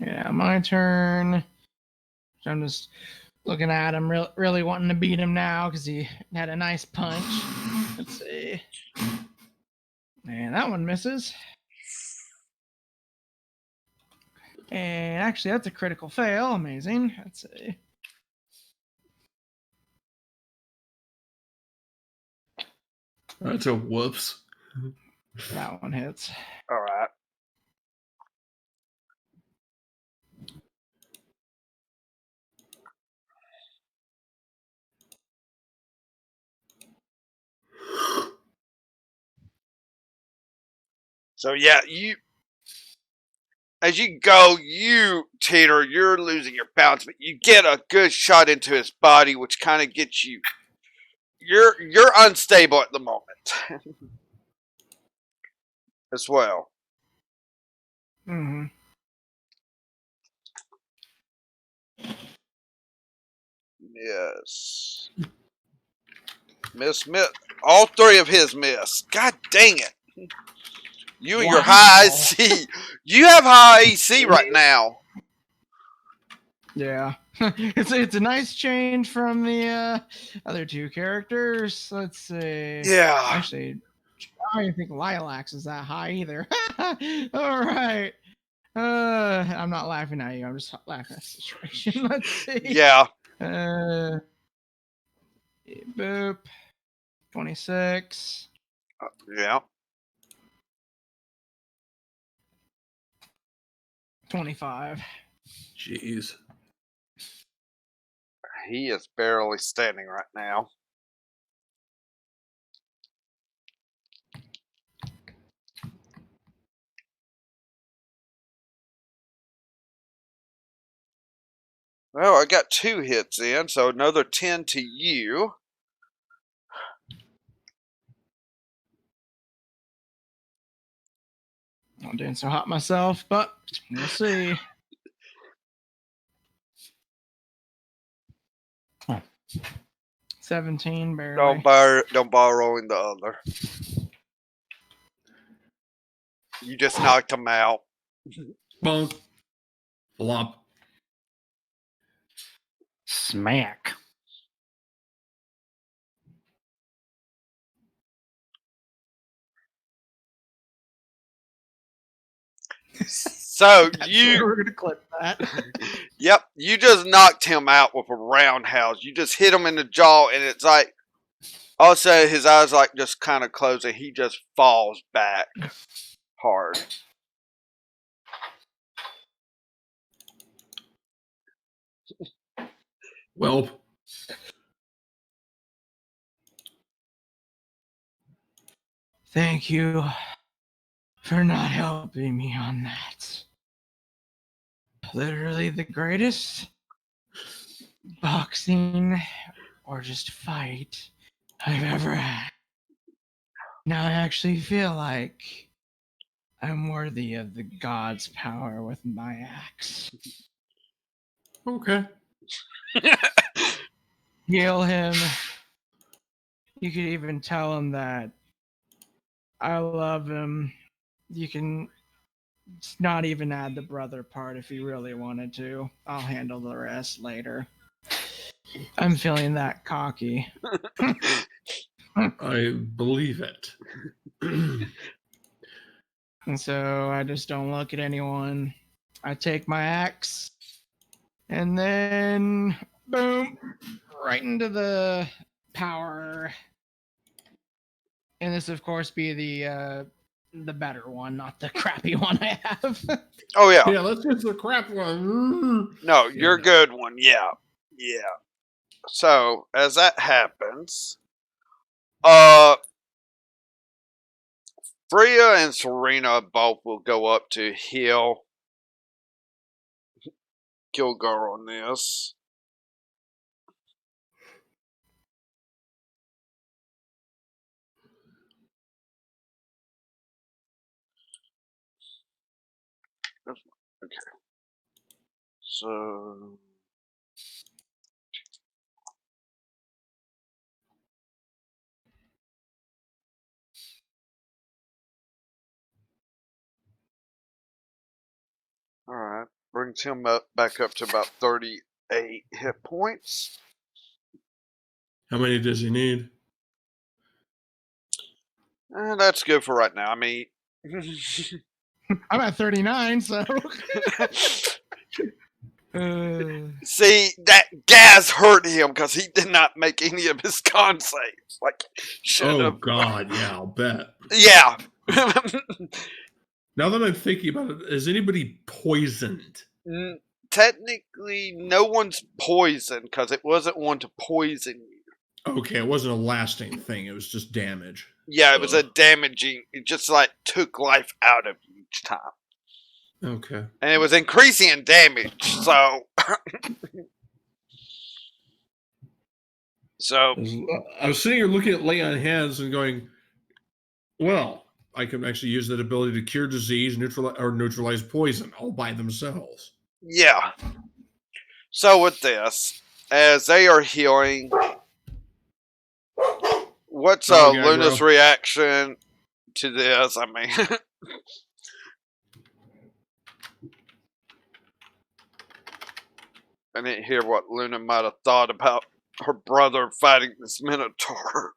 Yeah, my turn. So I'm just looking at him, really wanting to beat him now because he had a nice punch. Let's see. And that one misses. And actually, that's a critical fail. Amazing. Let's see.
That's a whoops.
That one hits.
All right. So yeah, as you go, you teeter, you're losing your balance, but you get a good shot into his body, which kind of gets you. You're unstable at the moment, as well.
Mm-hmm.
Yes. Miss. All three of his miss. God dang it! You and your high
Wow.
AC. You have high AC right now.
Yeah. it's a nice change from the other two characters. Let's see.
Yeah.
Actually, I don't even think Lilacs is that high either. All right. I'm not laughing at you. I'm just laughing at the situation. Let's see.
Yeah.
Boop. 26.
Yeah.
25.
Jeez.
He is barely standing right now. Well, I got 2 hits in, so another 10 to you.
I'm doing so hot myself, but we'll see.
Oh.
17, barely.
Don't borrow in the other. You just knocked him out.
Bonk. Flop.
Smack.
So
That's
you.
where we're gonna clip that.
Yep, you just knocked him out with a roundhouse. You just hit him in the jaw, and it's like all of a sudden his eyes like just kind of close, and he just falls back hard.
Well,
Thank you for not helping me on that. Literally the greatest boxing or just fight I've ever had. Now I actually feel like I'm worthy of the god's power with my axe.
okay.
Heal him. You could even tell him that I love him. You can not even add the brother part if you really wanted to. I'll handle the rest later. I'm feeling that cocky.
I believe it.
And so I just don't look at anyone. I take my axe and then boom, right into the power. And this, of course, be the better one, not the crappy one I have.
Oh yeah,
Yeah, let's get the crap one.
no, you're
Yeah.
good one. Yeah, yeah. So as that happens, Freya and Serena both will go up to heal Kilgar on this. Okay. So Brings him back up to about 38 hit points.
How many does he need?
That's good for right now. I mean,
I'm at 39, so.
see, that gas hurt him because he did not make any of his con saves. Like, should
Oh
have.
God, yeah, I'll bet.
Yeah.
Now that I'm thinking about it, is anybody poisoned?
Technically, no one's poisoned because it wasn't one to poison you.
Okay, it wasn't a lasting thing. It was just damage.
Yeah, it was a damaging. It just like took life out of you each time.
Okay.
And it was increasing in damage, so. So.
I was sitting here looking at lay on hands and going, well, I can actually use that ability to cure disease, neutralize poison all by themselves.
Yeah. So with this, as they are healing, what's Luna's reaction to this? I mean, I didn't hear what Luna might have thought about her brother fighting this Minotaur.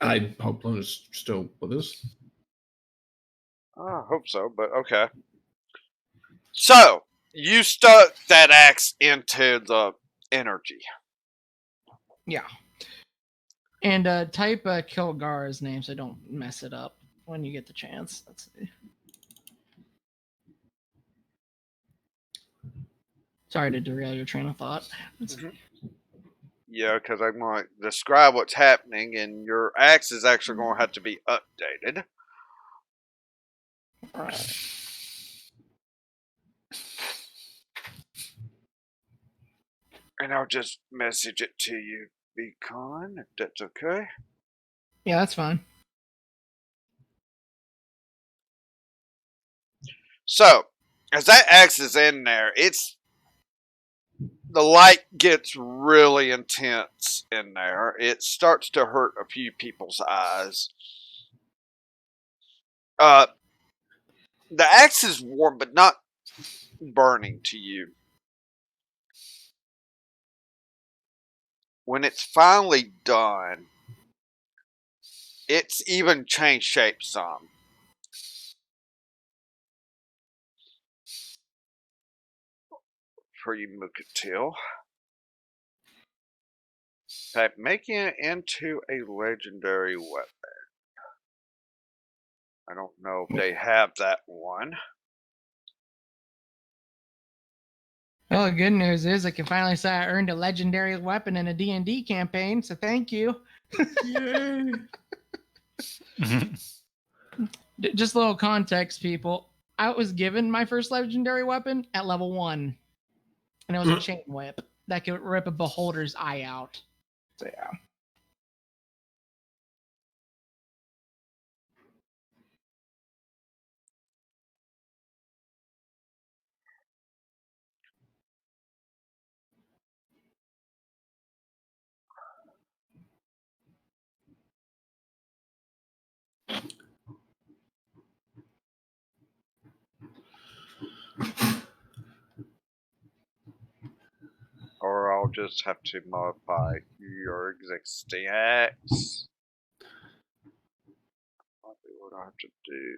I hope Luna's still with us.
I hope so, but okay. So, you stuck that axe into the energy.
Yeah. And type Kilgar's name so don't mess it up when you get the chance. Let's see. Sorry to derail your train of thought.
Yeah, because I'm going to describe what's happening, and your axe is actually going to have to be updated.
All right.
And I'll just message it to you, Beacon, if that's okay.
Yeah, that's fine.
So, as that axe is in there, the light gets really intense in there. It starts to hurt a few people's eyes. The axe is warm, but not burning to you. When it's finally done, it's even changed shape some. For you, Mukatil. In fact, making it into a legendary weapon. I don't know if they have that one.
Well, the good news is I can finally say I earned a legendary weapon in a D&D campaign, so thank you.
Yay!
Just a little context, people. I was given my first legendary weapon at level 1, and it was a chain whip that could rip a beholder's eye out. So yeah.
Or I'll just have to modify your existing axe. Probably what I have to do.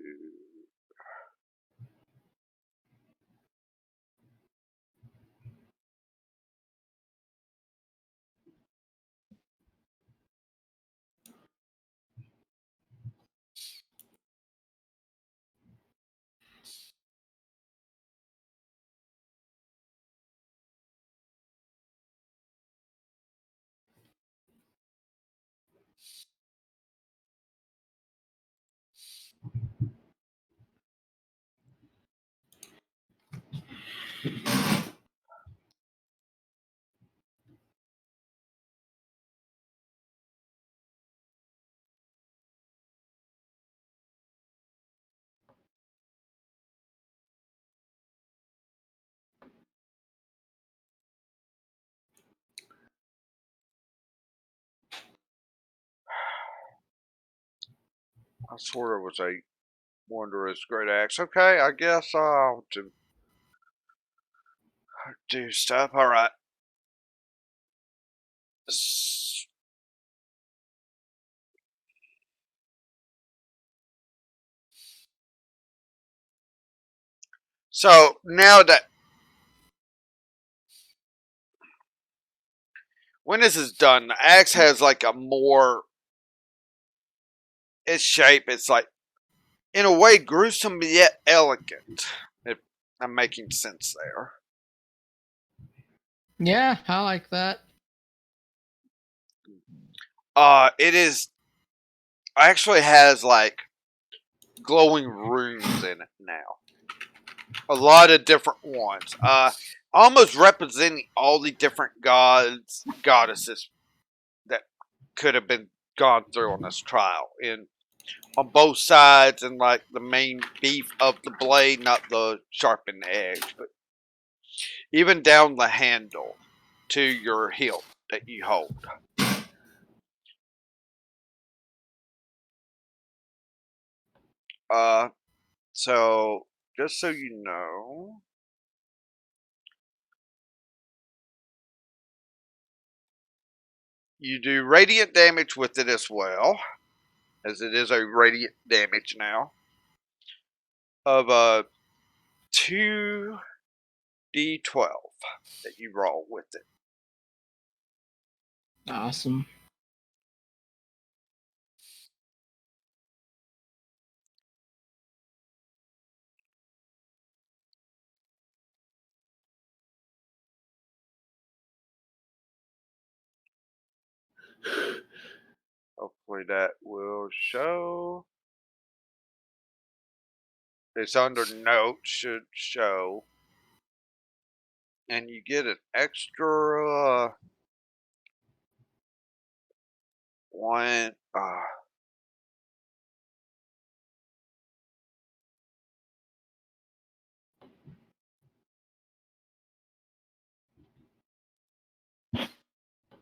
I swore it was a wondrous great axe. Okay, I guess I'll do stuff. All right. So now that when this is done, the axe has like a more its shape. It's like in a way gruesome yet elegant. If I'm making sense there.
Yeah, I like that.
It is actually has like glowing runes in it now. A lot of different ones. Almost representing all the different gods, goddesses that could have been gone through on this trial. On both sides, and like the main beef of the blade, not the sharpened edge, but even down the handle to your hilt that you hold. So just so you know, you do radiant damage with it as well, as it is a radiant damage now of 2d12 that you roll with it.
Awesome.
Hopefully that will show. It's under notes, should show. And you get an extra one.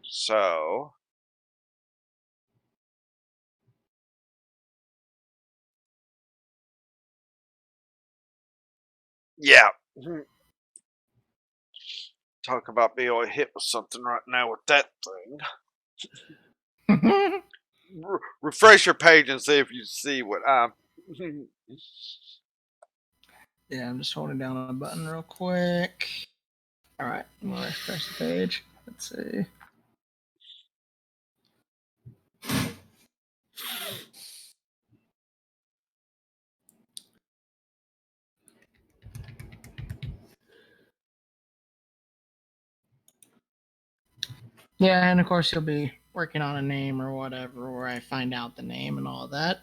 So yeah. Talk about being able to hit with something right now with that thing. Refresh your page and see if you see what I'm.
Yeah, I'm just holding down a button real quick. All right, I'm gonna refresh the page. Let's see. Yeah, and of course you'll be working on a name or whatever, where I find out the name and all that.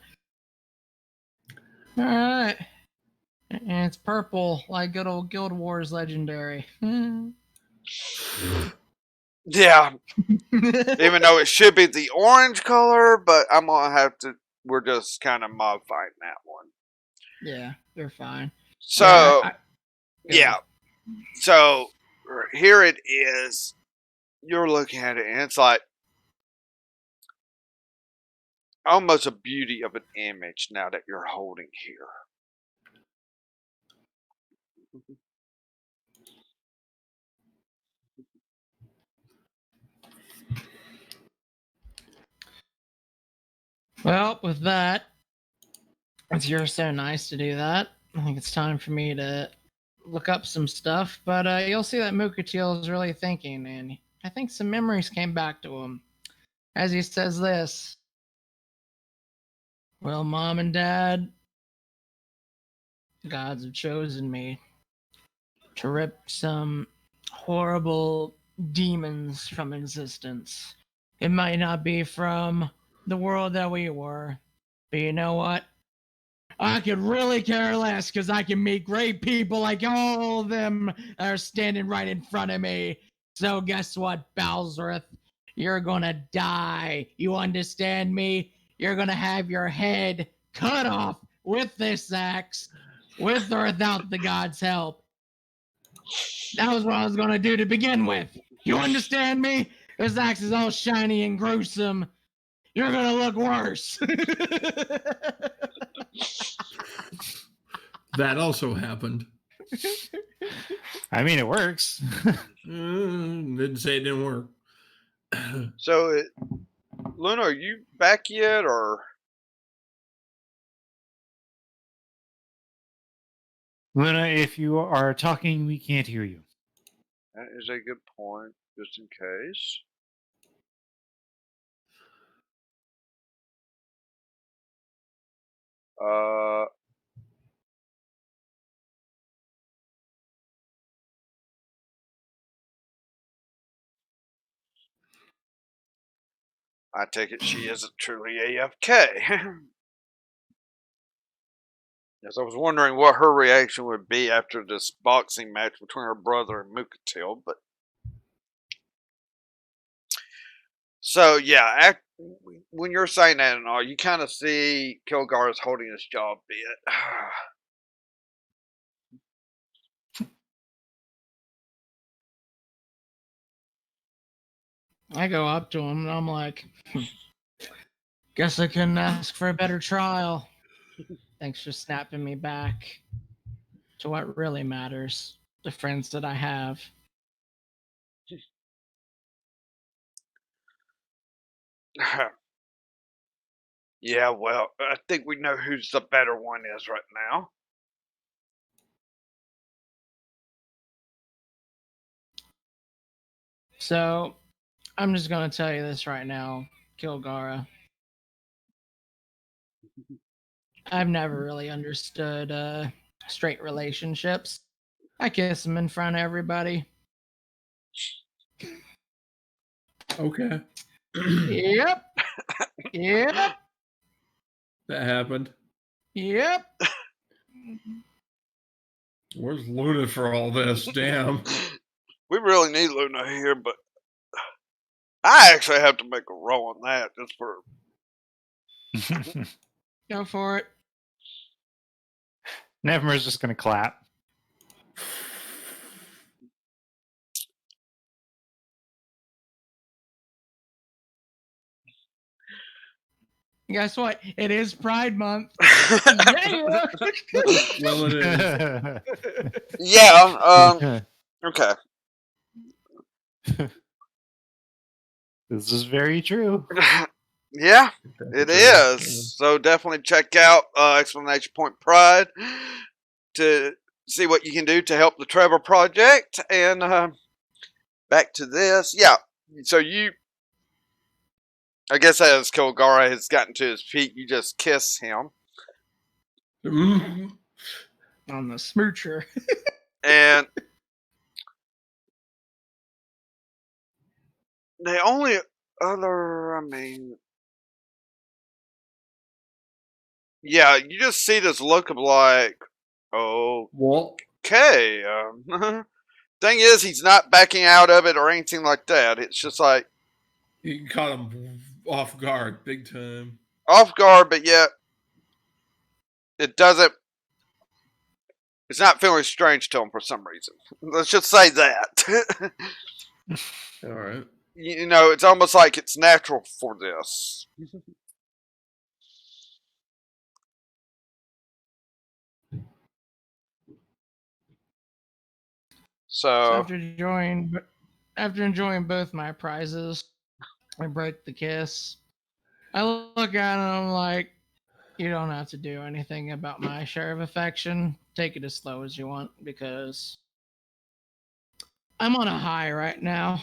All right, and it's purple, like good old Guild Wars legendary.
Yeah. Even though it should be the orange color, but I'm gonna have to. We're just kind of modifying that one.
Yeah, you're fine.
So
Yeah.
So here it is. You're looking at it, and it's like almost a beauty of an image now that you're holding here.
Well, with that, since you're so nice to do that, I think it's time for me to look up some stuff. But you'll see that Mukachil is really thinking, and I think some memories came back to him. As he says this, well, Mom and Dad, gods have chosen me to rip some horrible demons from existence. It might not be from the world that we were, but you know what? I could really care less because I can meet great people like all of them that are standing right in front of me. So guess what, Balzareth? You're gonna die. You understand me? You're gonna have your head cut off with this axe, with or without the god's help. That was what I was gonna do to begin with. You understand me? This axe is all shiny and gruesome. You're gonna look worse.
That also happened.
I mean, it works.
Didn't say it didn't work.
So, Luna, are you back yet, or?
Luna, if you are talking, we can't hear you.
That is a good point, just in case. I take it she isn't truly AFK. Yes, I was wondering what her reaction would be after this boxing match between her brother and Mukatil, but so yeah, when you're saying that and all, you kind of see Kilgar is holding his jaw a bit.
I go up to him and I'm like, guess I couldn't ask for a better trial. Thanks for snapping me back to what really matters, the friends that I have.
Yeah, well, I think we know who's the better one is right now.
So, I'm just gonna tell you this right now, Kilgara. I've never really understood straight relationships. I kiss them in front of everybody.
Okay.
Yep. Yep.
That happened.
Yep.
Where's Luna for all this? Damn.
We really need Luna here, but I actually have to make a roll on that just for.
Go for it.
Nevmer's just going to clap.
Guess what? It is Pride Month. Yeah.
Well, it is.
Yeah. Okay.
This is very true.
Yeah, it is. So definitely check out Explanation Point Pride to see what you can do to help the Trevor Project. And back to this. Yeah. So I guess as Kilgara has gotten to his feet, you just kiss him.
Mm-hmm.
On the smoocher.
And the only other, yeah, you just see this look of like, oh,
Well,
okay. Thing is, he's not backing out of it or anything like that. It's just like
you caught him off guard, big time.
off guard, but yet it doesn't. It's not feeling strange to him for some reason. Let's just say that.
All right.
You know, it's almost like it's natural for this. So
After enjoying both my prizes, I break the kiss. I look at him and I'm like, you don't have to do anything about my share of affection. Take it as slow as you want because I'm on a high right now.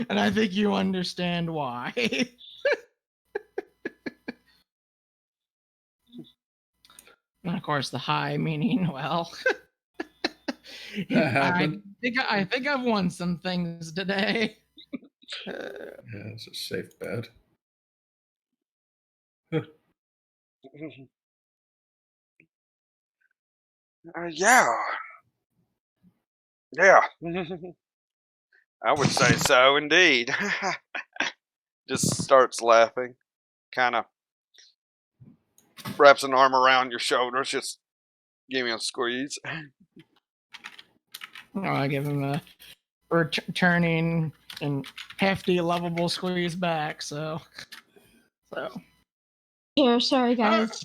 And I think you understand why. And of course, the high meaning, well,
That happened.
I think I've won some things today.
Yeah, it's a safe bet.
yeah, yeah. I would say so, indeed. Just starts laughing, kind of wraps an arm around your shoulders, just give me a squeeze.
Oh, I give him a returning and hefty, lovable squeeze back. So.
Here, sorry guys.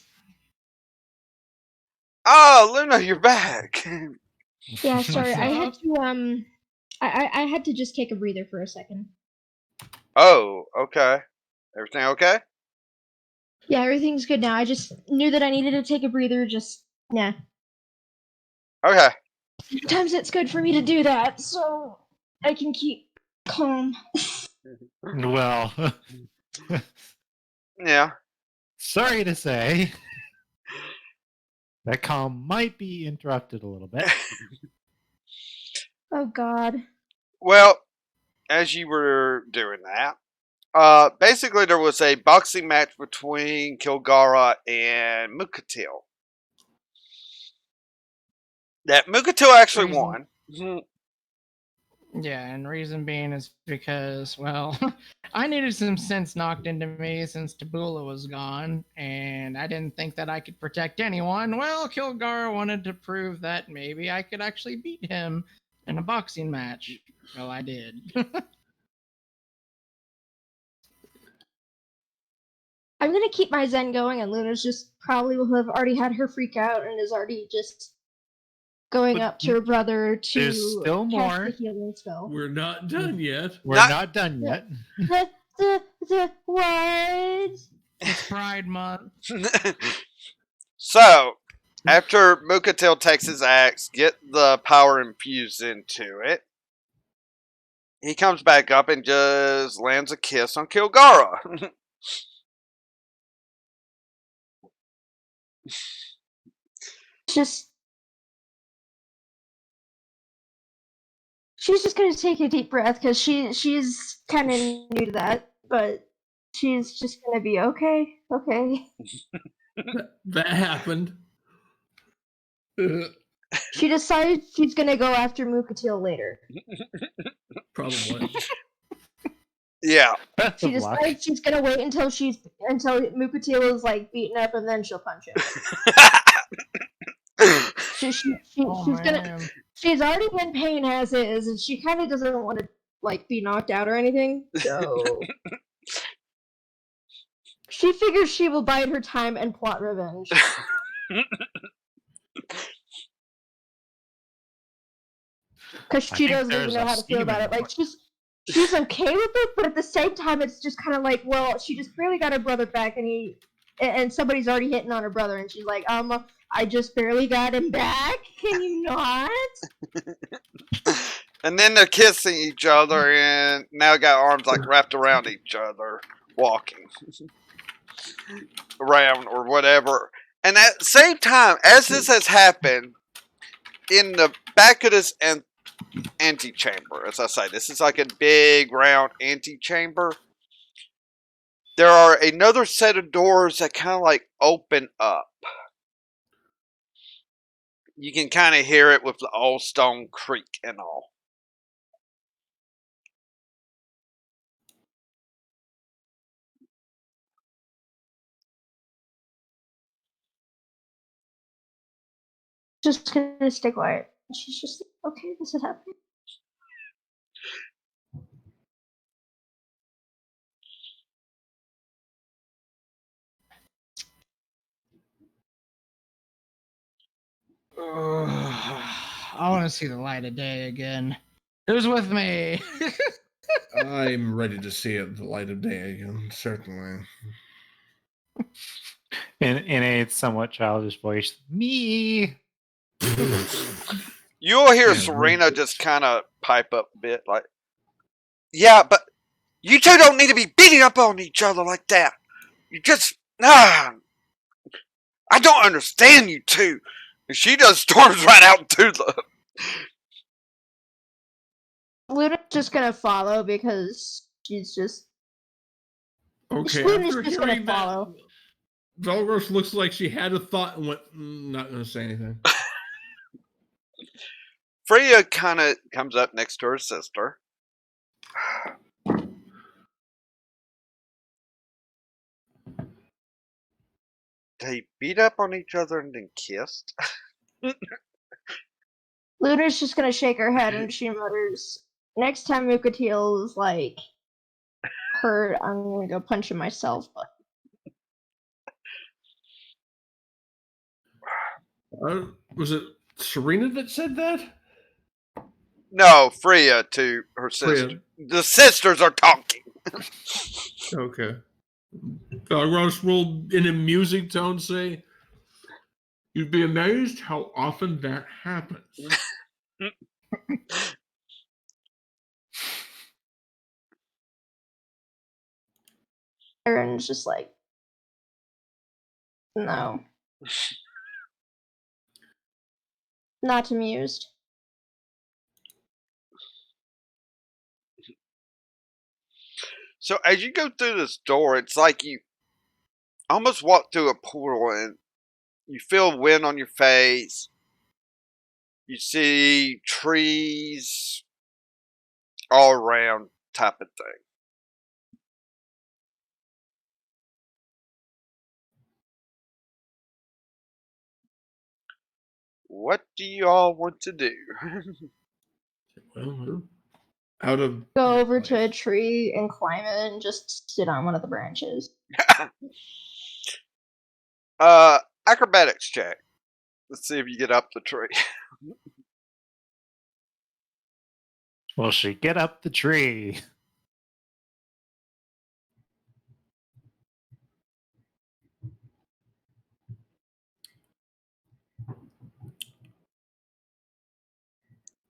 Oh, Luna, you're back.
Yeah, sorry. I had
What's
to I had to just take a breather for a second.
Oh, okay. Everything okay?
Yeah, everything's good now. I just knew that I needed to take a breather. Just yeah.
Okay.
Sometimes it's good for me to do that, so I can keep calm.
Well,
Yeah.
sorry to say, that calm might be interrupted a little bit.
Oh God.
Well, as you were doing that, basically there was a boxing match between Kilgara and Mukatil. That Mukatil actually
reason?
won.
Yeah, and reason being is because, well, I needed some sense knocked into me since Tabula was gone, and I didn't think that I could protect anyone. Well, Kilgara wanted to prove that maybe I could actually beat him in a boxing match. Well, I did.
I'm gonna keep my zen going, and Luna's just probably will have already had her freak out and is already just going
But
up to her brother to
there's still
cast
more.
the healing spell.
We're not done yet.
We're
Not-
not done yet.
What?
It's Pride Month.
So, after Mukatil takes his axe, get the power infused into it, he comes back up and just lands a kiss on Kilgara.
Just she's just gonna take a deep breath because she's kind of new to that, but she's just gonna be okay. Okay.
That happened.
She decides she's gonna go after Mukatil later.
Probably.
Yeah.
Best
She
of luck.
decides she's gonna wait until Mukatil is like beaten up, and then she'll punch him.
Oh,
She's gonna.
man.
She's already in pain as is, and she kind of doesn't want to like be knocked out or anything. So she figures she will bide her time and plot revenge. Because
I
she
think
doesn't even
there's
know
a
how to feel about
scheme
it.
in
Like she's okay with it, but at the same time, it's just kind of like, well, she just barely got her brother back, and somebody's already hitting on her brother, and she's like, I just barely got him back. Can you not?
And then they're kissing each other and now got arms like wrapped around each other, walking around or whatever. And at the same time, as this has happened, in the back of this antechamber, as I say, this is like a big round antechamber. There are another set of doors that kind of like open up. You can kind of hear it with the old stone creak and all.
Just gonna stay quiet. She's just okay. This is happening.
I want to see the light of day again. Who's with me?
I'm ready to see it the light of day again, certainly.
in a somewhat childish voice. Me.
You'll hear
Yeah,
Serena just kind of pipe up a bit, like, yeah, but you two don't need to be beating up on each other like that. You just, I don't understand you two. And she just storms right out to the.
Luna's just gonna follow because she's just.
Okay,
Luna's
after
just gonna
hearing that,
follow.
Velros looks like she had a thought and went, not going to say anything.
Freya kind of comes up next to her sister. They beat up on each other and then kissed.
Luna's just gonna shake her head and she mutters, next time Mukateel is like hurt, I'm gonna go punch him myself. But
Was it Serena that said that?
No, Freya to her sister.
Freya.
The sisters are talking.
Okay. Ross will, in a musing tone, say, "You'd be amazed how often that happens."
Aaron's just like, no, not amused.
So as you go through this door, it's like you almost walk through a portal and you feel wind on your face. You see trees all around type of thing. What do you all want to do?
Well, out of
Go over to a tree and climb it and just sit on one of the branches.
Acrobatics check. Let's see if you get up the tree.
Will she get up the tree?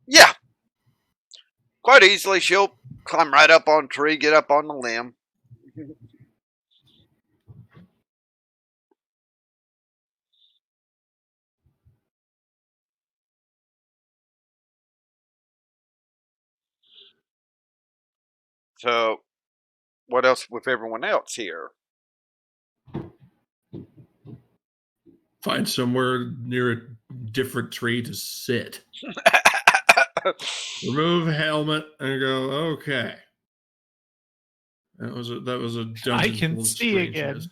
Yeah. Quite easily, she'll climb right up on a tree, get up on the limb. So, what else with everyone else here?
find somewhere near a different tree to sit. Remove helmet and go, okay. That was a dungeon
I can
full of
see again.
strangeness.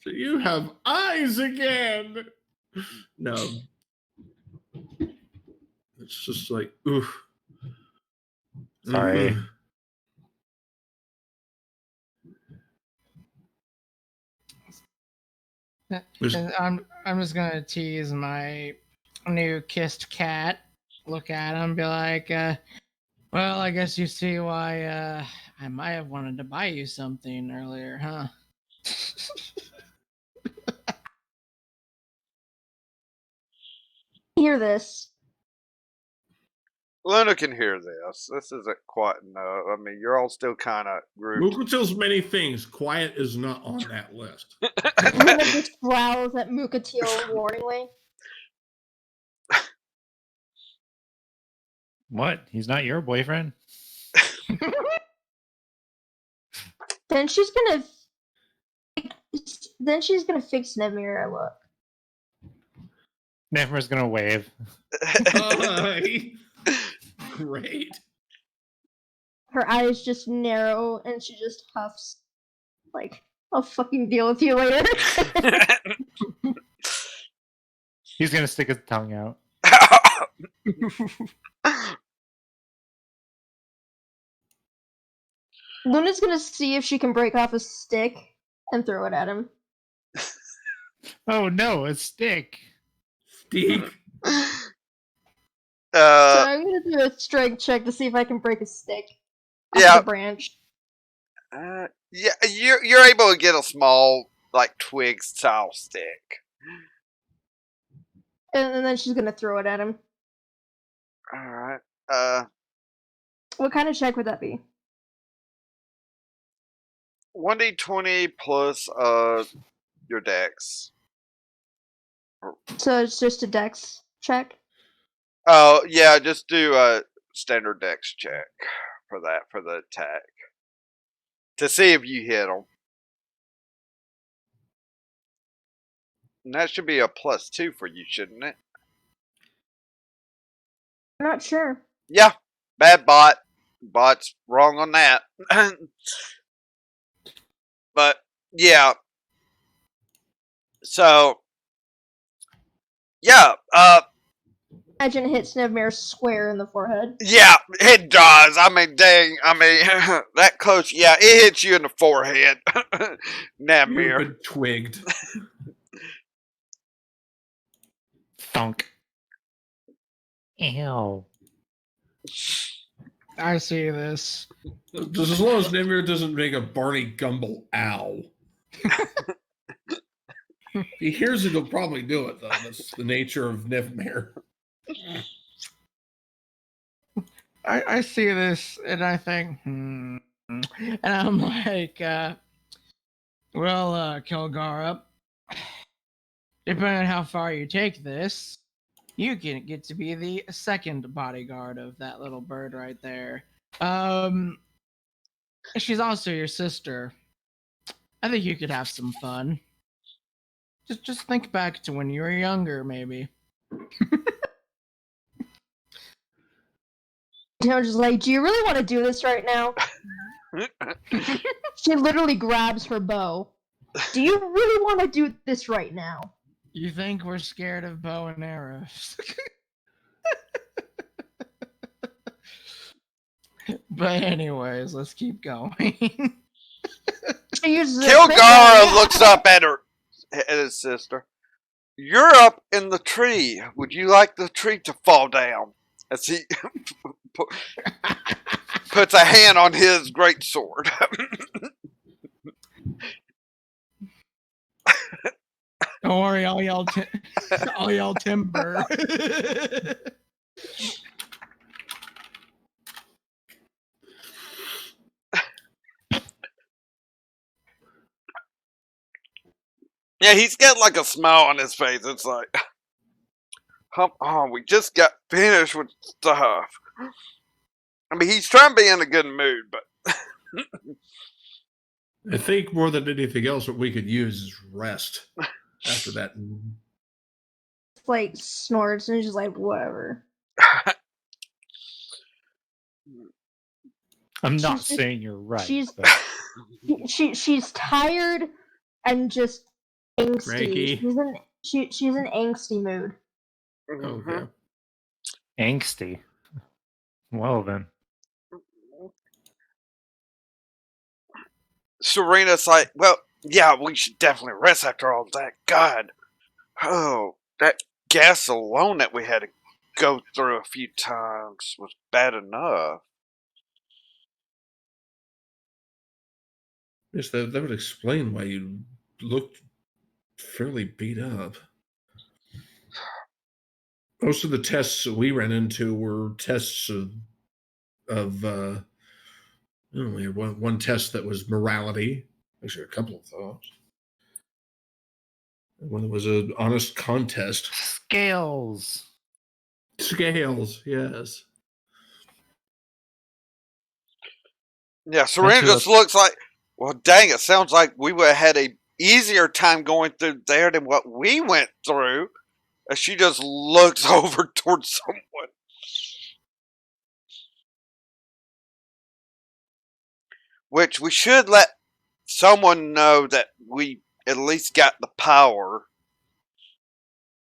So you have eyes again. No. It's just like, oof.
Sorry.
And I'm just gonna tease my new kissed cat. Look at him, be like, well, I guess you see why I might have wanted to buy you something earlier, huh?
Hear this.
Luna can hear this. This isn't quite no. I mean, you're all still kind of grouped.
Mukatel's many things. Quiet is not on that list.
Luna just growls at Mukateel warningly.
What? He's not your boyfriend?
Then she's gonna fix Nemir a look.
Never's gonna wave.
Great.
Her eyes just narrow and she just huffs. Like, I'll fucking deal with you later.
He's gonna stick his tongue out.
Luna's gonna see if she can break off a stick and throw it at him.
Oh no, a stick.
Stick.
So I'm gonna do a strength check to see if I can break a stick off the branch.
Yeah, you're able to get a small, like, twig style stick.
And then she's gonna throw it at him.
Alright.
What kind of check would that be?
1d20 plus your dex.
So it's just a dex check?
Oh, yeah, just do a standard dex check for that, for the attack. To see if you hit them. And that should be a +2 for you, shouldn't it?
I'm not sure.
Yeah, bad bot. Bot's wrong on that. But, yeah. So, yeah,
imagine it hits Nevmir square in the forehead.
Yeah, it does. I mean, dang. I mean, that close. Yeah, it hits you in the forehead.
You've
Namir.
been twigged.
Thunk. Ew.
I see this.
Just as long as Nimir doesn't make a Barney Gumble ow. If he hears it, he'll probably do it, though. That's the nature of Nivmir.
I see this and I think, and I'm like, well, Kilgara, depending on how far you take this, you can get to be the second bodyguard of that little bird right there. She's also your sister. I think you could have some fun. Just think back to when you were younger, maybe.
I'm just like, do you really want to do this right now? She literally grabs her bow. Do you really want to do this right now?
You think we're scared of bow and arrows? But anyways, let's keep going.
She uses
Kilgara looks up at his sister. You're up in the tree. Would you like the tree to fall down? As he puts a hand on his great sword.
Don't worry, I'll yell timber.
Yeah, he's got like a smile on his face. It's like, oh, we just got finished with stuff. I mean, he's trying to be in a good mood, but
I think more than anything else, what we could use is rest after that.
like snorts and is just like, whatever.
I'm not
She's just-
saying you're right.
she's-
but
She's tired and just angsty.
Cranky.
She's in angsty mood.
Okay.
angsty. Well then.
Serena's like, well, yeah, we should definitely rest after all that. God. Oh, that gas alone that we had to go through a few times was bad enough.
Yes, that would explain why you looked fairly beat up. Most of the tests that we ran into were tests of we had one test that was morality. Actually, a couple of those. One that was an honest contest.
Scales.
Scales, yes.
Yeah, Serena
Into
just
a-
looks like, well, dang, it sounds like we would have had a easier time going through there than what we went through. As she just looks over towards someone. Which we should let someone know that we at least got the power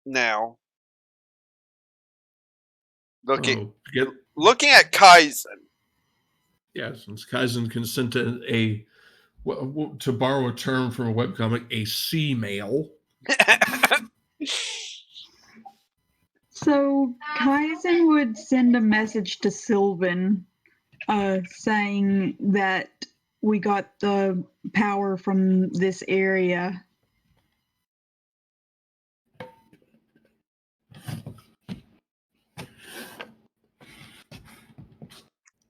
now. Looking at Kaizen.
Yeah, since Kaizen can send to borrow a term from a webcomic, a C-mail.
So Kaizen would send a message to Sylvan saying that we got the power from this area.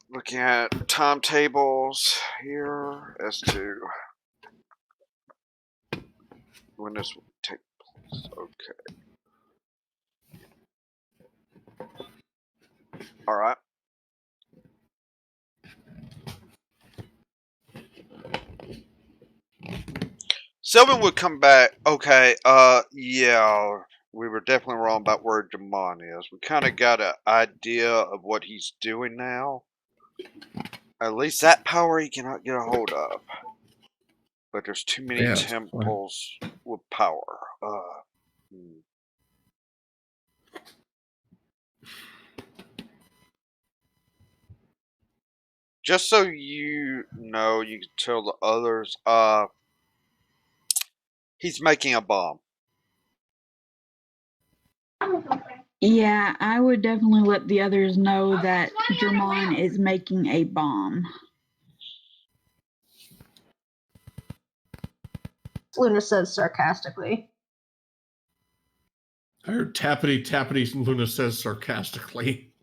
Looking at timetables here as to when this will take place. Okay. Alright. Sylvan would come back. Okay, yeah, we were definitely wrong about where Damon is. We kind of got an idea of what he's doing now. At least that power he cannot get a hold of. But there's too many temples with power. just so you know, you can tell the others. He's making a bomb.
Yeah, I would definitely let the others know that Germon is making a bomb.
Luna says sarcastically.
I heard tappity tappity, Luna says sarcastically.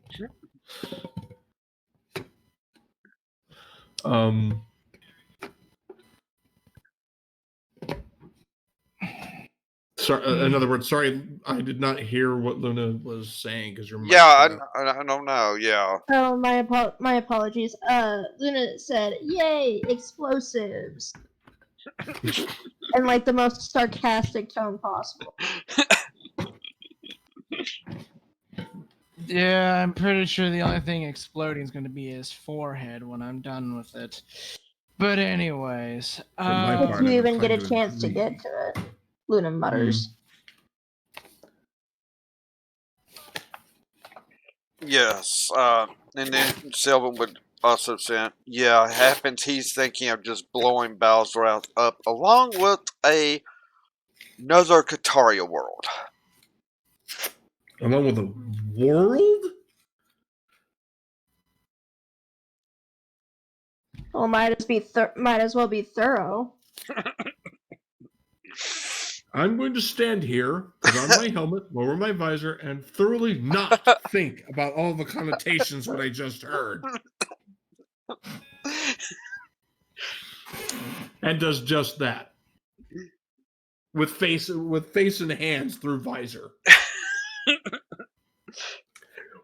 Sorry, in other words, sorry, I did not hear what Luna was saying because your mic.
Yeah, I don't know. Yeah.
Oh, my apologies. Luna said, "Yay, explosives!" in like the most sarcastic tone possible.
Yeah, I'm pretty sure the only thing exploding is going to be his forehead when I'm done with it. But anyways,
my
If
part,
you
I'm
even get a
inclined to
chance to
agree.
get to it, Luna mutters.
Yes. And then Sylvan would also say, yeah, it happens. He's thinking of just blowing Bowser up along with another Kaataria world.
Along with a world?
Well, might as well be thorough.
I'm going to stand here, put on my helmet, lower my visor, and thoroughly not think about all the connotations what I just heard. And does just that. With face and hands through visor.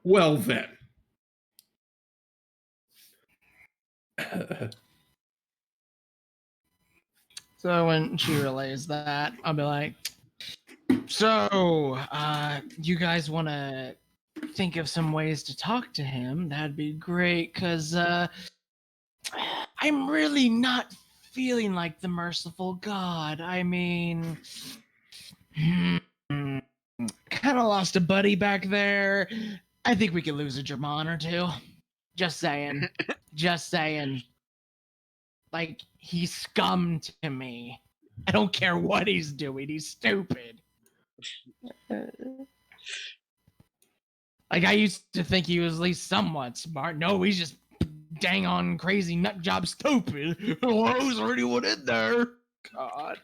Well then.
so when she relays that, I'll be like, so, you guys want to think of some ways to talk to him? That'd be great, because, I'm really not feeling like the merciful God. I mean, kind of lost a buddy back there. I think we could lose a German or two. Just saying. Just saying. Like, he's scum to me. I don't care what he's doing. He's stupid. Like, I used to think he was at least somewhat smart. No, he's just dang on crazy nut job stupid. Oh, I was already one in there. God.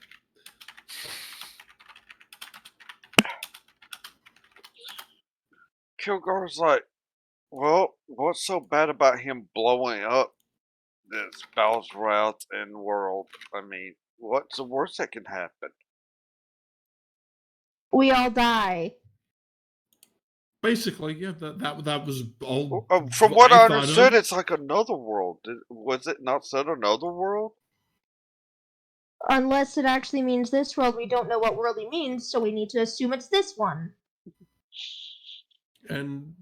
Kilgore's like, well, what's so bad about him blowing up this Bowser out and world? I mean, what's the worst that can happen?
We all die.
Basically, yeah, that was all.
From what I
thought
understood,
of.
it's like another world. Was it not said another world?
Unless it actually means this world, we don't know what world he means, so we need to assume it's this one.
And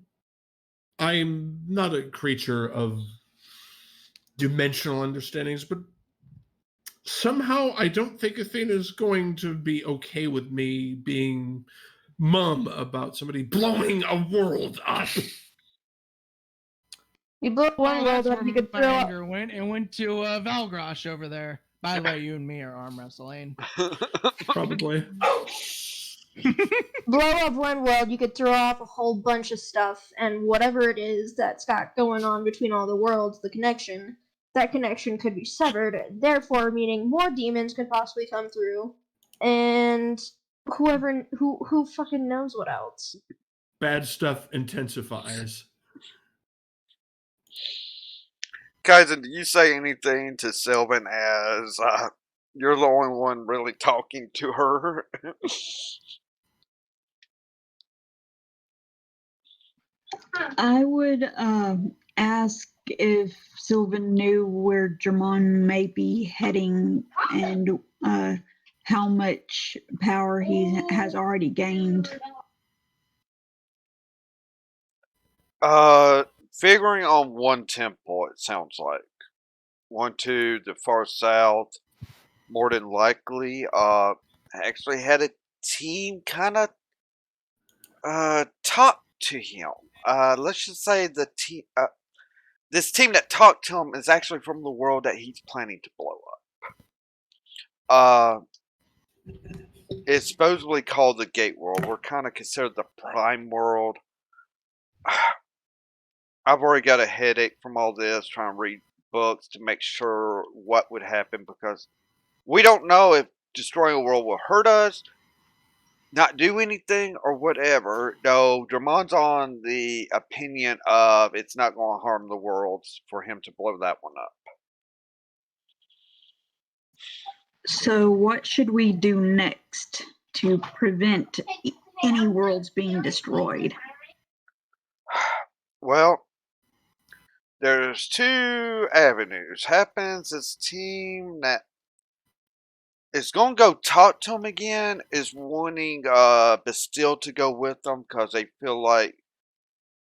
I'm not a creature of dimensional understandings, but somehow I don't think Athena's going to be okay with me being mum about somebody blowing a world up.
You blew one world
That's
up,
where
you could
my
throw
anger went. It went to Valgrosh over there. By the way, you and me are arm wrestling.
Probably.
blow up one world, you could throw off a whole bunch of stuff, and whatever it is that's got going on between all the worlds, that connection could be severed, therefore meaning more demons could possibly come through, and who fucking knows what else.
Bad stuff intensifies.
Kaizen, do you say anything to Sylvan as you're the only one really talking to her?
I would ask if Sylvan knew where Germon may be heading and how much power he has already gained.
Figuring on one temple, it sounds like. One to the far south, more than likely. Actually had a team kind of talk to him. Let's just say the team. this team that talked to him is actually from the world that he's planning to blow up. It's supposedly called the Gate World. We're kind of considered the Prime World. I've already got a headache from all this, trying to read books to make sure what would happen, because we don't know if destroying a world will hurt us, not do anything, or whatever. No, Drummond's on the opinion of it's not going to harm the worlds for him to blow that one up.
So, what should we do next to prevent any worlds being destroyed?
Well, there's two avenues. Happens this team that is going to go talk to him again is wanting Bastille to go with them because they feel like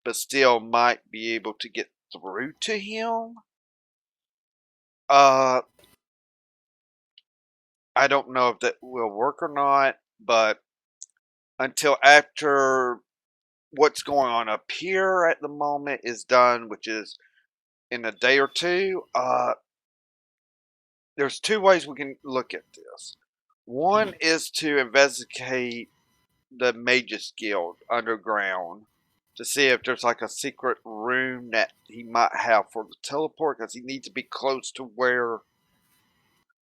Bastille might be able to get through to him. I don't know if that will work or not, but until after what's going on up here at the moment is done, which is in a day or two, there's two ways we can look at this. One is to investigate the Mages Guild underground to see if there's like a secret room that he might have for the teleport, because he needs to be close to where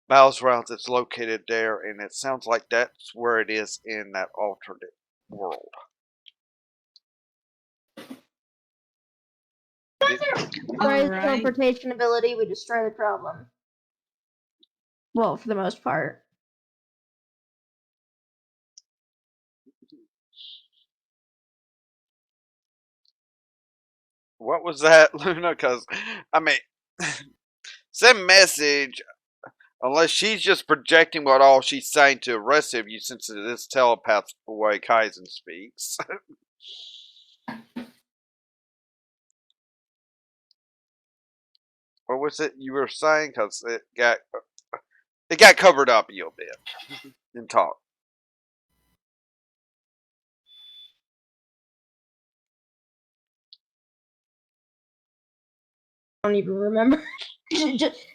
Bow's Route is located there, and it sounds like that's where it is in that alternate world.
Destroy the teleportation ability, we destroy the problem. Well, for the most part.
What was that, Luna? Because, I mean, send message, unless she's just projecting what all she's saying to the rest of you, since it is telepath the way Kaizen speaks. What was it you were saying? Because it got covered up a little bit in talk.
I don't even remember.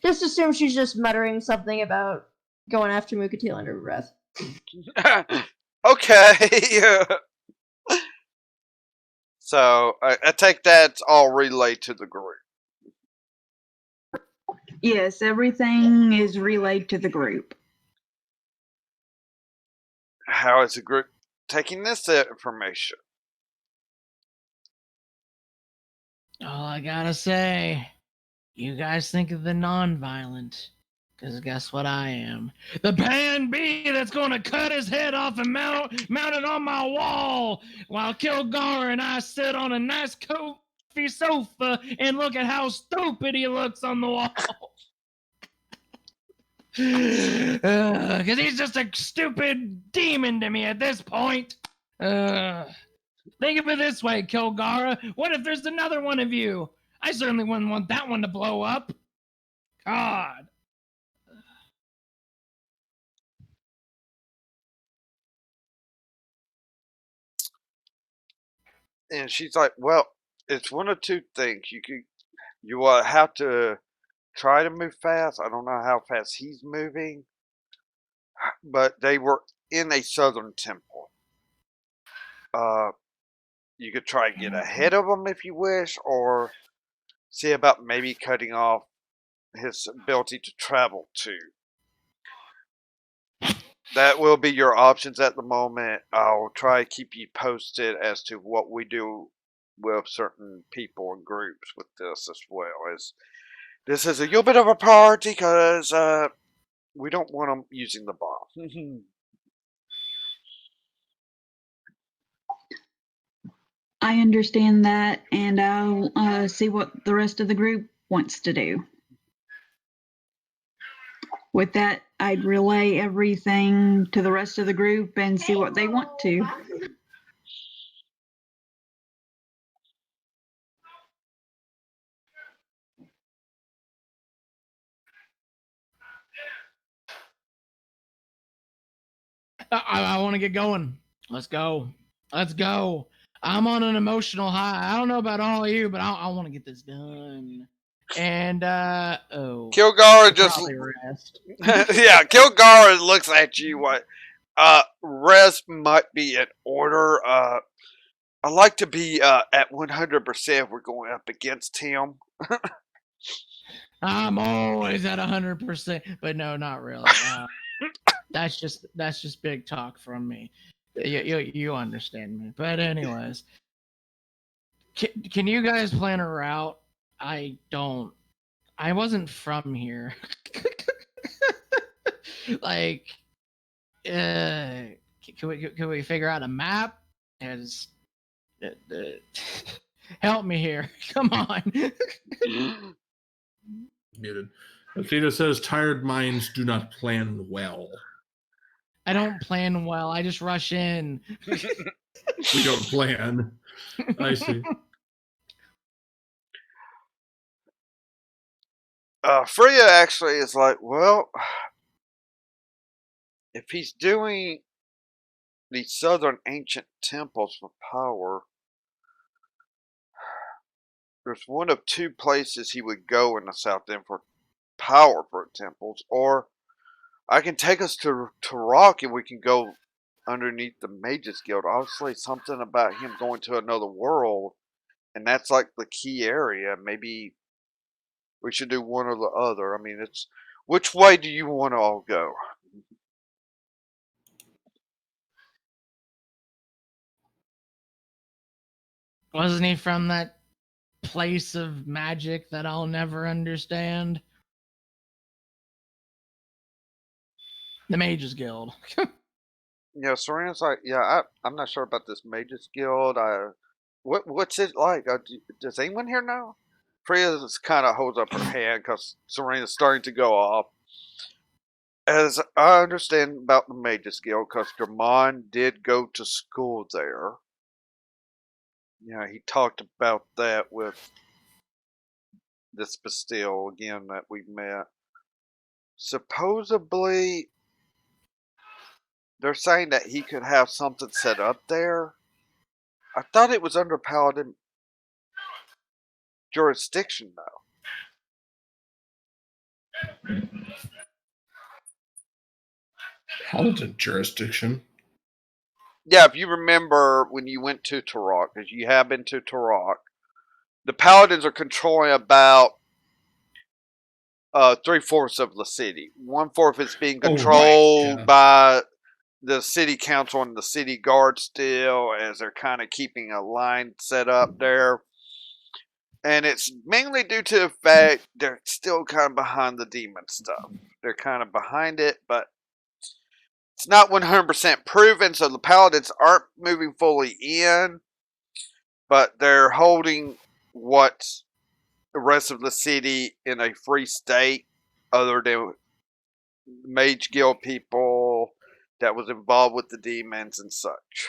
just assume she's just muttering something about going after Mukatil under her breath.
Okay. So I take that's all relayed to the group.
Yes, everything is relayed to the group.
How is the group taking this information?
All I gotta say, you guys think of the non-violent, because guess what I am? The Pan B that's gonna cut his head off and mount it on my wall while Kilgar and I sit on a nice comfy sofa and look at how stupid he looks on the wall. Because he's just a stupid demon to me at this point. Think of it this way, Kilgara. What if there's another one of you? I certainly wouldn't want that one to blow up. God.
And she's like, well, it's one of two things. You will have to try to move fast. I don't know how fast he's moving, but they were in a southern temple. You could try and get ahead of him if you wish, or see about maybe cutting off his ability to travel too. That will be your options at the moment. I'll try to keep you posted as to what we do with certain people and groups with this as well. As this is a little bit of a priority because we don't want them using the bomb.
I understand that, and I'll see what the rest of the group wants to do. With that, I'd relay everything to the rest of the group and see what they want to.
I want to get going. Let's go. Let's go. I'm on an emotional high. I don't know about all of you, but I want to get this done. And
Kilgara
should
just
probably rest.
yeah, Kilgara looks at you. What? Rest might be in order. I like to be at 100%. We're going up against him.
I'm always at 100%, but no, not really. That's just big talk from me. You understand me. But anyways, can you guys plan a route? I don't. I wasn't from here. Like, can we figure out a map? As help me here. Come on.
Muted. Athena says, tired minds do not plan well.
I don't plan well. I just rush in.
We don't plan. I see.
Freya actually is like, well, if he's doing these southern ancient temples for power, there's one of two places he would go in the south end for power for temples, or I can take us to Rock and we can go underneath the Mages Guild. Obviously, something about him going to another world, and that's like the key area. Maybe we should do one or the other. I mean, it's which way do you want to all go?
Wasn't he from that place of magic that I'll never understand? The Mages Guild.
Yeah, Serena's like, yeah, I'm not sure about this Mages Guild. What's it like? Does anyone here know? Freya kind of holds up her hand because Serena's starting to go off. As I understand about the Mages Guild, because Dermond did go to school there. Yeah, he talked about that with this Bastille again that we met. Supposedly, they're saying that he could have something set up there. I thought it was under Paladin jurisdiction, though.
Paladin jurisdiction.
Yeah, if you remember when you went to Turok, because you have been to Turok, the Paladins are controlling about 3/4 of the city. 1/4 is being controlled by the city council and the city guard still, as they're kind of keeping a line set up there. And it's mainly due to the fact they're still kind of behind the demon stuff. They're kind of behind it, but it's not 100% proven, so the Paladins aren't moving fully in, but they're holding what's the rest of the city in a free state, other than Mage Guild people that was involved with the demons and such.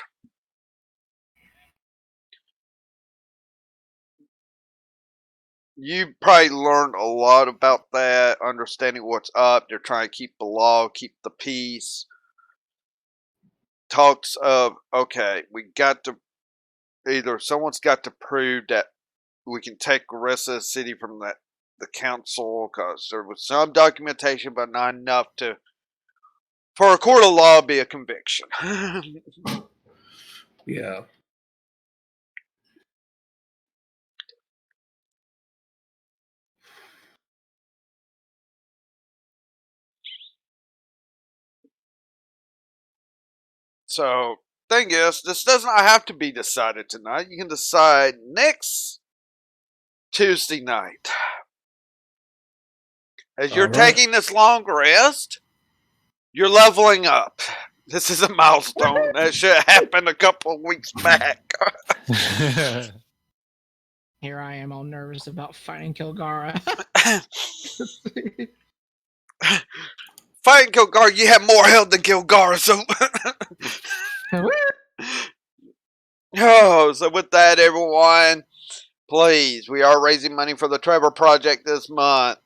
You probably learned a lot about that, understanding what's up. They're trying to keep the law, keep the peace. Talks of, okay, we got to, either someone's got to prove that we can take the rest of the city from the council, because there was some documentation, but not enough to, for a court of law, be a conviction.
Yeah.
So, thing is, this does not have to be decided tonight. You can decide next Tuesday night. As you're taking this long rest, you're leveling up. This is a milestone that should have happened a couple of weeks back.
Here I am all nervous about fighting Kilgara.
Fighting Kilgara, you have more health than Kilgara, so... Oh, so with that, everyone, please, we are raising money for the Trevor Project this month.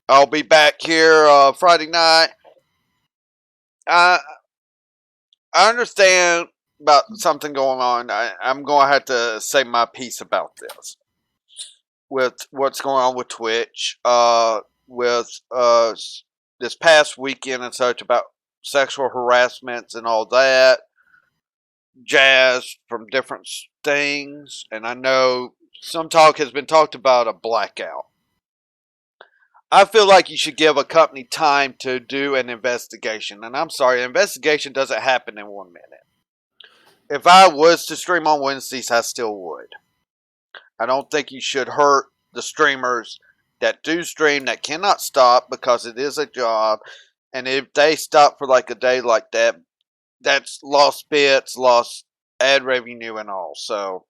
I'll be back here Friday night. I understand about something going on. I'm going to have to say my piece about this. with what's going on with Twitch, with this past weekend and such about sexual harassments and all that jazz from different things. And I know some talk has been talked about a blackout. I feel like you should give a company time to do an investigation. And I'm sorry, an investigation doesn't happen in 1 minute. If I was to stream on Wednesdays, I still would. I don't think you should hurt the streamers that do stream that cannot stop because it is a job. And if they stop for like a day like that, that's lost bits, lost ad revenue and all. So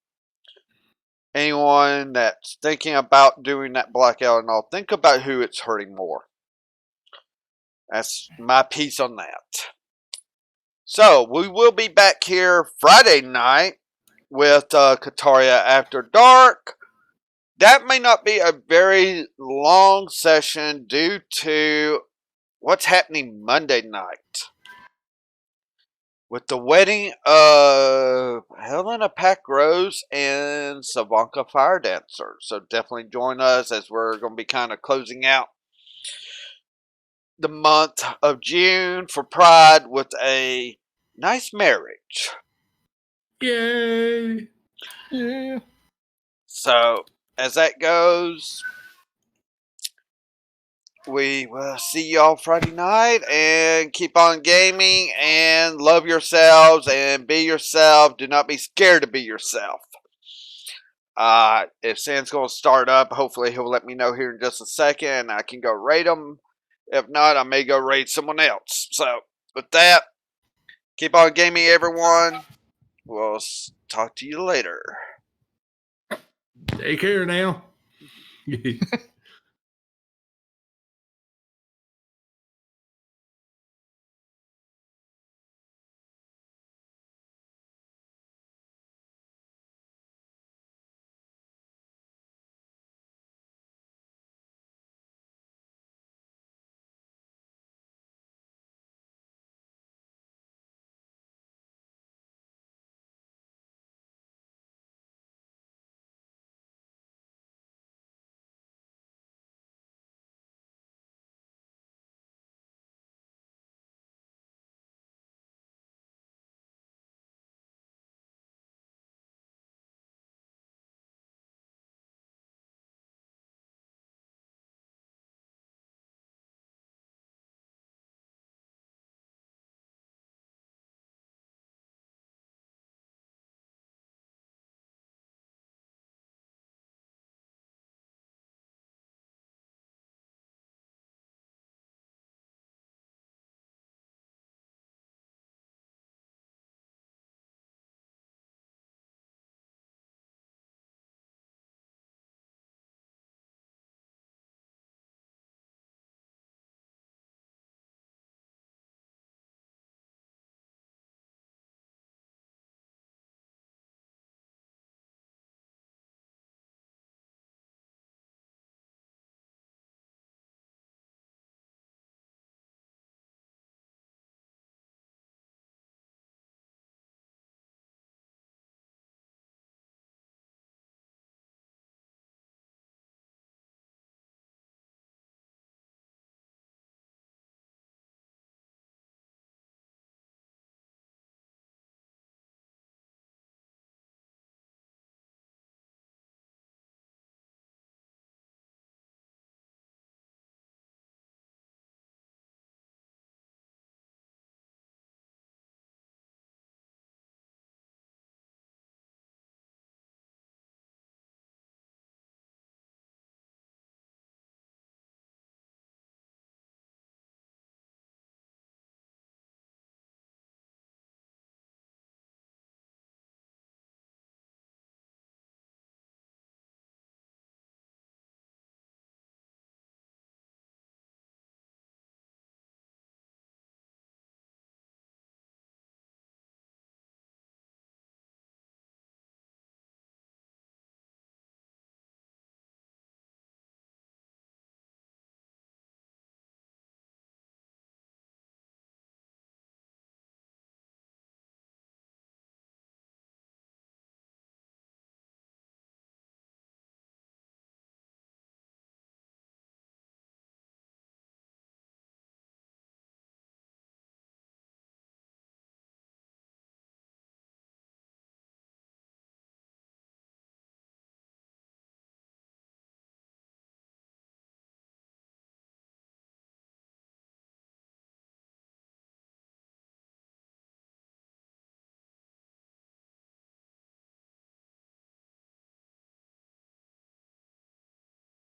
anyone that's thinking about doing that blackout and all, think about who it's hurting more. That's my piece on that. So we will be back here Friday night with Kaataria After Dark. That may not be a very long session due to what's happening Monday night with the wedding of Helena Pack Rose and Savanka Fire Dancer. So definitely join us as we're going to be kind of closing out the month of June for Pride with a nice marriage.
Yay!
Yeah.
So as that goes, we will see y'all Friday night and keep on gaming and love yourselves and be yourself. Do not be scared to be yourself. If Sam's going to start up, hopefully he'll let me know here in just a second and I can go raid him. If not, I may go raid someone else. So with that, keep on gaming, everyone. We'll talk to you later.
Take care now.